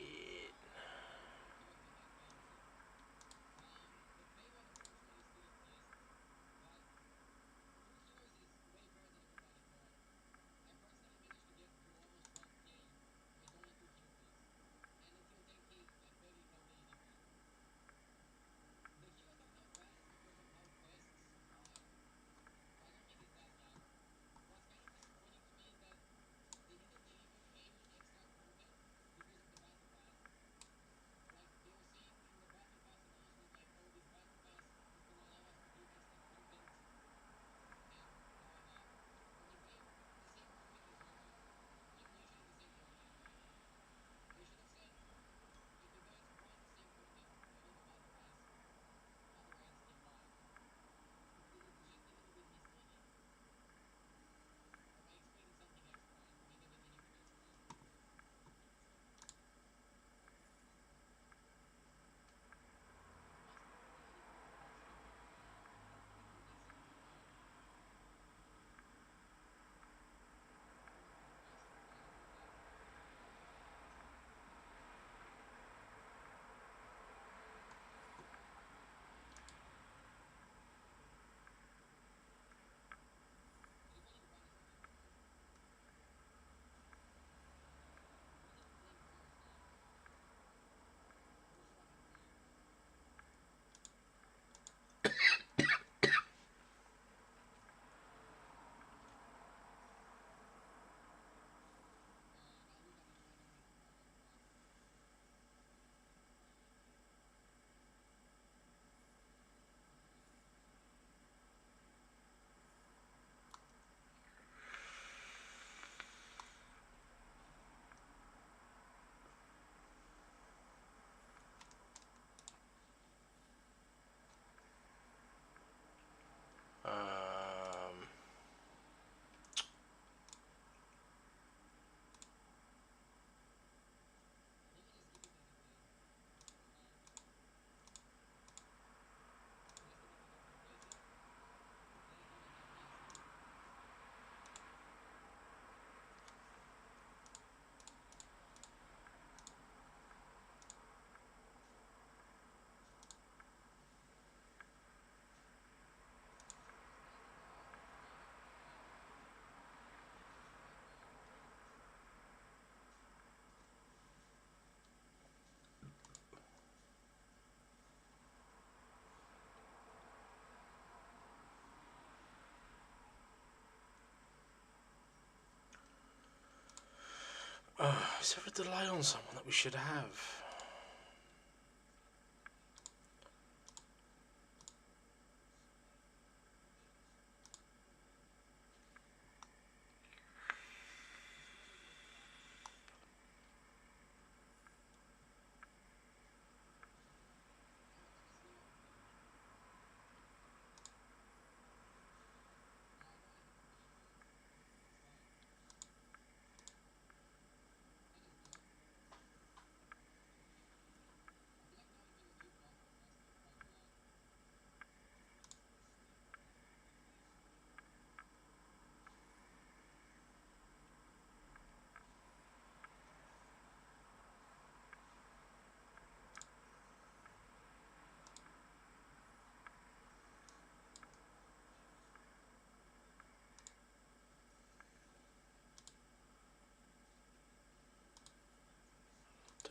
Is there a delay on someone that we should have?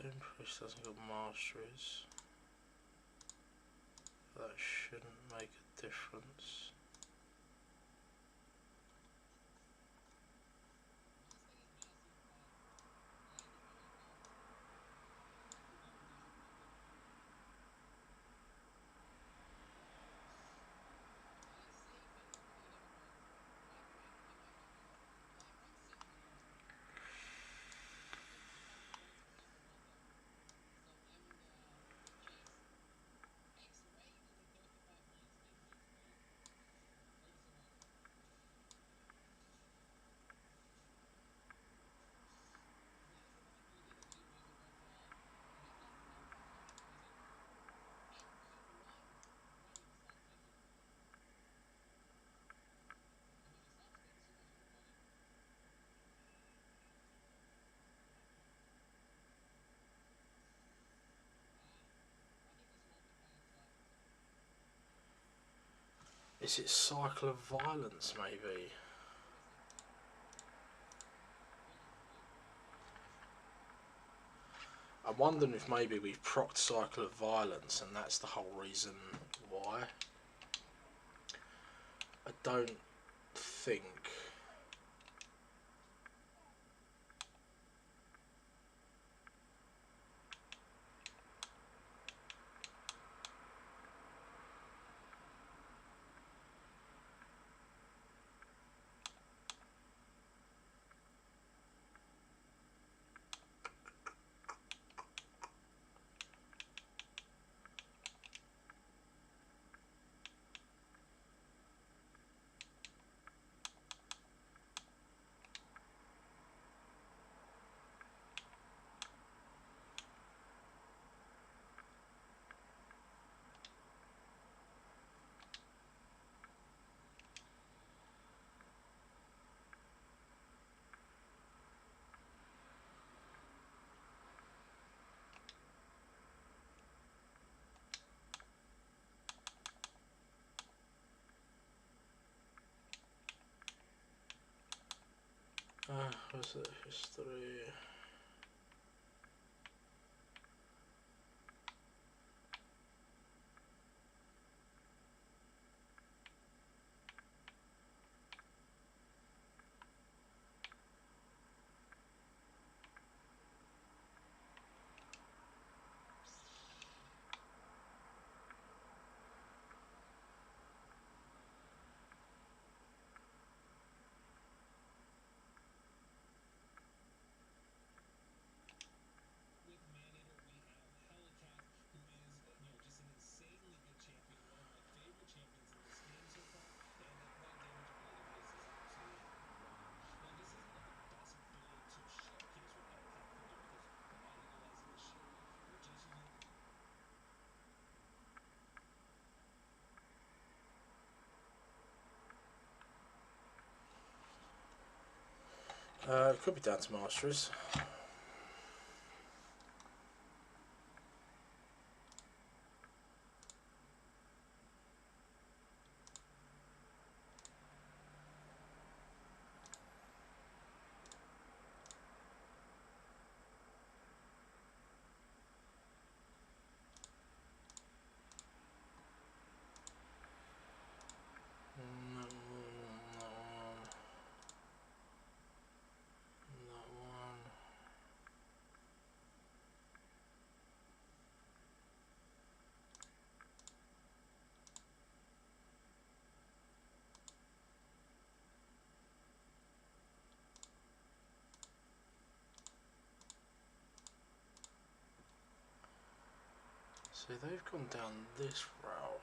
Don't push doesn't got masteries. That shouldn't make a difference. Is it Cycle of Violence, maybe? I'm wondering if maybe we've procced Cycle of Violence and that's the whole reason why. I don't think... what's it? History... it could be down to masteries. That one. So they've gone down this route.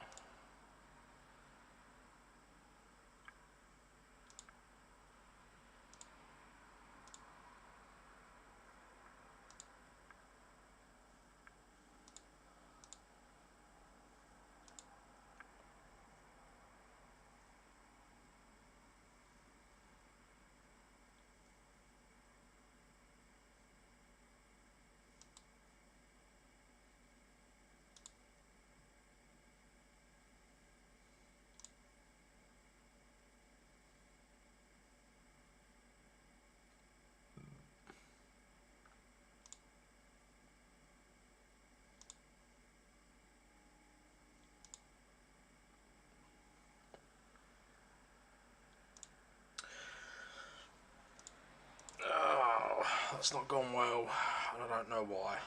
Oh, that's not gone well, and I don't know why.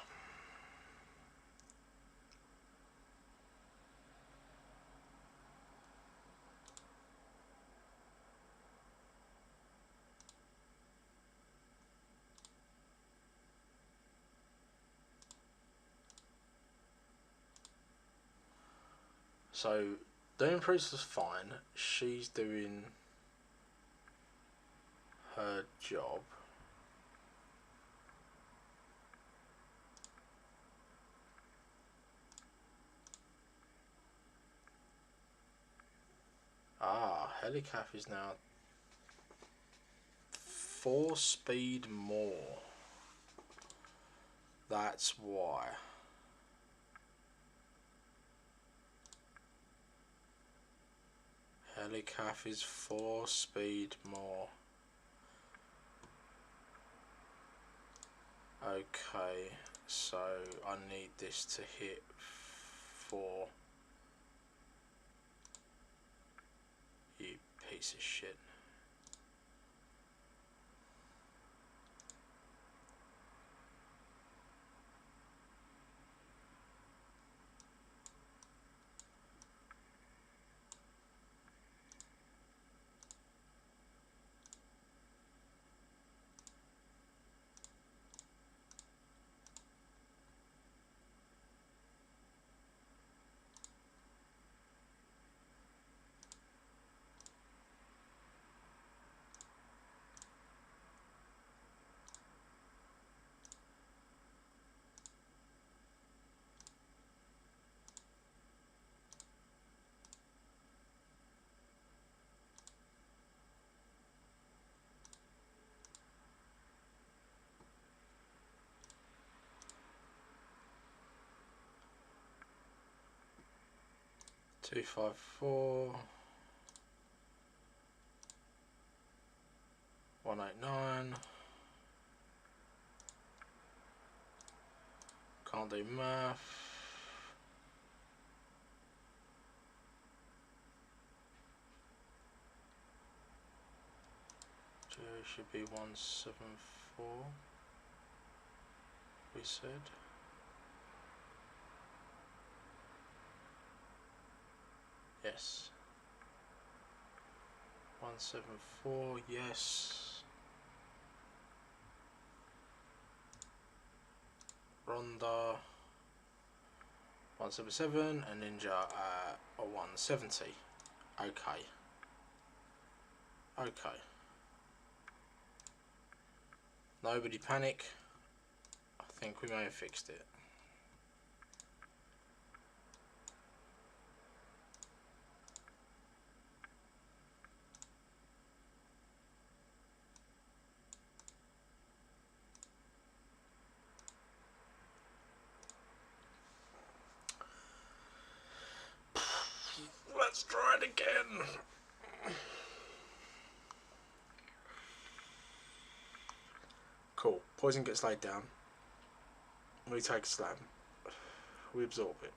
So, Doom Priest is fine. She's doing her job. Ah, Helicath is now 4 speed more. That's why. Helicath is 4 speed more. Okay, so I need this to hit 4. You piece of shit. Two, 5, 4. 189. Can't do math. Should be 174. We said. Yes. 174. Yes. Ronda 177 and Ninja at 170. Okay. Okay. Nobody panic. I think we may have fixed it. Let's try it again. Cool. Poison gets laid down. We take a slam. We absorb it.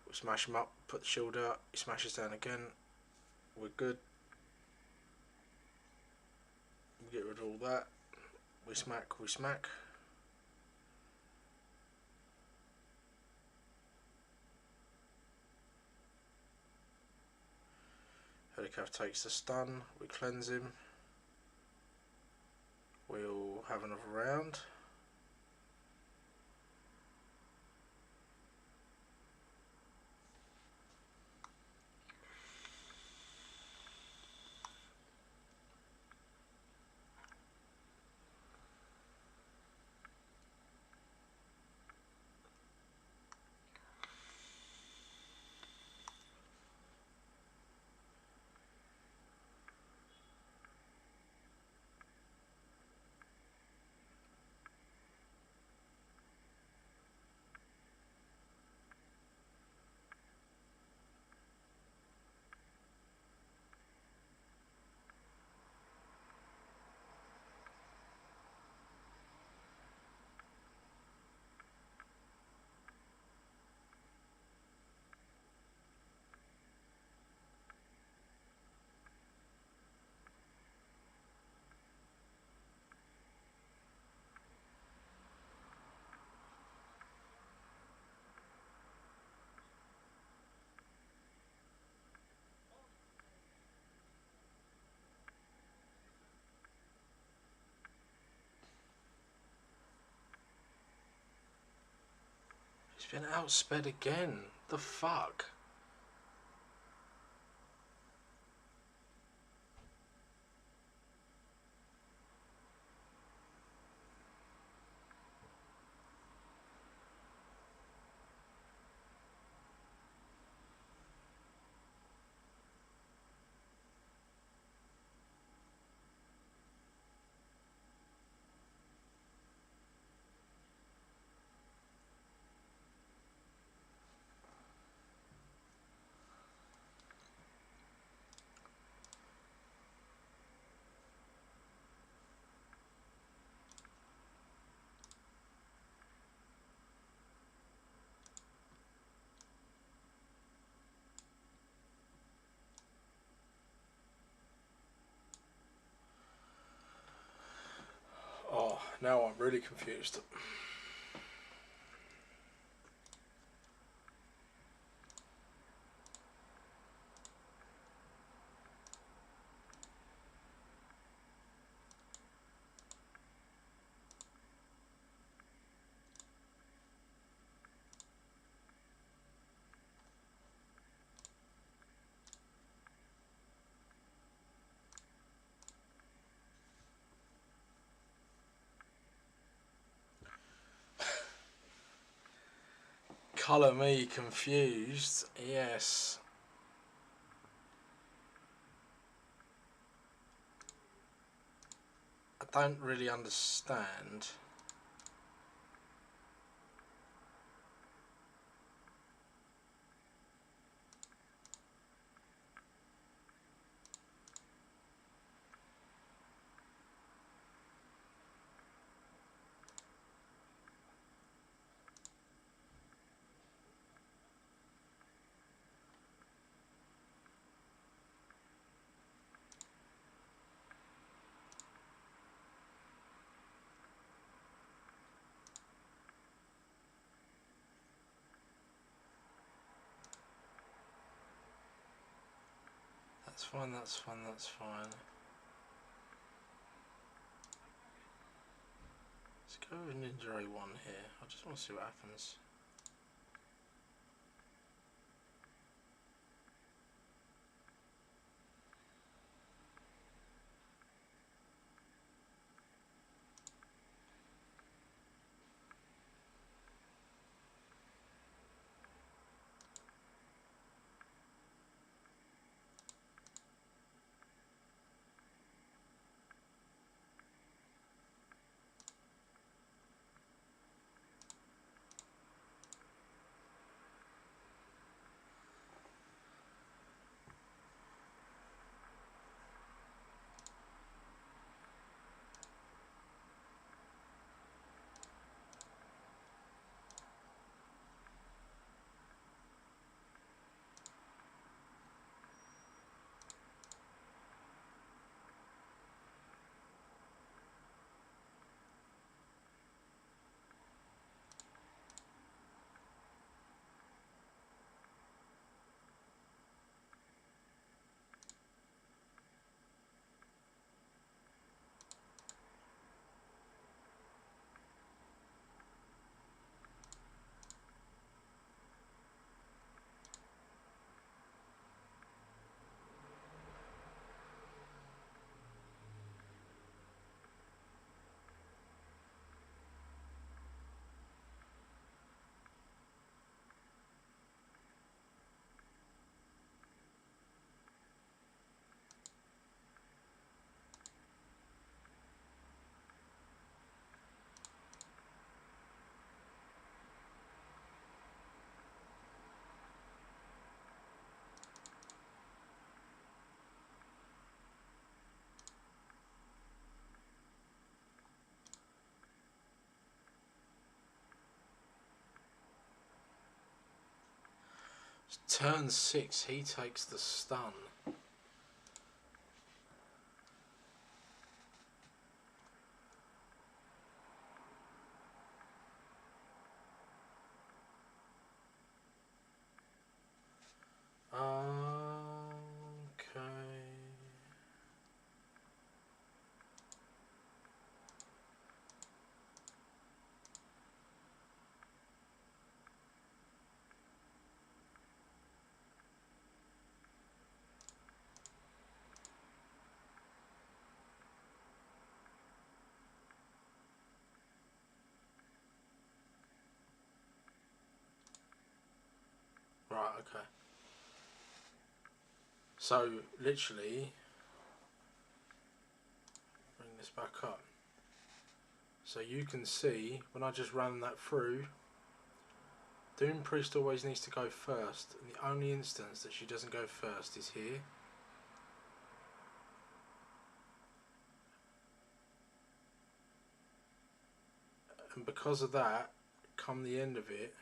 We smash him up, put the shield out, he smashes down again. We're good. We get rid of all that. We smack, we smack. Helicath takes the stun, we cleanse him. We'll have another round. He's been outsped again. The fuck? Oh, now I'm really confused. Colour me confused. Yes. I don't really understand. That's fine, that's fine, that's fine. Let's go with Ninja A1 here. I just want to see what happens. Turn 6, he takes the stun. Okay. okay. So, literally, bring this back up. So you can see, when I just ran that through, Doom Priest always needs to go first. And the only instance that she doesn't go first is here. And because of that, come the end of it,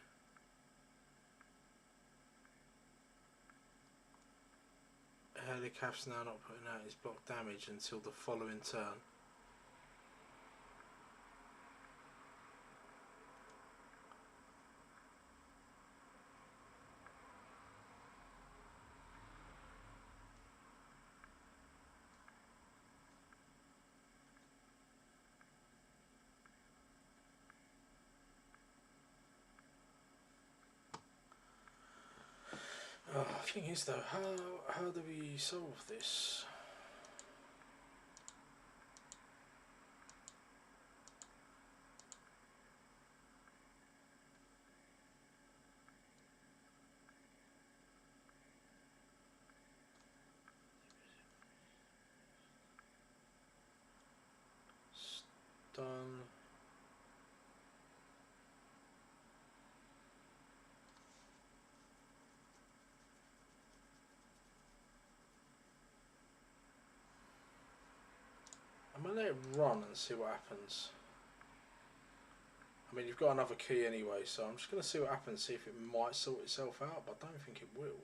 Helicaf's now not putting out his block damage until the following turn. Oh, the thing is though, how do we solve this? Stun. I'm gonna let it run and see what happens. I mean, you've got another key anyway, so I'm just gonna see what happens, see if it might sort itself out, but I don't think it will.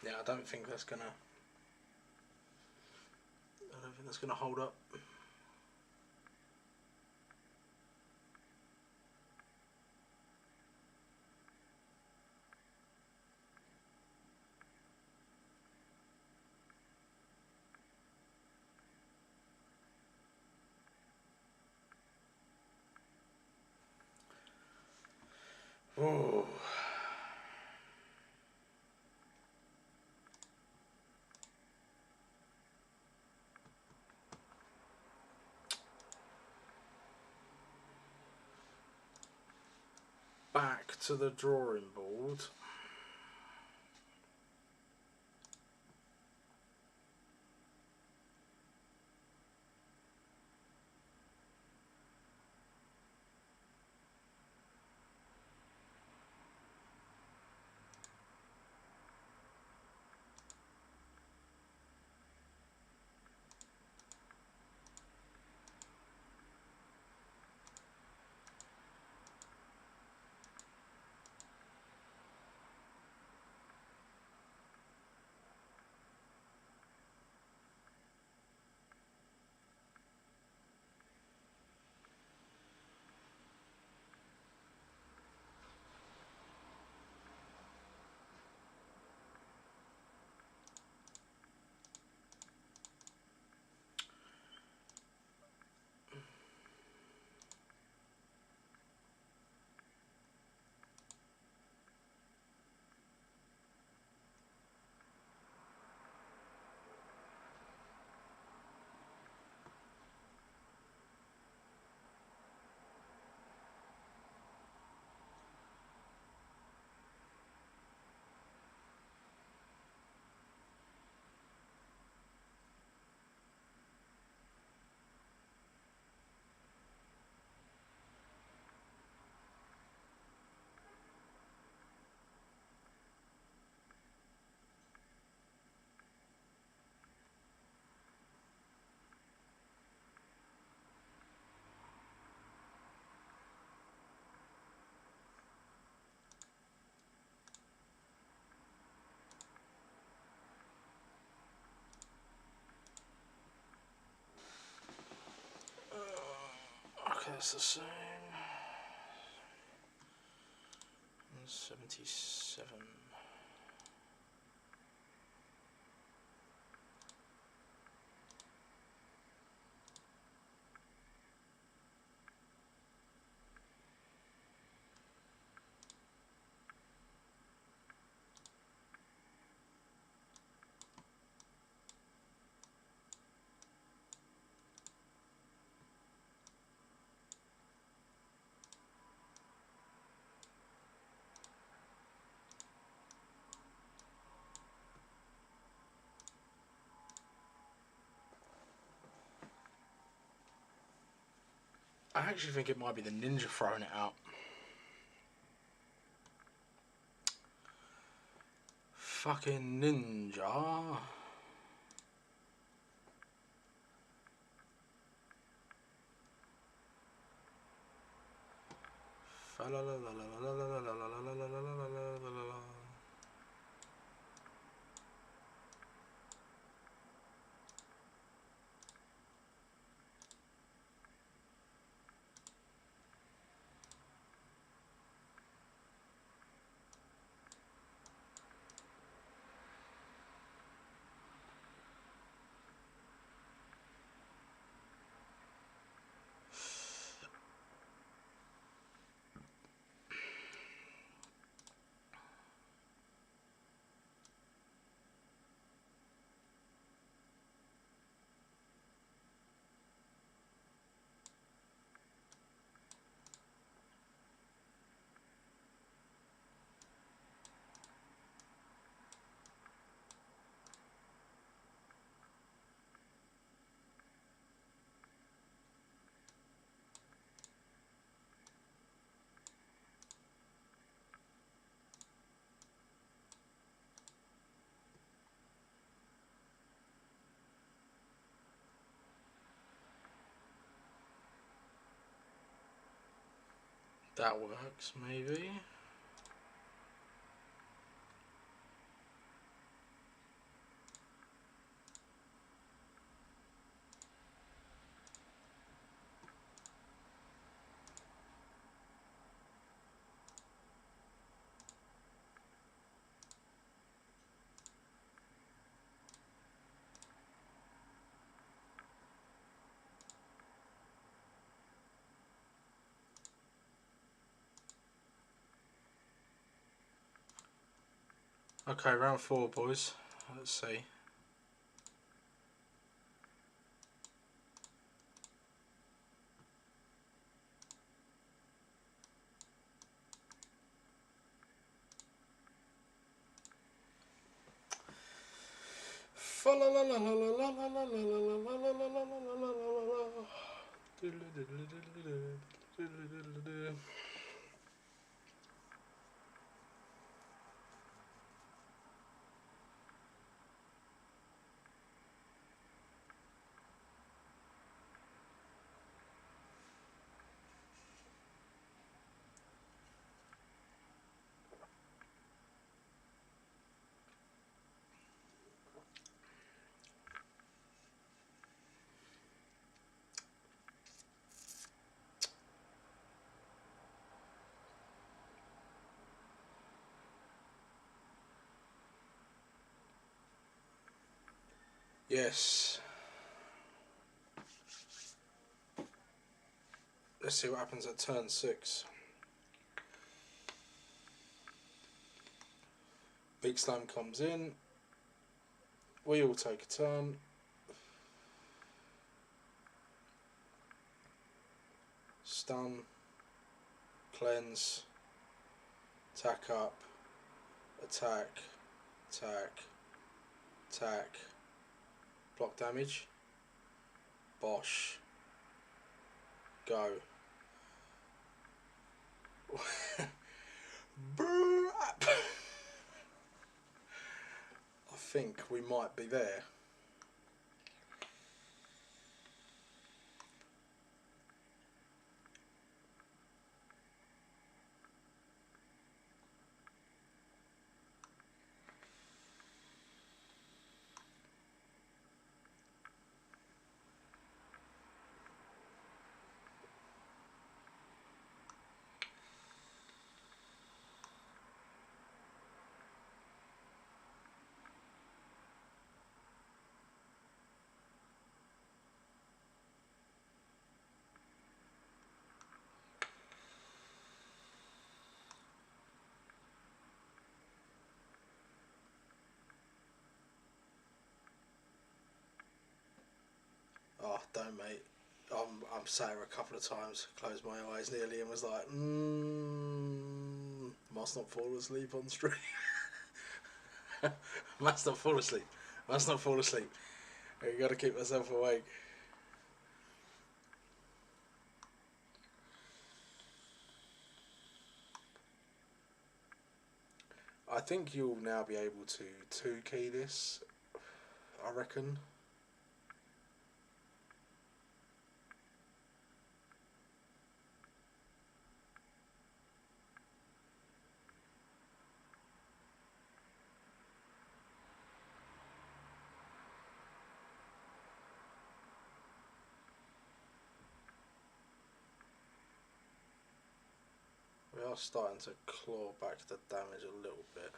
Yeah, I don't think that's gonna hold up. Oh. Back to the drawing board. that's the same. 77. I actually think it might be the ninja throwing it out. Fucking ninja. That works, maybe. Okay, round 4, boys. Let's see. Yes. Let's see what happens at turn 6. Big Slam comes in. We all take a turn. Stun. Cleanse. Tack up. Attack. Attack. Attack. Block damage. Bosh. Go. I think we might be there. don't, mate. I'm sat here a couple of times, closed my eyes nearly, and was like, must not fall asleep on stream. Must not fall asleep. Must not fall asleep. You got to keep myself awake. I think you'll now be able to 2-key this, I reckon. We are starting to claw back the damage a little bit.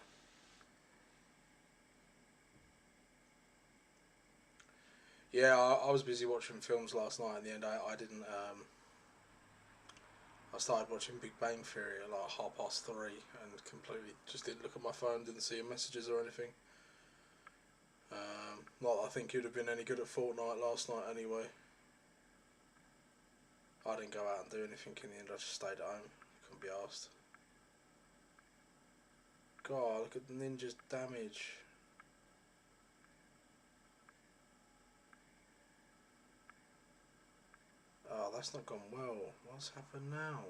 Yeah, I was busy watching films last night. In the end, I didn't. I started watching Big Bang Theory at like 3:30, and completely just didn't look at my phone, didn't see any messages or anything. Not that I think you'd have been any good at Fortnite last night anyway. I didn't go out and do anything in the end. I just stayed at home. Couldn't be asked. God, look at the ninja's damage. Oh, that's not gone well. What's happened now?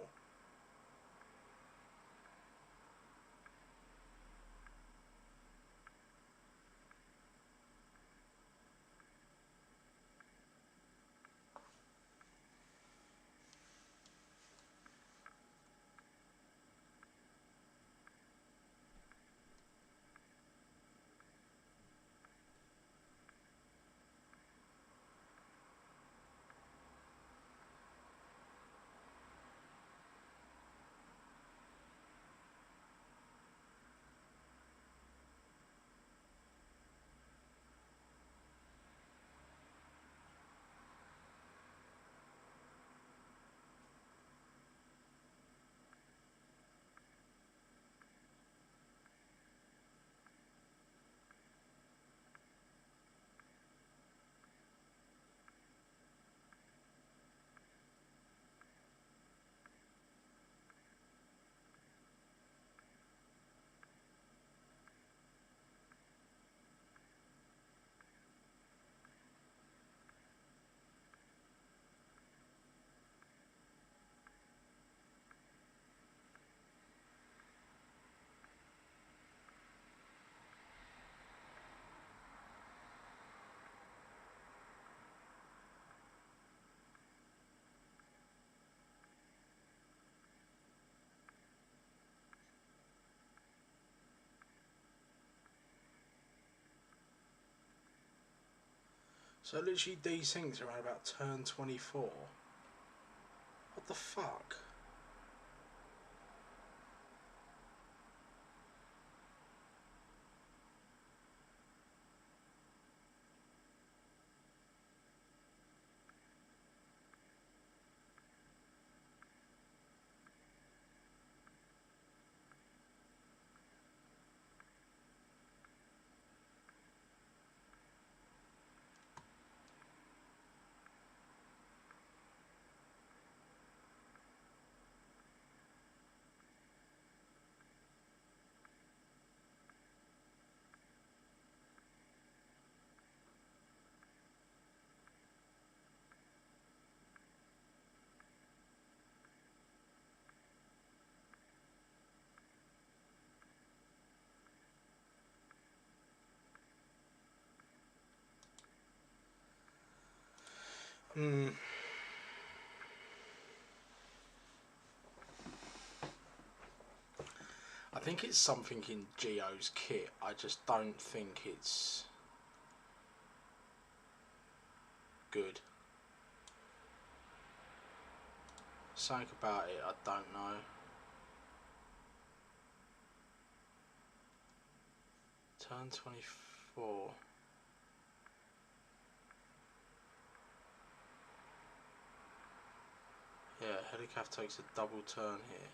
So literally desynced around about turn 24. What the fuck? I think it's something in Geo's kit. I just don't think it's good. Something about it, I don't know. Turn 24. Yeah, Helicav takes a double turn here.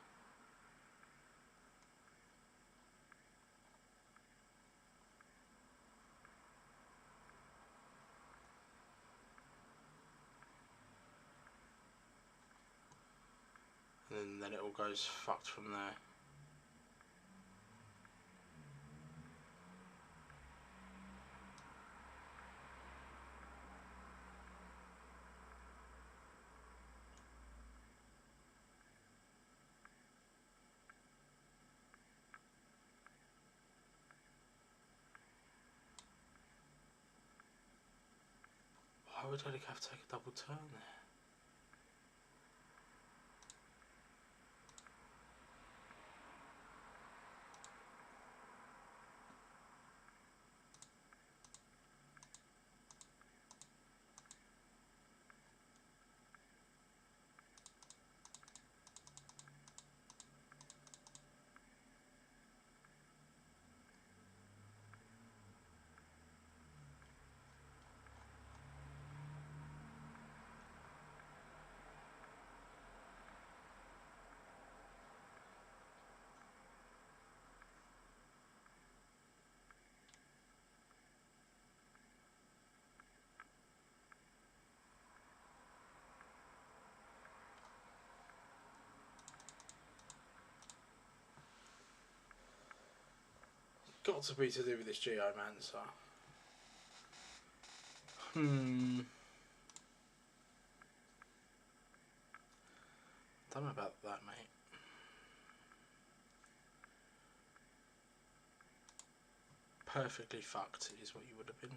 and then it all goes fucked from there. Why would Ellie have to take a double turn there? Got to be to do with this Geomancer. Don't know about that, mate. Perfectly fucked is what you would have been.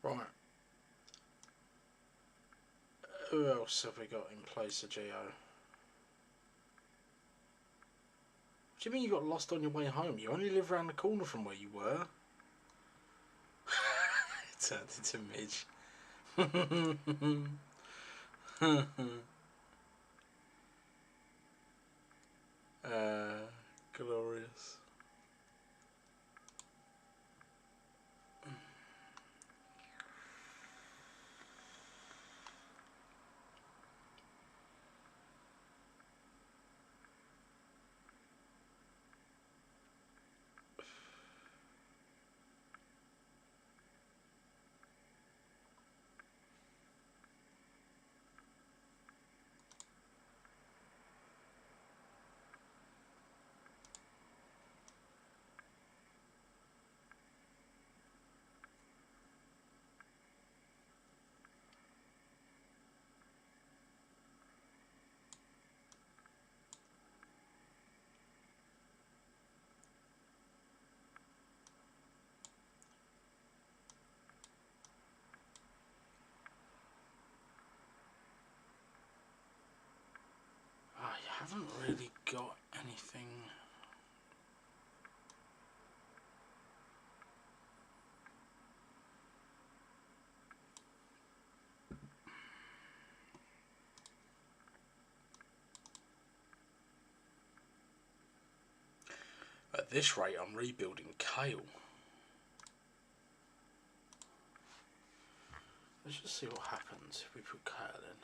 Right. Who else have we got in place of Geo? What do you mean you got lost on your way home? You only live around the corner from where you were. It turned into Midge. Glorious. You haven't really got anything. At this rate, I'm rebuilding Kale. Let's just see what happens if we put Kale in.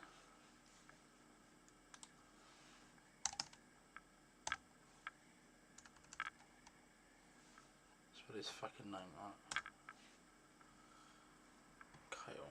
That's what his fucking name, right? Kale.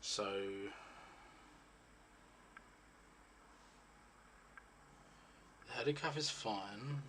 So the headed calf is fine.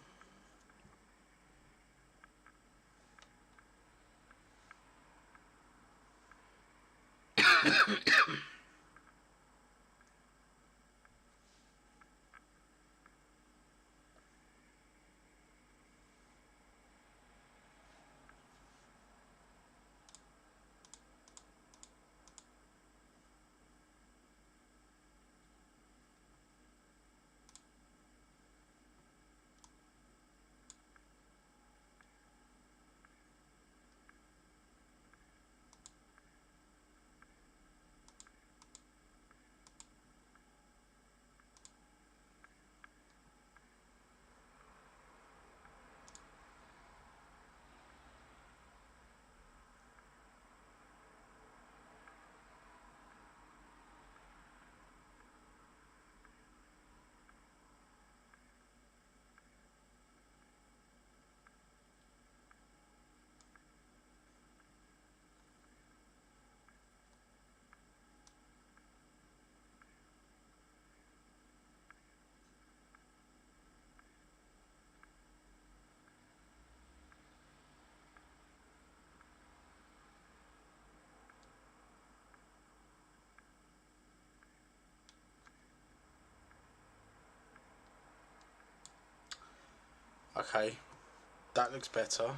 Okay, that looks better.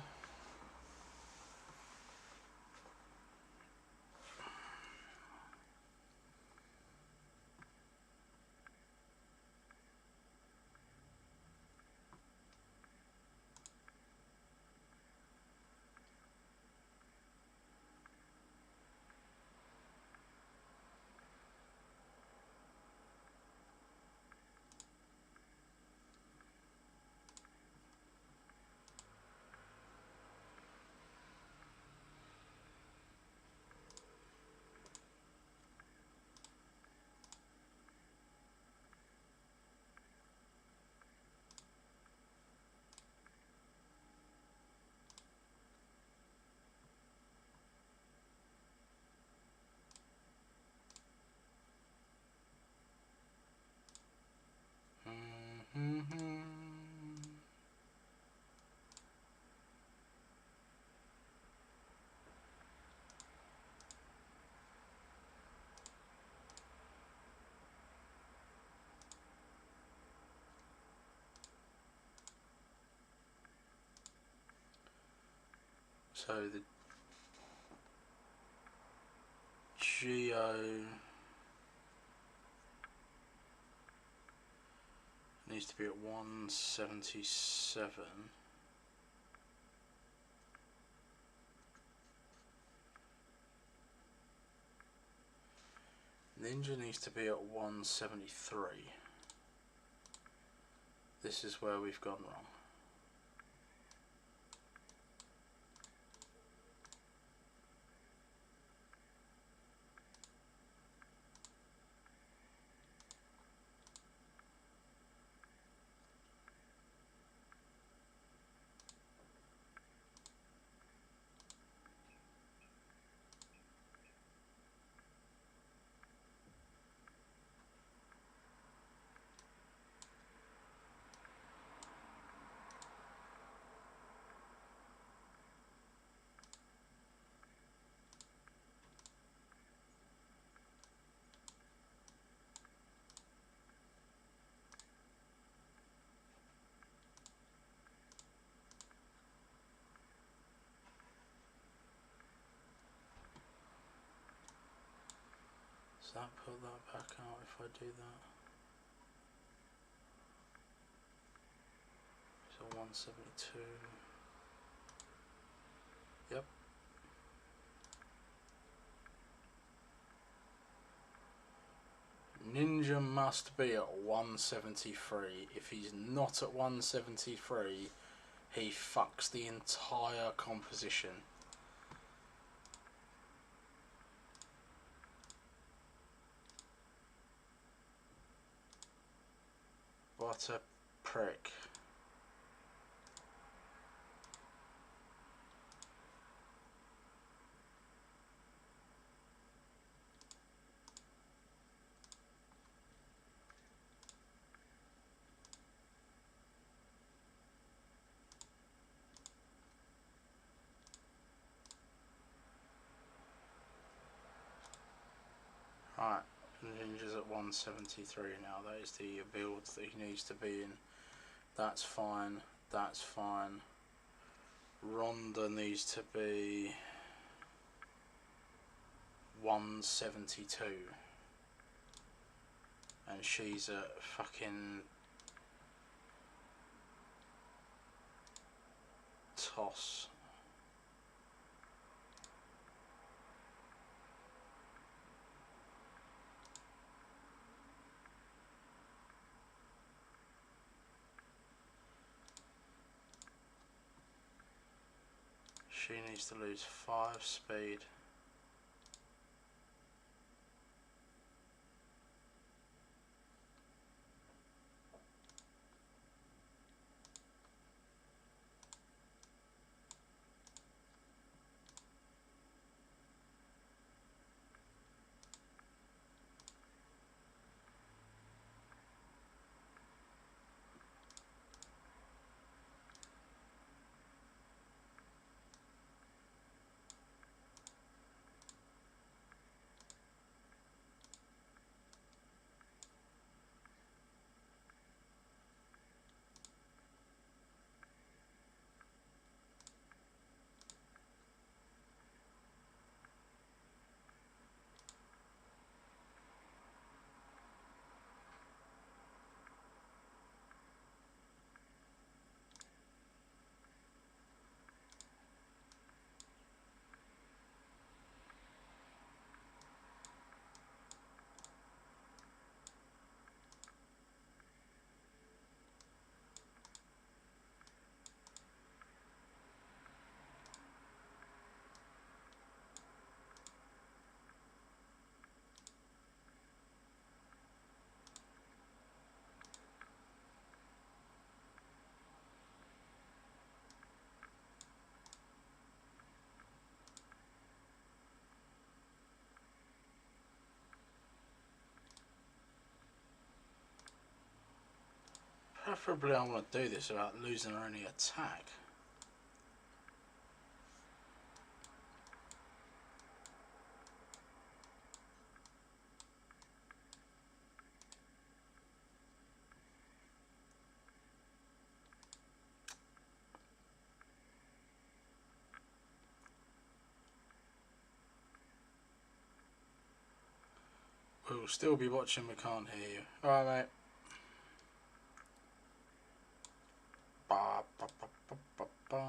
So the Geo needs to be at 177. Ninja needs to be at 173. This is where we've gone wrong. Does that put that back out if I do that? So 172. Yep. Ninja must be at 173. If he's not at 173, he fucks the entire composition. What a prick. Alright, Ninja's at 173 now. That is the builds that he needs to be in. That's fine. That's fine. Ronda needs to be 172. And she's at fucking toss. She needs to lose 5 speed. Preferably I want to do this without losing any attack. We'll still be watching, we can't hear you. Alright, mate. Ba, ba, ba, ba, ba, ba.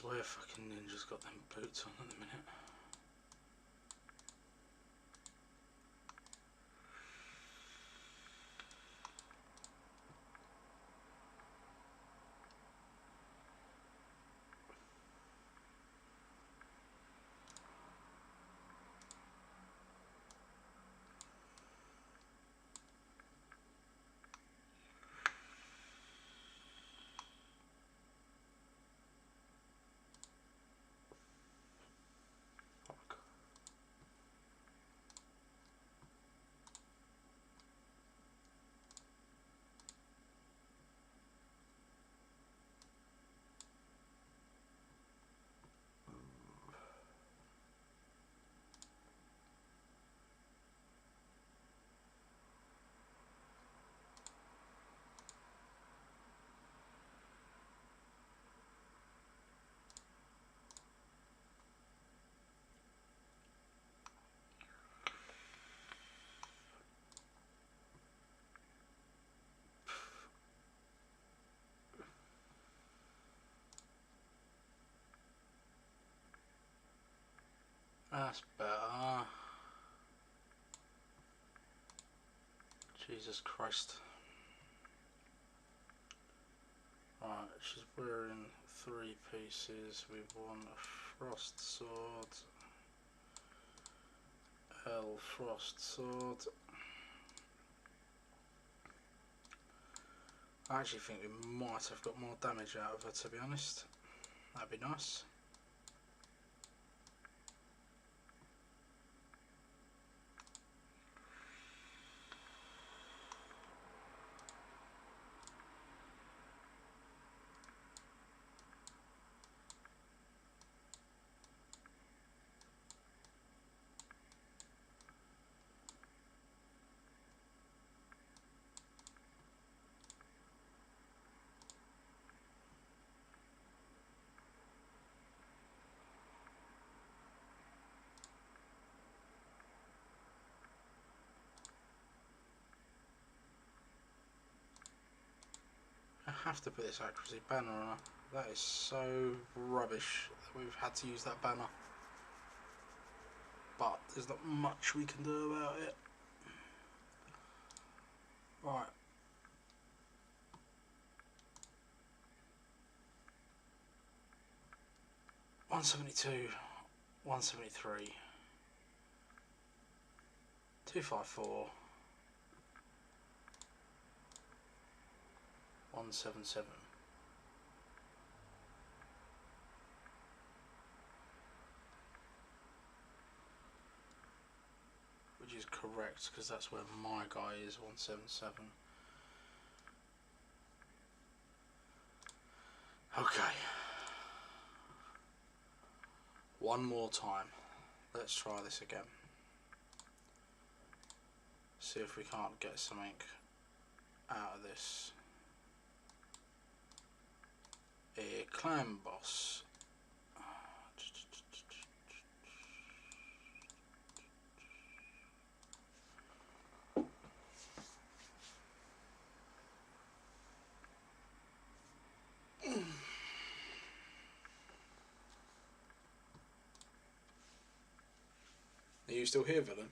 swear fucking Ninja's got them boots on at the minute. That's better. Jesus Christ. Right, she's wearing 3 pieces. We want a frost sword. L frost sword. I actually think we might have got more damage out of her, to be honest. That'd be nice. I have to put this accuracy banner on her. That is so rubbish that we've had to use that banner. But there's not much we can do about it. Right. $172, $173, $254, $177. Which is correct because that's where my guy is, 177. Okay. One more time. Let's try this again. See if we can't get something out of this. A clan boss. Are you still here, villain?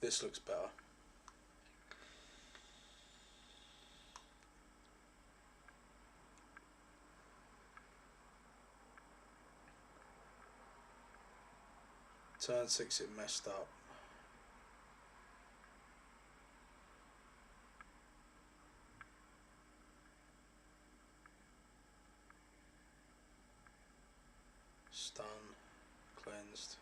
This looks better. Turn 6 it messed up. Stun, cleansed.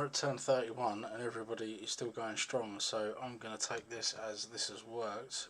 we're at turn 31 and everybody is still going strong, so I'm going to take this as this has worked.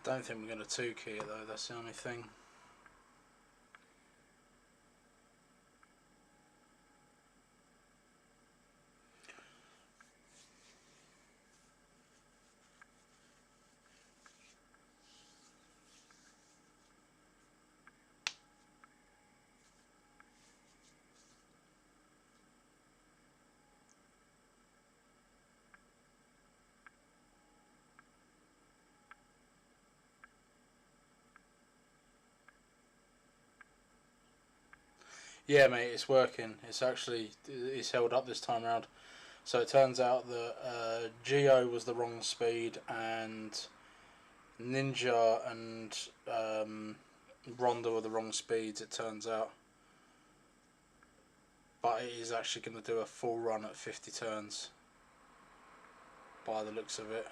I don't think we're going to 2-key it though, that's the only thing. Yeah, mate, it's working. It's held up this time round. So it turns out that Geo was the wrong speed, and Ninja and Ronda were the wrong speeds, it turns out. But it is actually going to do a full run at 50 turns, by the looks of it.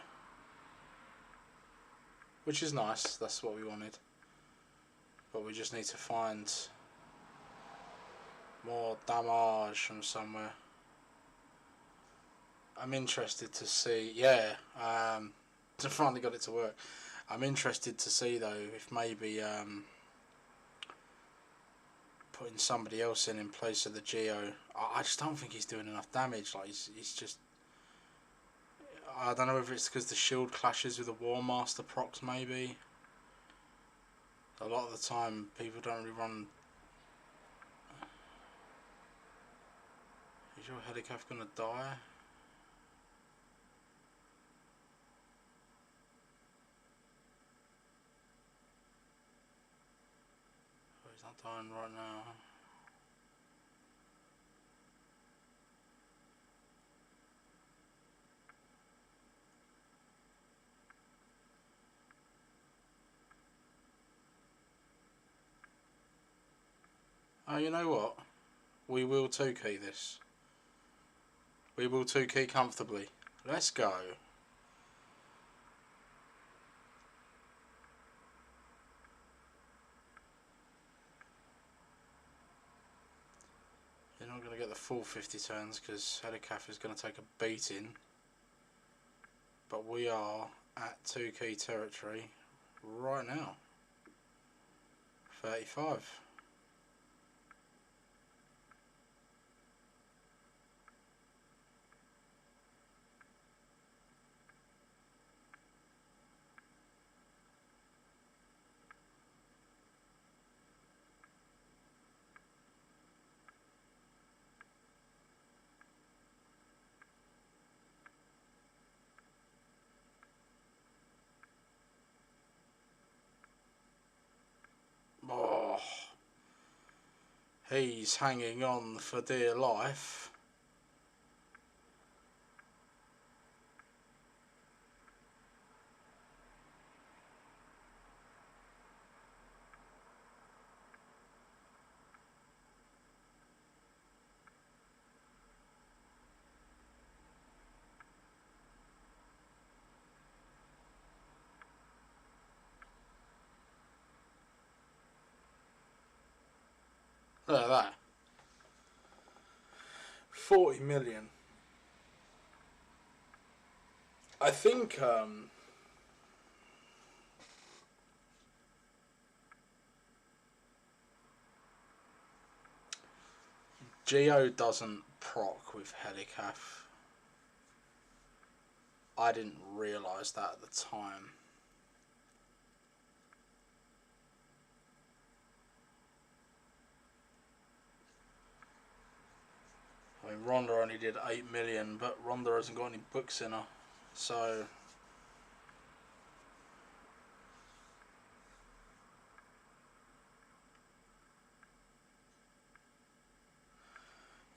Which is nice, that's what we wanted. But we just need to find more damage from somewhere. I'm interested to see, I finally got it to work. I'm interested to see though if maybe putting somebody else in place of the Geo. I just don't think he's doing enough damage. Like he's just, I don't know if it's because the shield clashes with the War Master procs maybe. A lot of the time people don't really run. Is your Helicaf gonna die? Oh, he's not dying right now. Oh, you know what? We will 2-key this. We will 2-key comfortably. Let's go. You're not going to get the full 50 turns because Helicaf is going to take a beating. But we are at 2-key territory right now. 35. Oh, he's hanging on for dear life. Look at that. 40 million. I think Geo doesn't proc with Helicaf. I didn't realise that at the time. I mean, Ronda only did 8 million, but Ronda hasn't got any books in her, so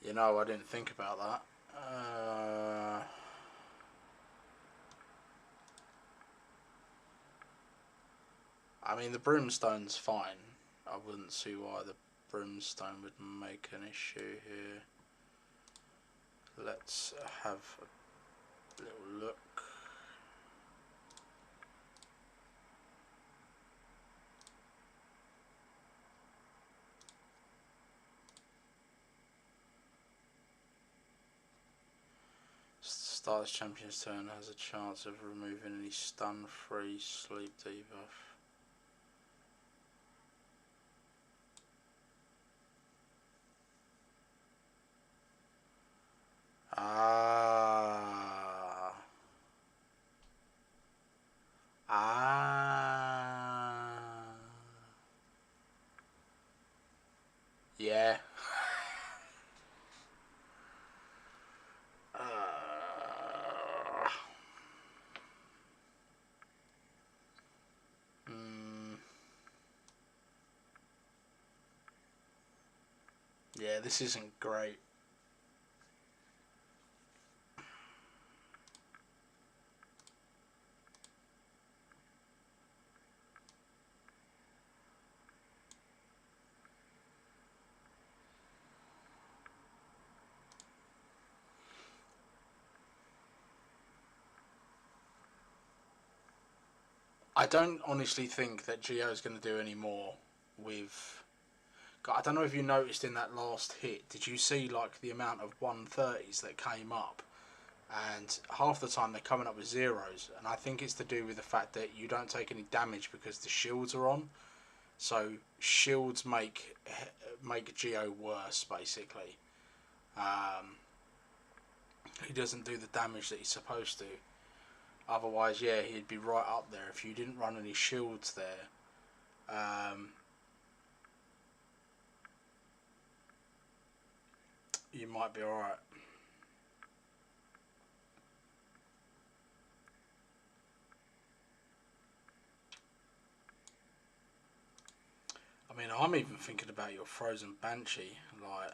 You know, I didn't think about that. I mean, the Brimstone's fine. I wouldn't see why the Brimstone would make an issue here. Let's have a little look. Start this champion's turn has a chance of removing any stun-free sleep debuff. Ah. Ah. Yeah. Yeah, this isn't great. I don't honestly think that Gio's going to do any more with... I don't know if you noticed in that last hit, did you see like the amount of 130s that came up? And half the time they're coming up with zeros, and I think it's to do with the fact that you don't take any damage because the shields are on. So shields make Gio worse, basically. He doesn't do the damage that he's supposed to. Otherwise, yeah, he'd be right up there if you didn't run any shields there. You might be alright. I mean, I'm even thinking about your Frozen Banshee, like...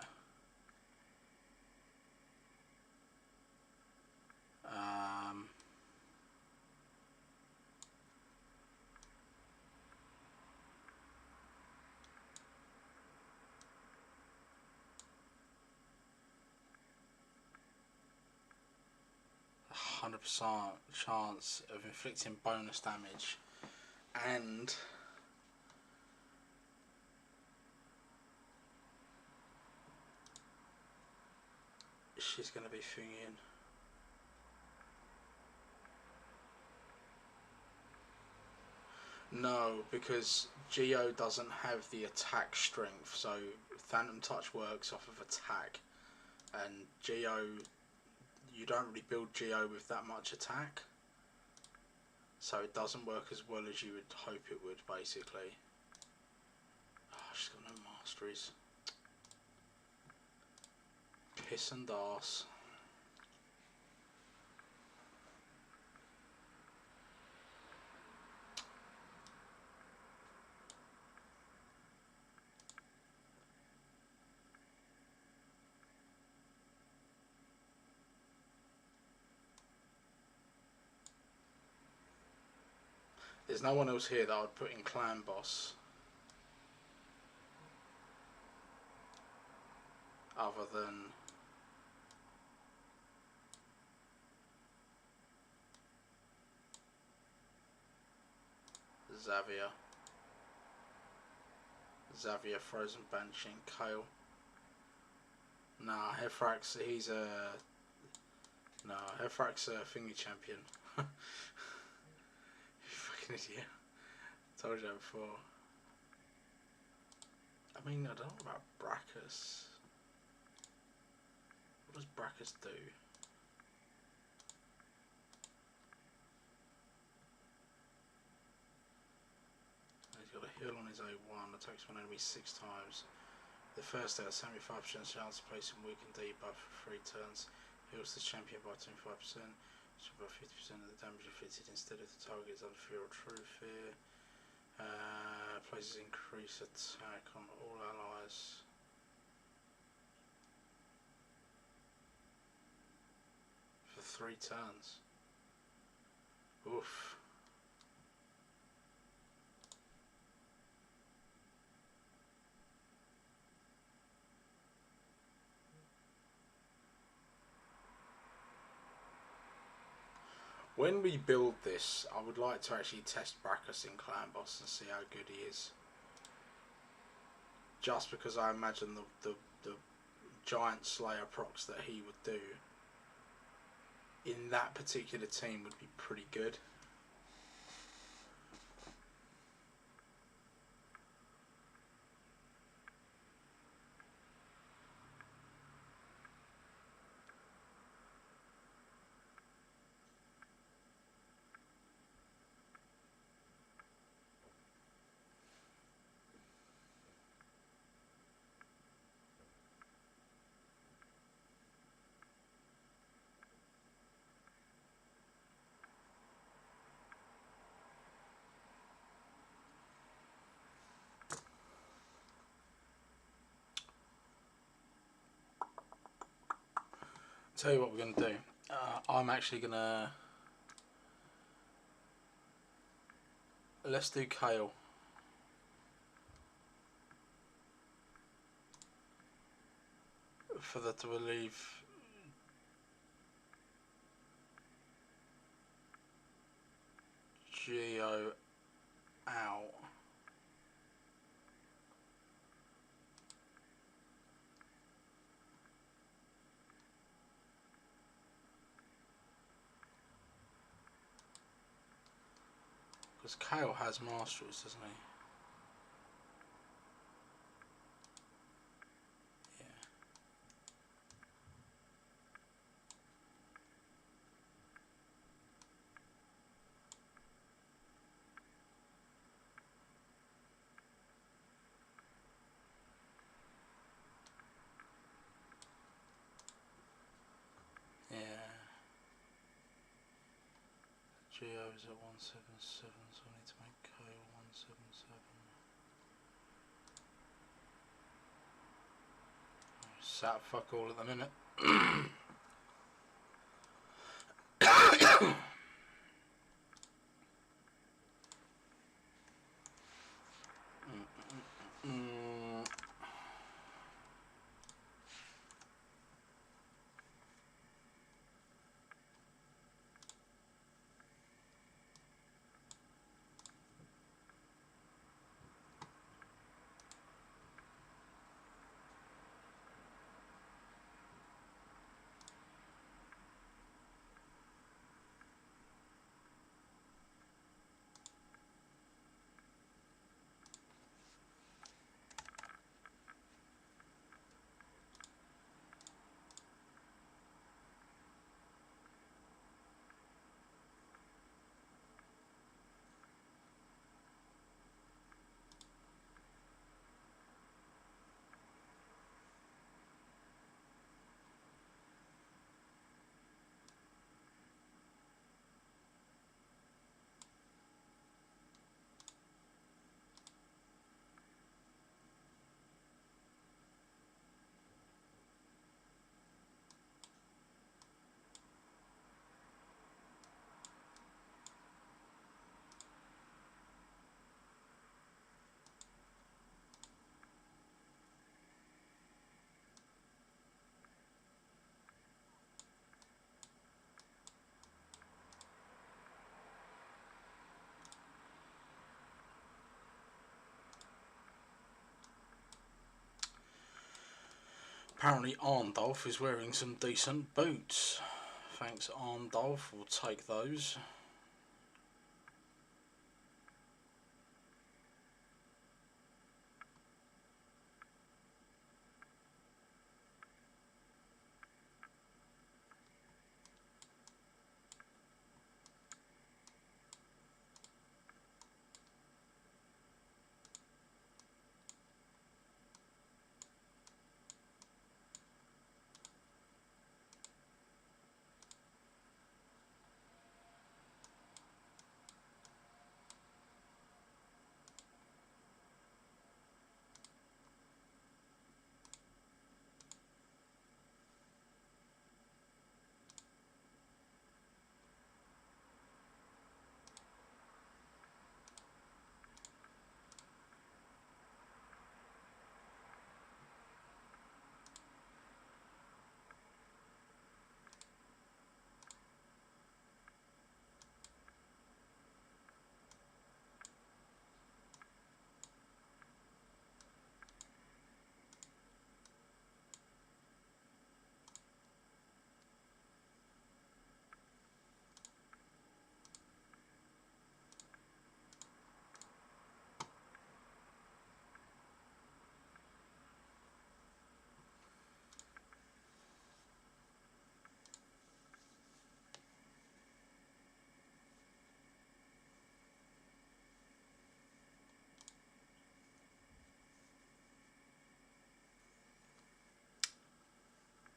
100% chance of inflicting bonus damage, and she's going to be thinking. No, because Geo doesn't have the attack strength, so Phantom Touch works off of attack, and Geo, you don't really build Geo with that much attack, so it doesn't work as well as you would hope it would, basically. Oh, she's got no masteries. Piss and arse. There's no one else here that I would put in Clan Boss other than Xavier, Frozen Banshee, and Kale. Nah, Hefrax, he's a... No, Hefrax a thingy champion. You fucking idiot. Told you that before. I mean, I don't know about Brackus. What does Brackus do? He's got a heal on his A1, attacks one enemy 6 times. The first has 75% chance of placing weakened debuff for 3 turns. Heals this champion by 25%. So about 50% of the damage inflicted instead of the target's under fear or true fear. Places increased attack on all allies. 3 turns. Oof. When we build this, I would like to actually test Brackus in Clan Boss and see how good he is. Just because I imagine the giant Slayer procs that he would do in that particular team would be pretty good. Tell you what we're going to do. I'm actually going to... Let's do Kale. For that to relieve Geo out. Because Kale has Masteries, doesn't he? Yeah. Geo is at 177, so I need to make Kale 177. Sat fuck all at the minute. Apparently Arndolf is wearing some decent boots. Thanks Arndolf, we'll take those.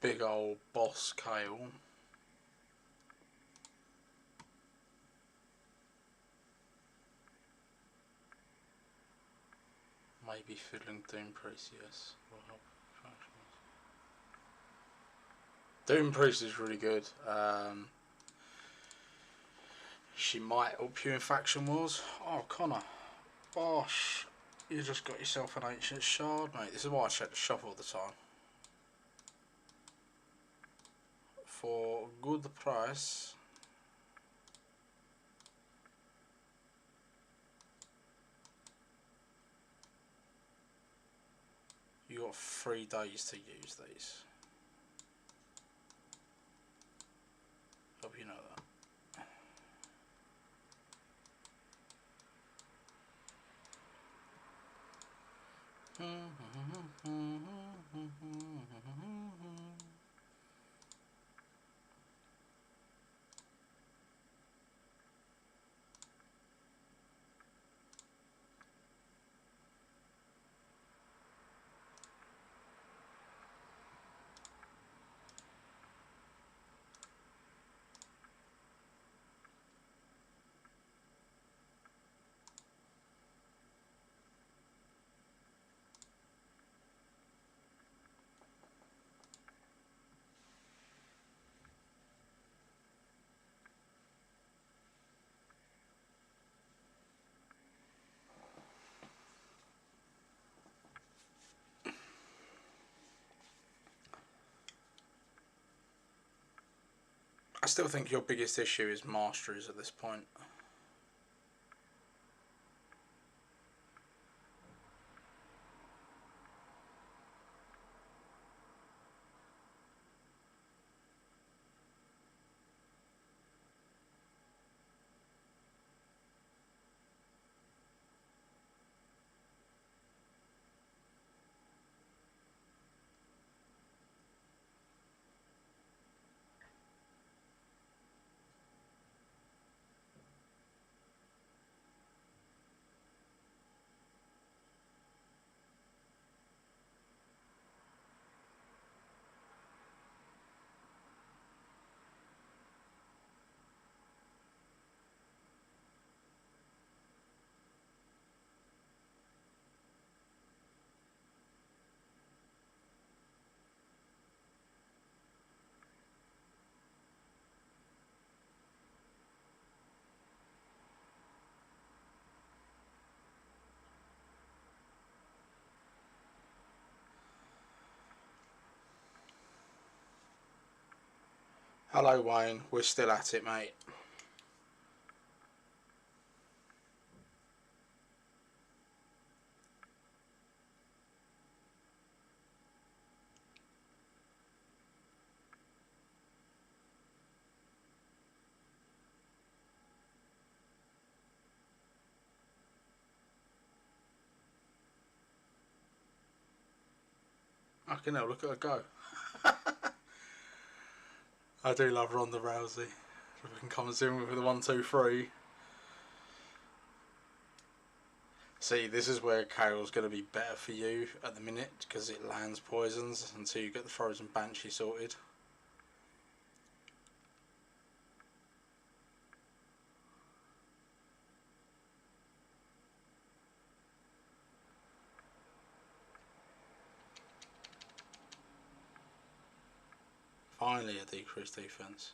big old boss Kale. Maybe Fiddling Doom Priest, yes. Will help factions. Doom Priest is really good. She might help you in faction wars. Oh, Connor. Bosh. You just got yourself an ancient shard, mate. This is why I check the shop all the time. For good price. You got 3 days to use these. Hope you know that. I still think your biggest issue is masteries at this point. Hello Wayne, we're still at it, mate. Fucking hell, look at her go. I do love Ronda Rousey. Everything comes in with the 1, 2, 3. See, this is where Kale's going to be better for you at the minute because it lands poisons until you get the Frozen Banshee sorted. Finally a decreased defense.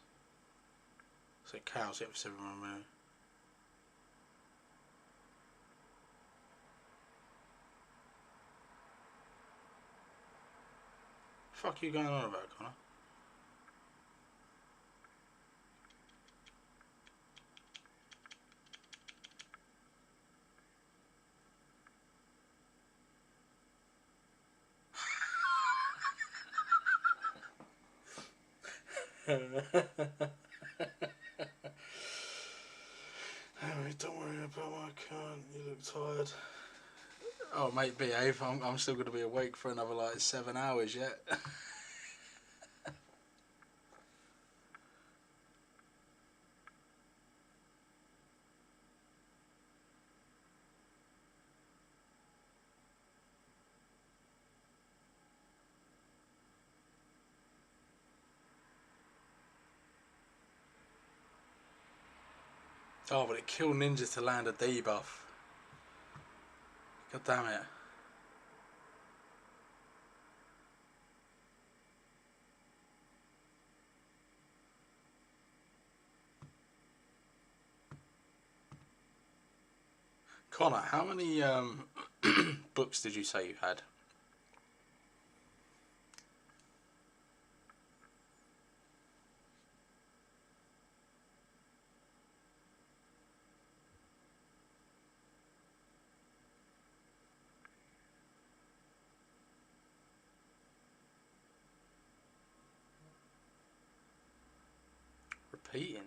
So Kale's hit for 7 remove. Fuck you going on about, Connor? Anyway, don't worry about my cunt, you look tired. Oh mate, behave, I'm still going to be awake for another like 7 hours yet. Oh, but it killed Ninja to land a debuff. God damn it. Connor, how many books did you say you had? Repeating?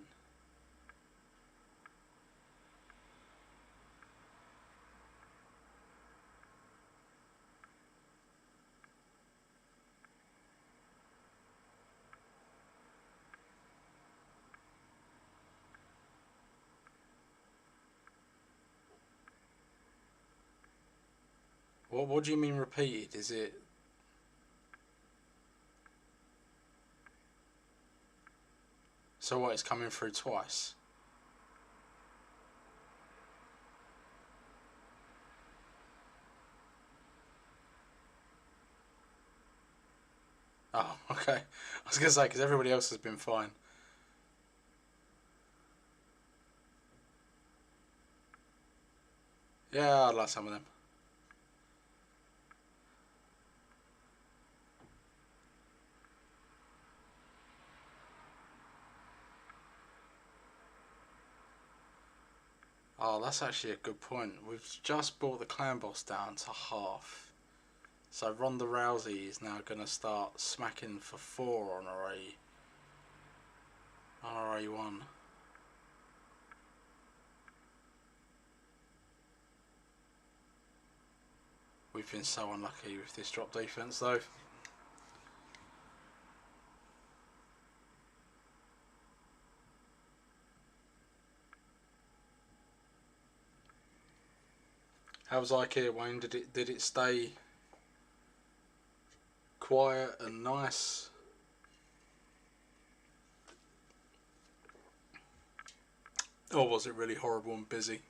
What do you mean repeated? Is it... So what, it's coming through twice? Oh, okay. I was going to say, because everybody else has been fine. Yeah, I'd like some of them. Oh, that's actually a good point. We've just brought the clan boss down to half. So Ronda Rousey is now going to start smacking for 4 on her A1. We've been so unlucky with this drop defense though. How was IKEA, Wayne? Did it stay quiet and nice? Or was it really horrible and busy?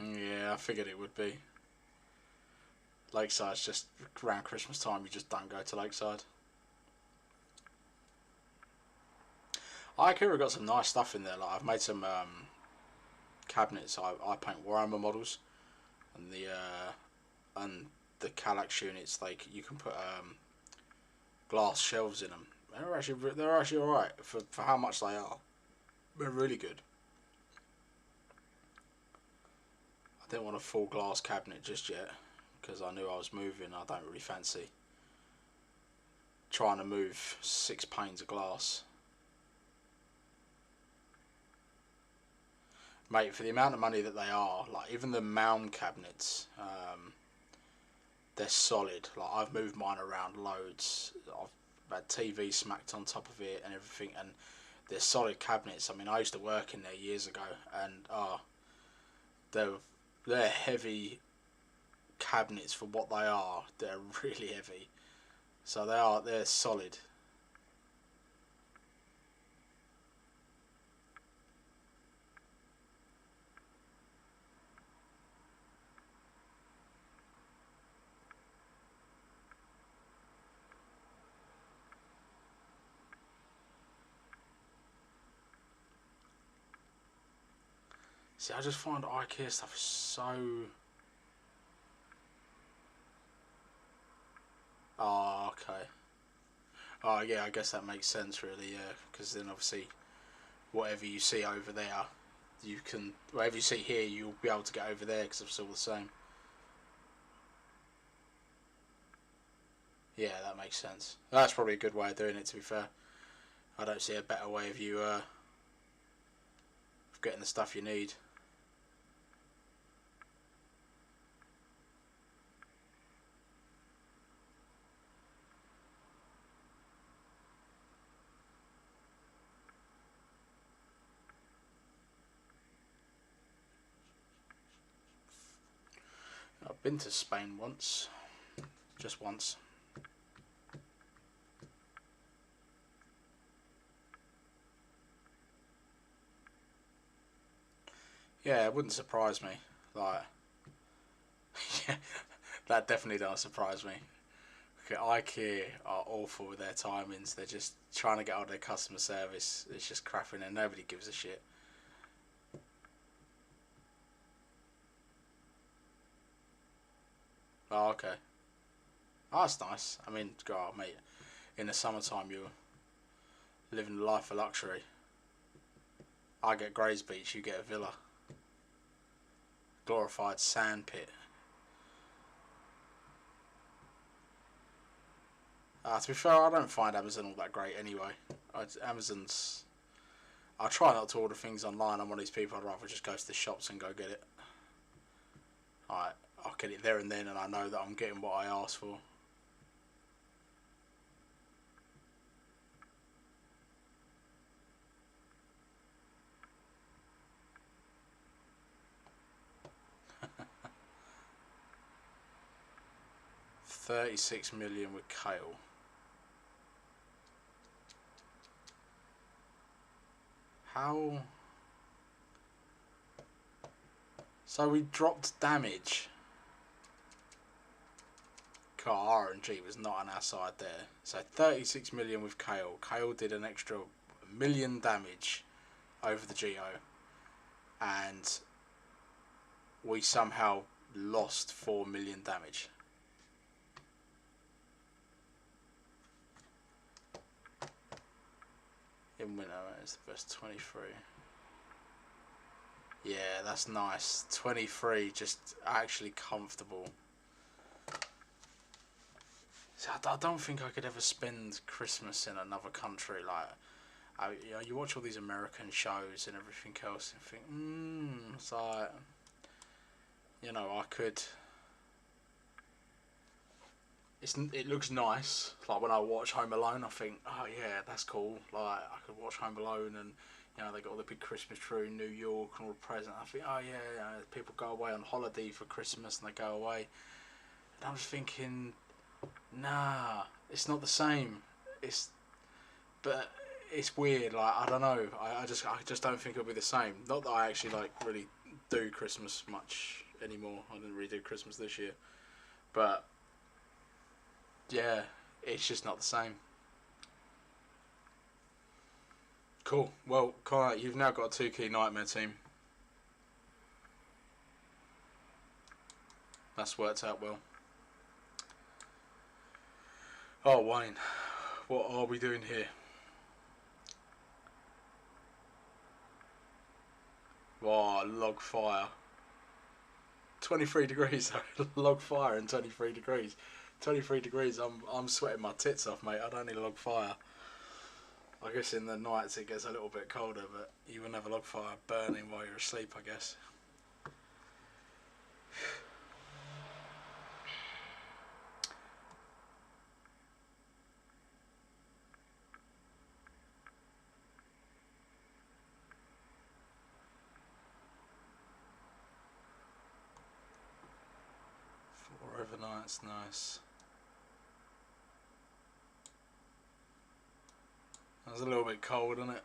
Yeah, I figured it would be. Lakeside's just around Christmas time, you just don't go to Lakeside. IKEA got some nice stuff in there. Like I've made some cabinets. I paint Warhammer models, and the Kallax units. Like you can put glass shelves in them. They're actually alright for how much they are. They're really good. I didn't want a full glass cabinet just yet because I knew I was moving. I don't really fancy trying to move 6 panes of glass. Mate, for the amount of money that they are, like even the mound cabinets, they're solid. Like I've moved mine around loads. I've had TV smacked on top of it and everything, and they're solid cabinets. I mean, I used to work in there years ago, and they're heavy cabinets for what they are. They're really heavy, so they're solid. See, I just find IKEA stuff so... Oh, okay. Oh, yeah, I guess that makes sense, really, yeah. Because then, obviously, whatever you see over there, whatever you see here, you'll be able to get over there because it's all the same. Yeah, that makes sense. That's probably a good way of doing it, to be fair. I don't see a better way of you, of getting the stuff you need. I've been to Spain once. Just once. Yeah, it wouldn't surprise me. Like, yeah, that definitely don't surprise me. Okay, IKEA are awful with their timings. They're just trying to get out their customer service. It's just crapping and nobody gives a shit. Oh, okay. Oh, that's nice. I mean, God, mate, in the summertime you're living the life of luxury. I get Grays Beach, you get a villa. Glorified sand pit. To be fair, I don't find Amazon all that great anyway. Amazon's... I try not to order things online. I'm one of these people, I'd rather just go to the shops and go get it. I'll get it there and then, and I know that I'm getting what I asked for. $36 million with kale. How? So we dropped damage. Car RNG was not on our side there. So 36 million with kale. Kale did an extra million damage over the Geo, and we somehow lost 4 million damage. In winter, it's the best 23. Yeah, that's nice. 23, just actually comfortable. So I don't think I could ever spend Christmas in another country. Like, you watch all these American shows and everything else, and think, it's like, I could. It looks nice. Like when I watch Home Alone, I think, oh yeah, that's cool. Like I could watch Home Alone, and they got all the big Christmas tree in New York and all the presents. I think, oh yeah, people go away on holiday for Christmas and they go away. And I'm just thinking, nah, it's not the same. But it's weird. Like I don't know. I just don't think it'll be the same. Not that I actually really do Christmas much anymore. I didn't really do Christmas this year, but yeah, it's just not the same. Cool. Well, Connor, you've now got a 2-key nightmare team. That's worked out well. Oh, Wayne, what are we doing here? Oh, log fire. 23 degrees, log fire and 23 degrees. 23 degrees, I'm sweating my tits off, mate. I don't need a log fire. I guess in the nights it gets a little bit colder, but you wouldn't have a log fire burning while you're asleep, I guess. Overnight's nice. It was a little bit cold, wasn't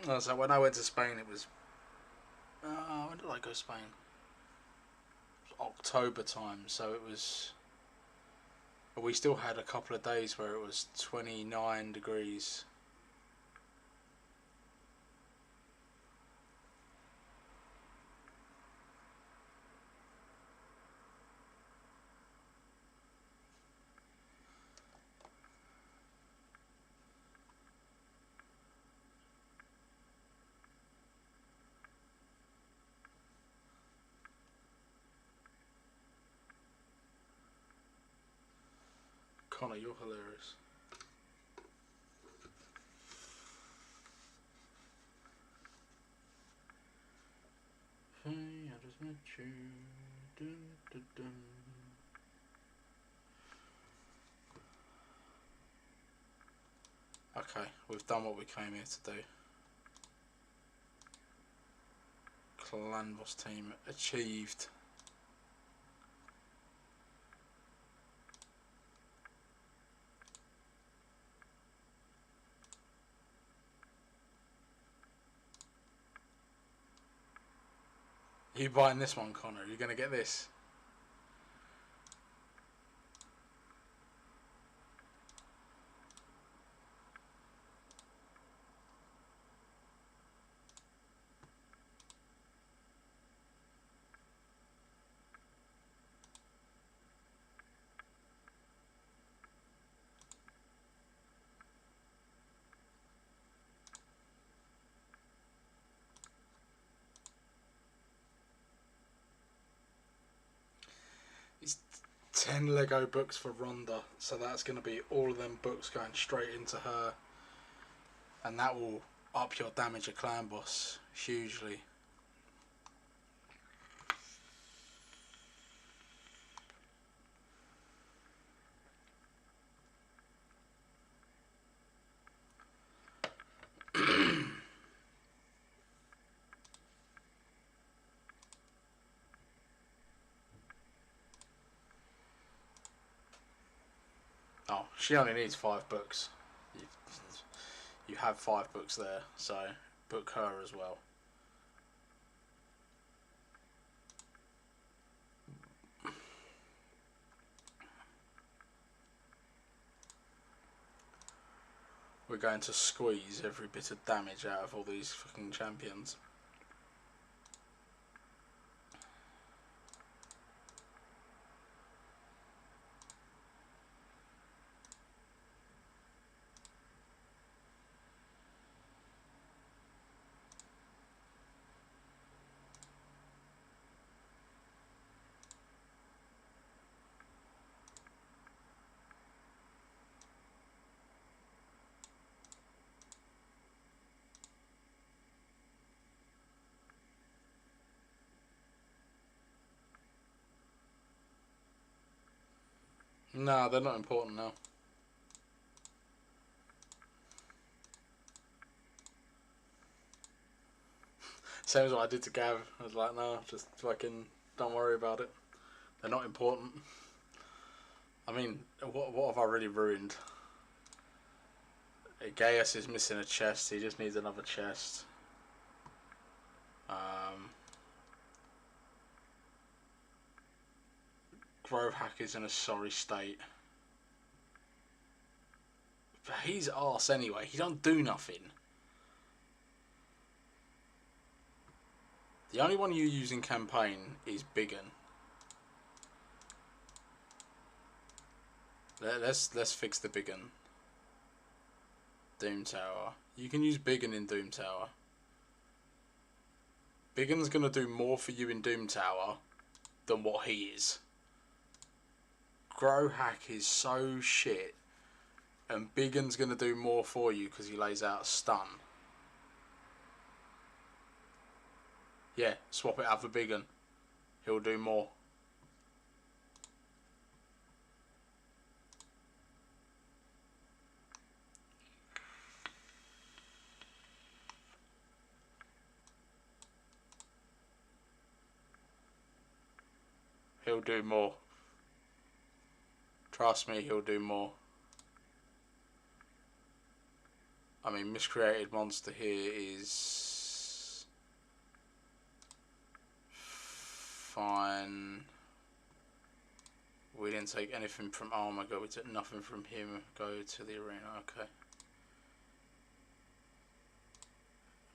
it? So when I went to Spain, it was... when did I go to Spain? It was October time, so it was... We still had a couple of days where it was 29 degrees. Connor, you're hilarious. Hey, I just met you. Dun, dun, dun. Okay, we've done what we came here to do. clan boss team achieved. You buying this one, Connor? You're gonna get this. It's 10 Lego books for Rhonda, so that's going to be all of them books going straight into her, and that will up your damage a clan boss hugely. Oh, she only needs 5 books. You have 5 books there, so book her as well. We're going to squeeze every bit of damage out of all these fucking champions. No, they're not important now. Same as what I did to Gav. I was like, no, just fucking don't worry about it. They're not important. I mean, what have I really ruined? Gaius is missing a chest. He just needs another chest. Grove Hack is in a sorry state. But he's arse anyway. He don't do nothing. The only one you use in campaign is Biggin. Let's fix the Biggin. Doom Tower. You can use Biggin in Doom Tower. Biggin's gonna do more for you in Doom Tower than what he is. Grow Hack is so shit, and Biggin's gonna do more for you because he lays out a stun. Yeah, swap it out for Biggin. He'll do more. He'll do more. Trust me, he'll do more. I mean, Miscreated Monster here is fine. We didn't take anything from Armor, we took nothing from him. Go to the arena, okay.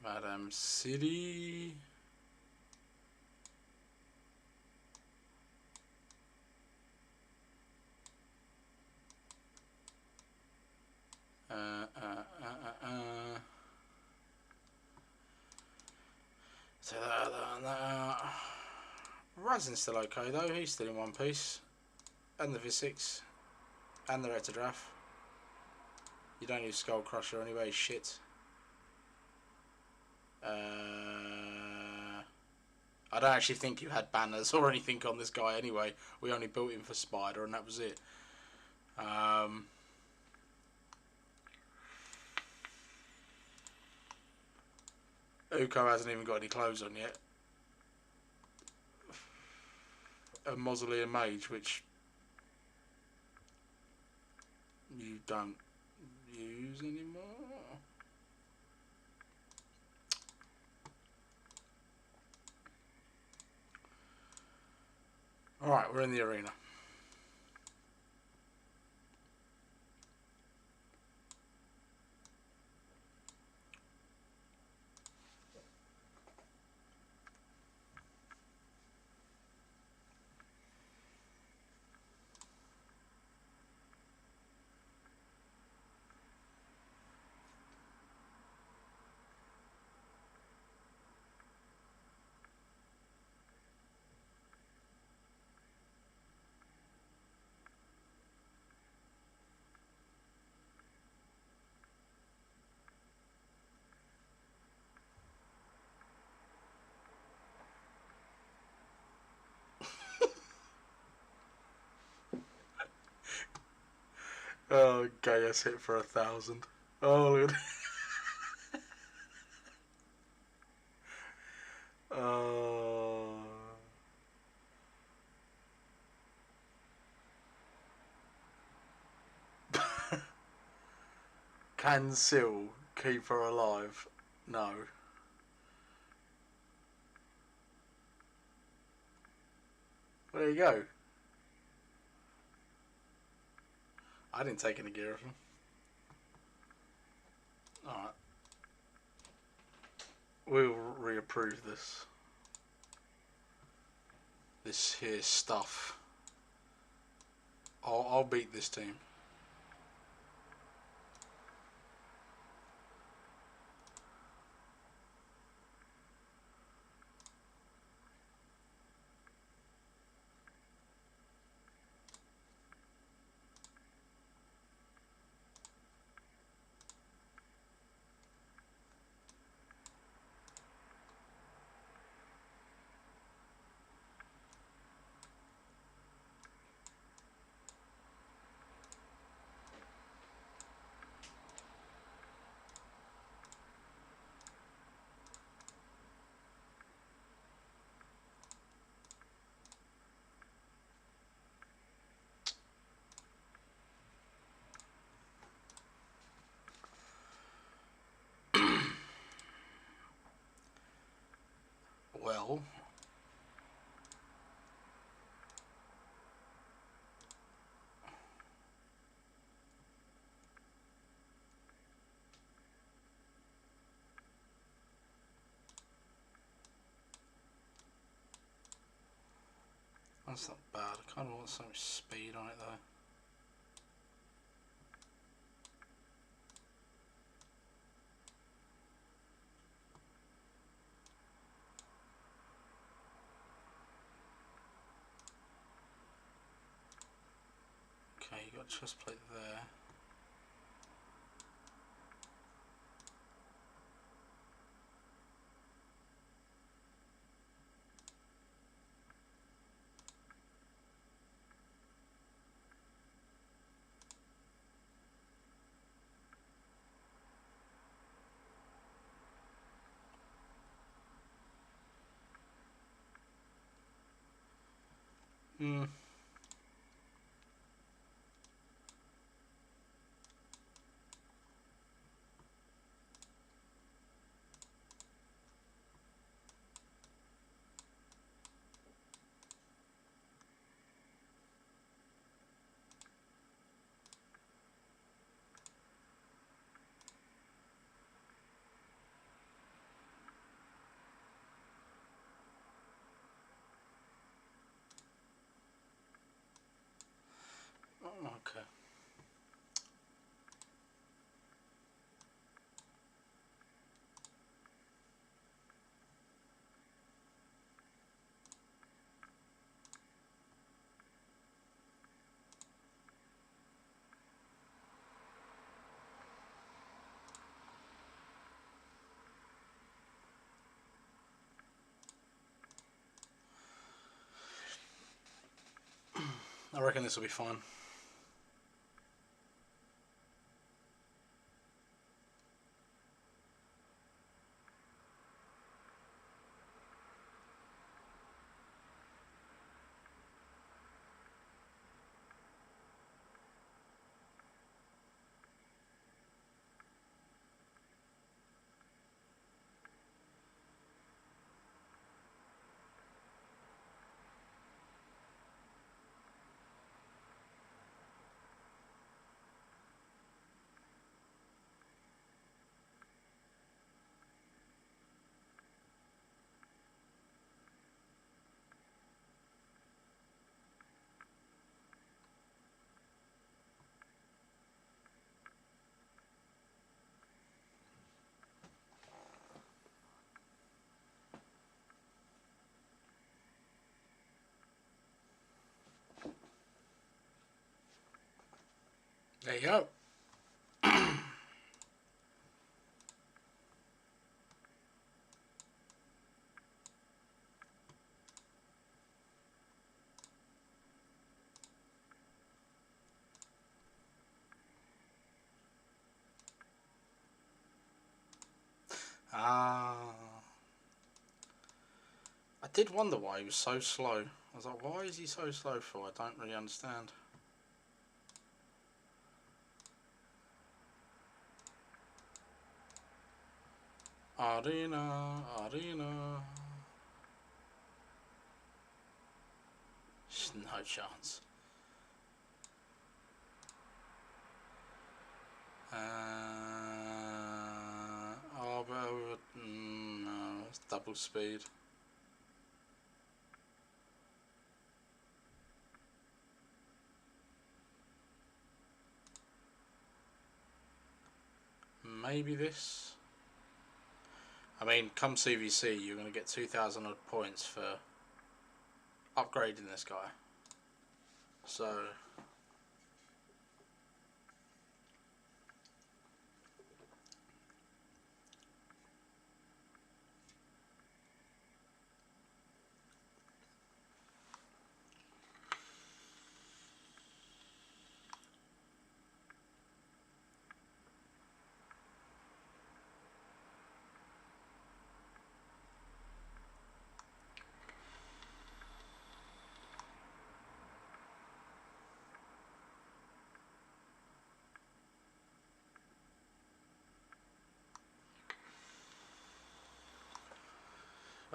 Madam City. So that. Razin's still okay though, he's still in one piece. And the V6. And the Retodraf. You don't use Skull Crusher anyway, shit. I don't actually think you had banners or anything on this guy anyway. We only built him for Spider and that was it. Uko hasn't even got any clothes on yet. a Mausoleum Mage, which you don't use anymore. Alright, we're in the arena. Oh, Gaius hit for 1,000. Oh, look at Oh. Can Sil keep her alive? No. Well, there you go. I didn't take any gear of him. Alright. We'll reapprove this. This here stuff. I'll beat this team. Well, that's not bad. I kind of want some speed on it though. Okay, you got a chest plate there. Hmm. Okay. I reckon this will be fine. There you go. Ah. I did wonder why he was so slow. I was like, why is he so slow for? I don't really understand. Arena, Arena. No chance. Oh, but no, it's double speed. Maybe this. I mean, come CVC, you're going to get 2,000 odd points for upgrading this guy. So.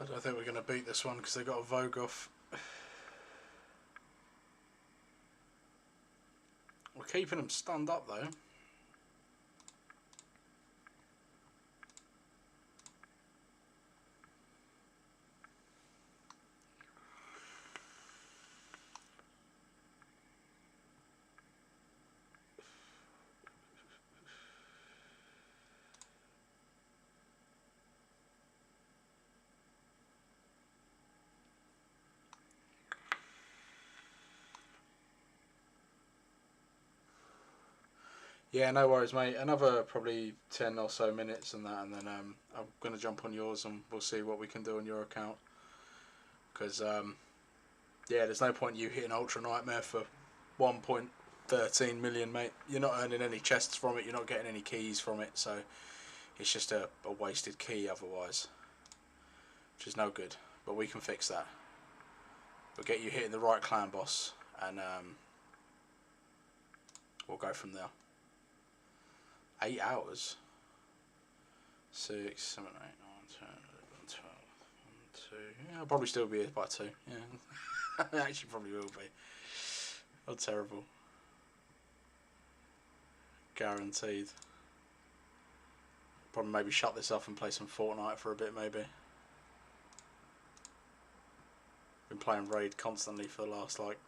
I don't think we're going to beat this one because they got a Vogue off. We're keeping them stunned up though. Yeah, no worries, mate. Another probably 10 or so minutes and that, and then I'm going to jump on yours and we'll see what we can do on your account. Because, yeah, there's no point you hitting Ultra Nightmare for 1.13 million, mate. You're not earning any chests from it, you're not getting any keys from it, so it's just a wasted key otherwise. Which is no good, but we can fix that. We'll get you hitting the right clan boss, and we'll go from there. 8 hours. 6, 7, 8, 9, 10, 11, 12, 1, 2. Yeah, I'll probably still be here by 2. Yeah, actually probably will be. Oh, terrible. Guaranteed. Probably maybe shut this off and play some Fortnite for a bit, maybe. Been playing Raid constantly for the last like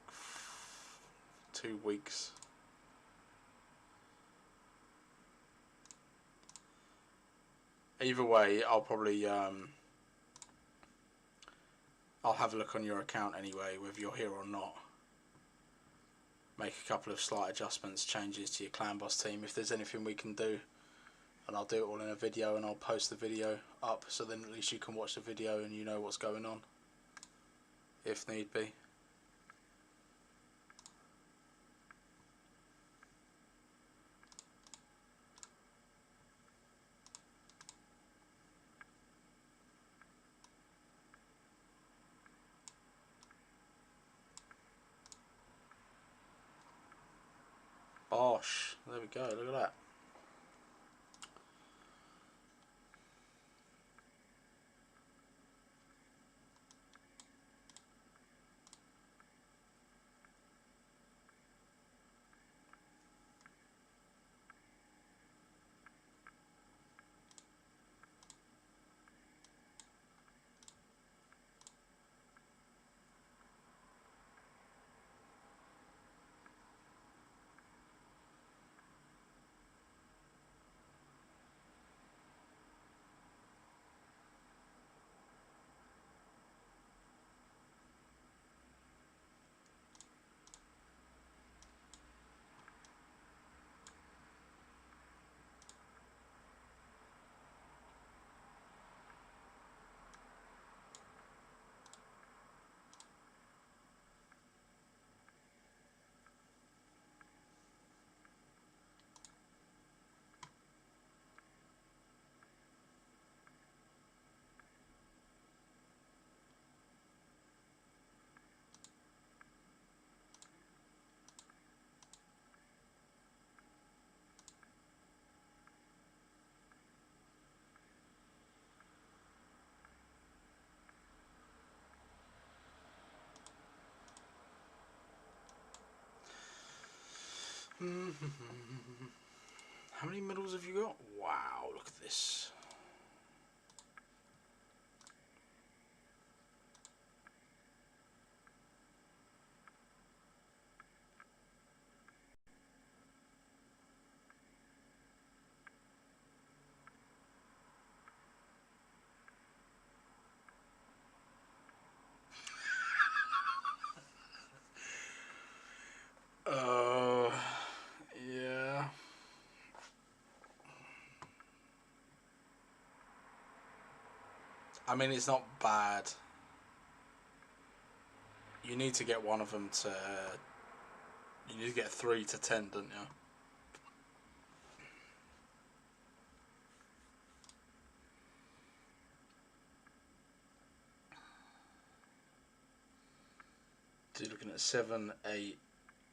2 weeks. Either way, I'll probably I'll have a look on your account anyway, whether you're here or not. Make a couple of slight adjustments, changes to your clan boss team if there's anything we can do, and I'll do it all in a video and I'll post the video up so then at least you can watch the video and you know what's going on if need be. Bosh, there we go, look at that. How many medals have you got? Wow, look at this. Yeah. I mean, it's not bad. You need to get one of them to. You need to get 3 to 10, don't you? So you're looking at 7, 8.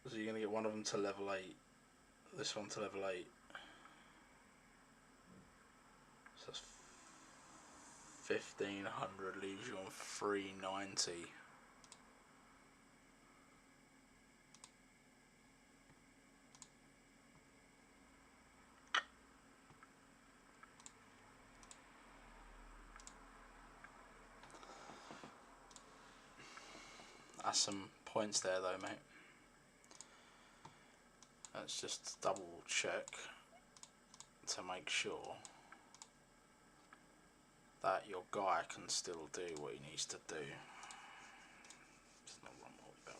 So you're gonna get one of them to level 8. This one to level 8. So that's 1500, leaves you on 390. That's some points there though, mate. Let's just double check to make sure that your guy can still do what he needs to do. It's not wrong with bell.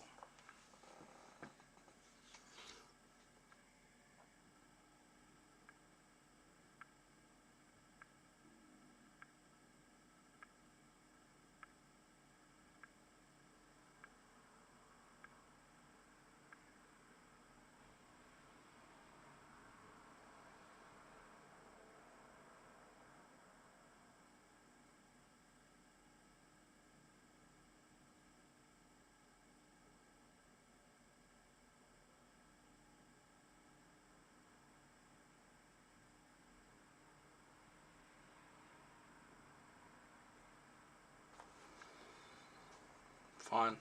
Fine.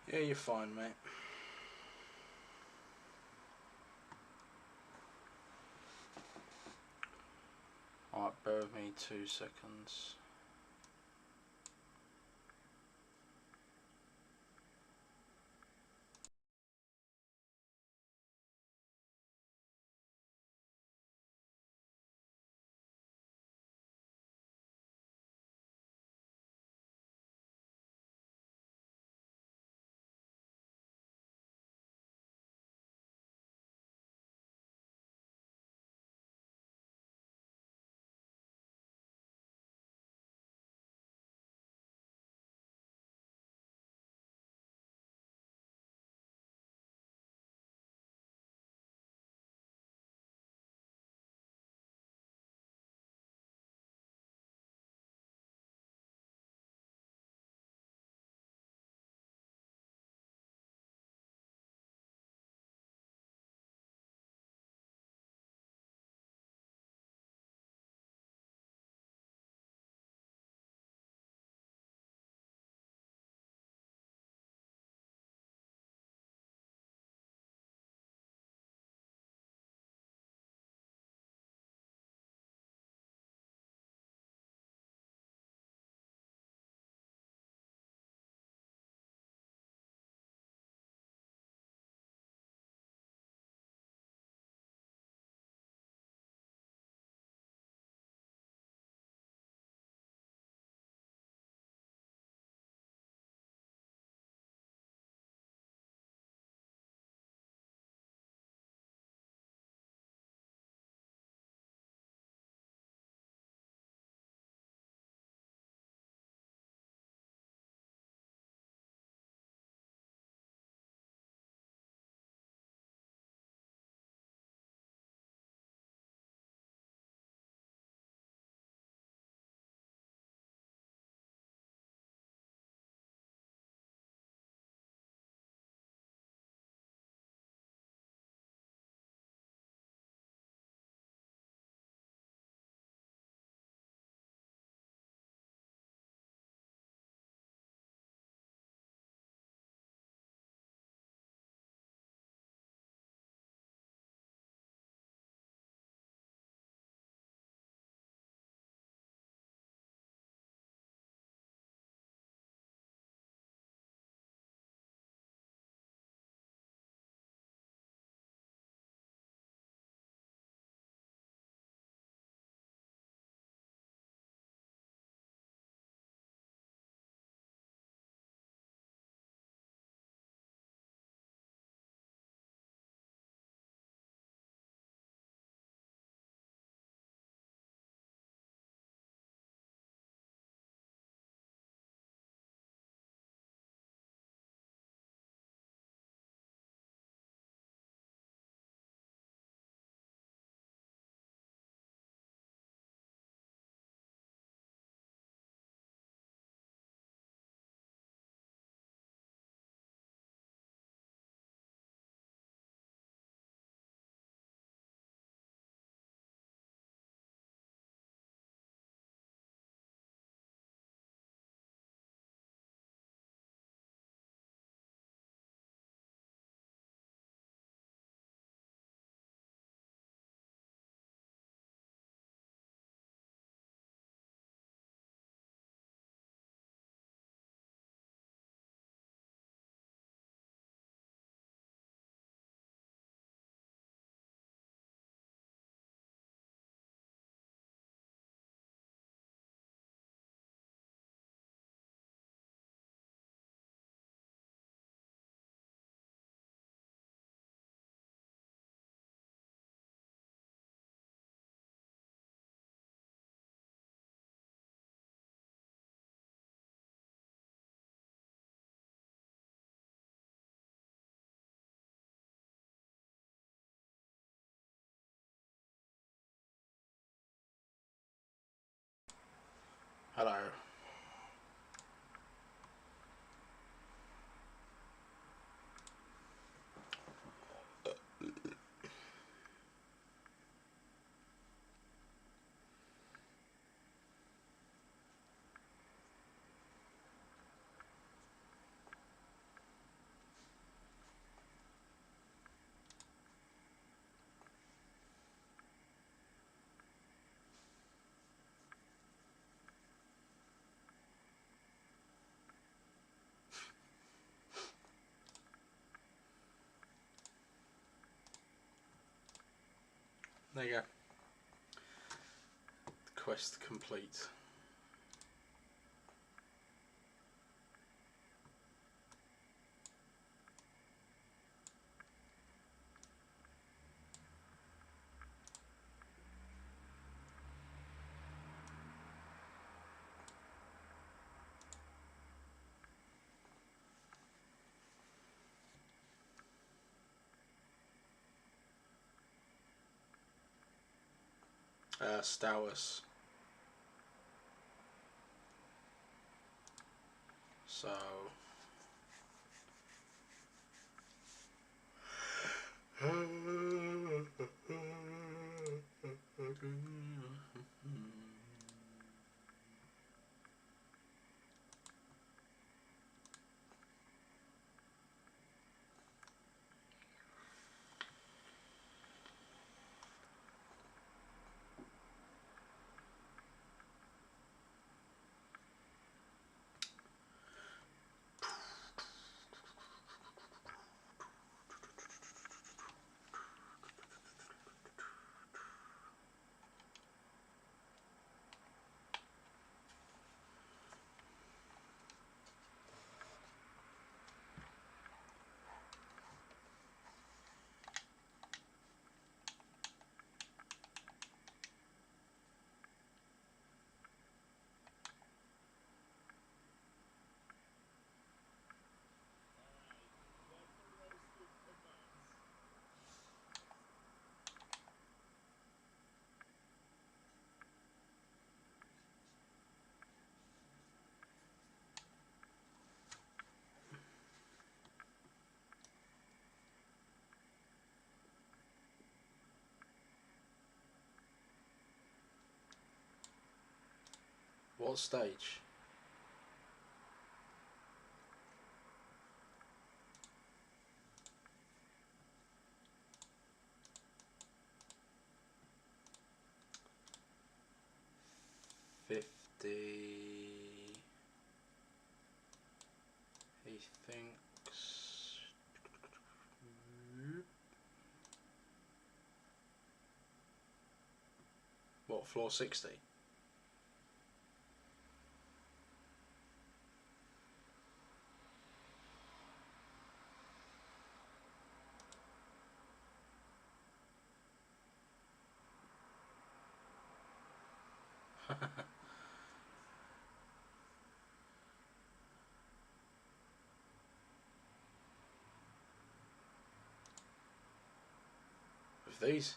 Yeah, you're fine, mate. Alright, bear with me 2 seconds. Hello. There you go. Quest complete. Stowers. So what stage? He thinks. What, floor 60? With these?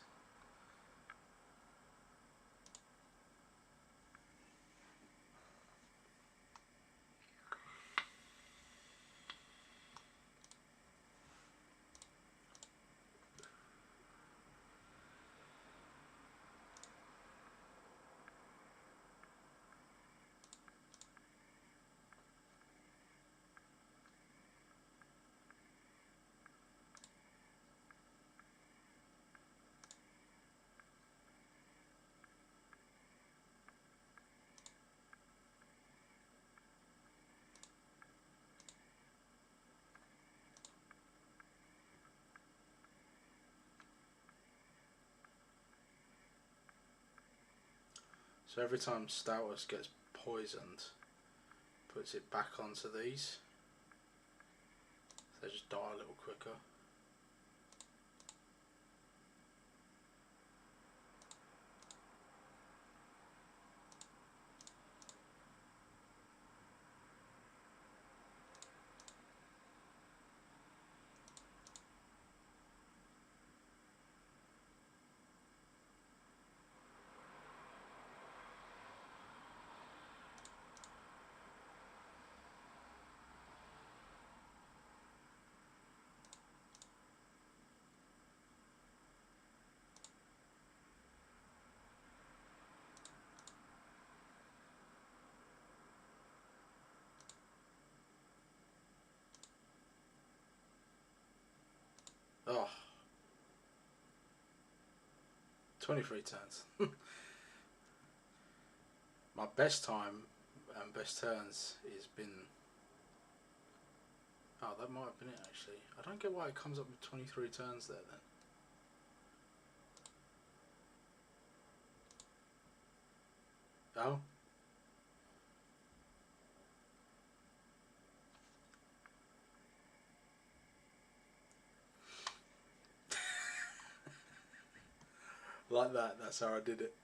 So every time Stoutus gets poisoned, puts it back onto these. So they just die a little quicker. 23 turns. My best time and best turns has been... Oh, that might have been it actually. I don't get why it comes up with 23 turns there then. Oh. Like that, that's how I did it.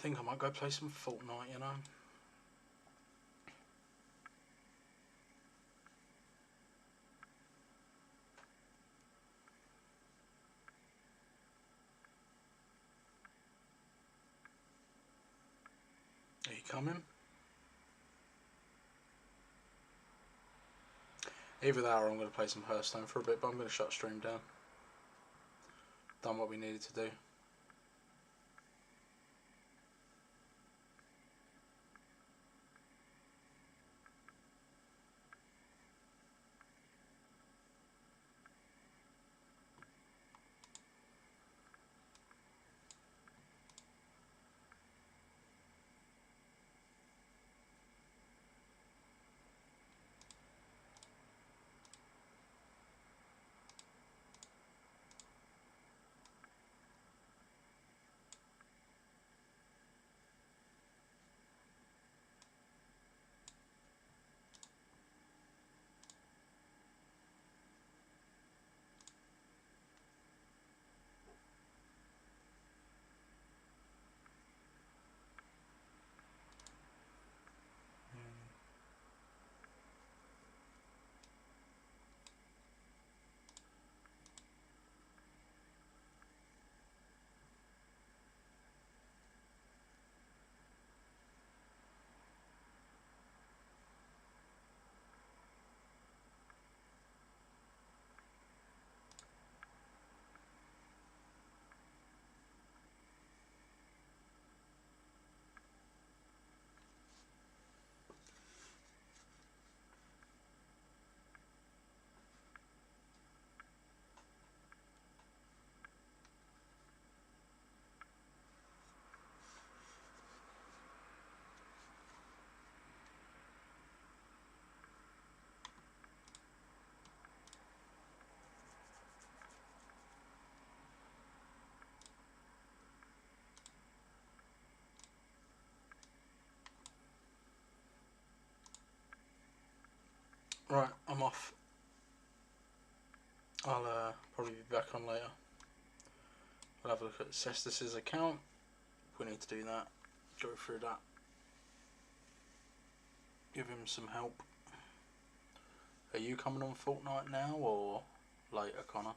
I think I might go play some Fortnite, you know. Are you coming? Either that or I'm going to play some Hearthstone for a bit, but I'm going to shut stream down. Done what we needed to do. Right, I'm off. I'll probably be back on later. We'll have a look at Cestus's account. We need to do that. Go through that. Give him some help. Are you coming on Fortnite now or later, Connor?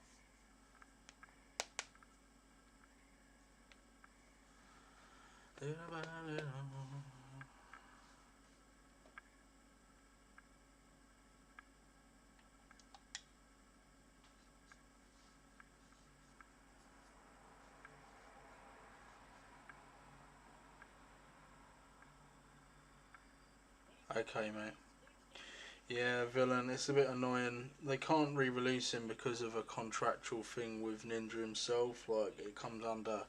Okay, mate. Yeah, Villain, it's a bit annoying. They can't re-release him because of a contractual thing with Ninja himself. Like, it comes under,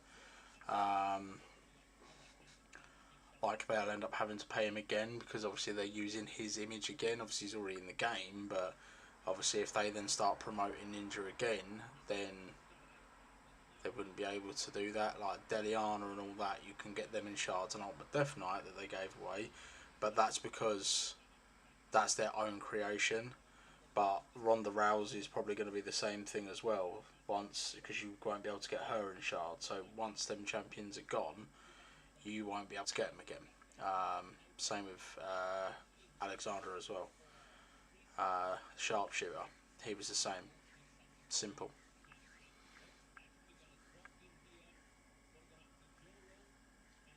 like, they'll end up having to pay him again because obviously they're using his image again. Obviously, he's already in the game, but obviously if they then start promoting Ninja again, then they wouldn't be able to do that. Like, Deliana and all that, you can get them in Shards and Ultimate Death Knight that they gave away, but that's because that's their own creation. But Ronda Rousey is probably going to be the same thing as well, once, because you won't be able to get her in Shard. So once them champions are gone, you won't be able to get them again. Same with Alexander as well. Sharpshooter, he was the same. Simple.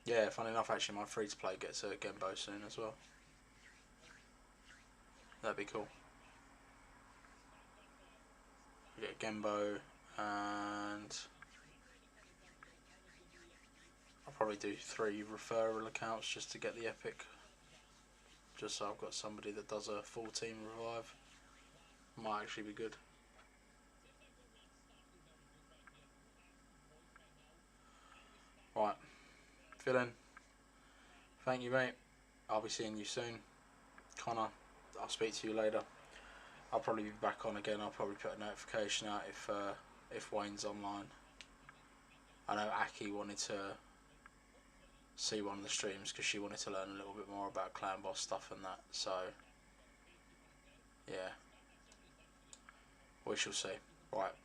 Yeah, funny enough, actually, my free-to-play gets a Genbo soon as well. That'd be cool. We get Genbo, and I'll probably do 3 referral accounts just to get the epic. Just so I've got somebody that does a full team revive. Might actually be good. Right, Phil, thank you, mate. I'll be seeing you soon. Connor, I'll speak to you later. I'll probably be back on again. I'll probably put a notification out if Wayne's online. I know Aki wanted to see one of the streams because she wanted to learn a little bit more about clan boss stuff and that. So yeah, we shall see. Right,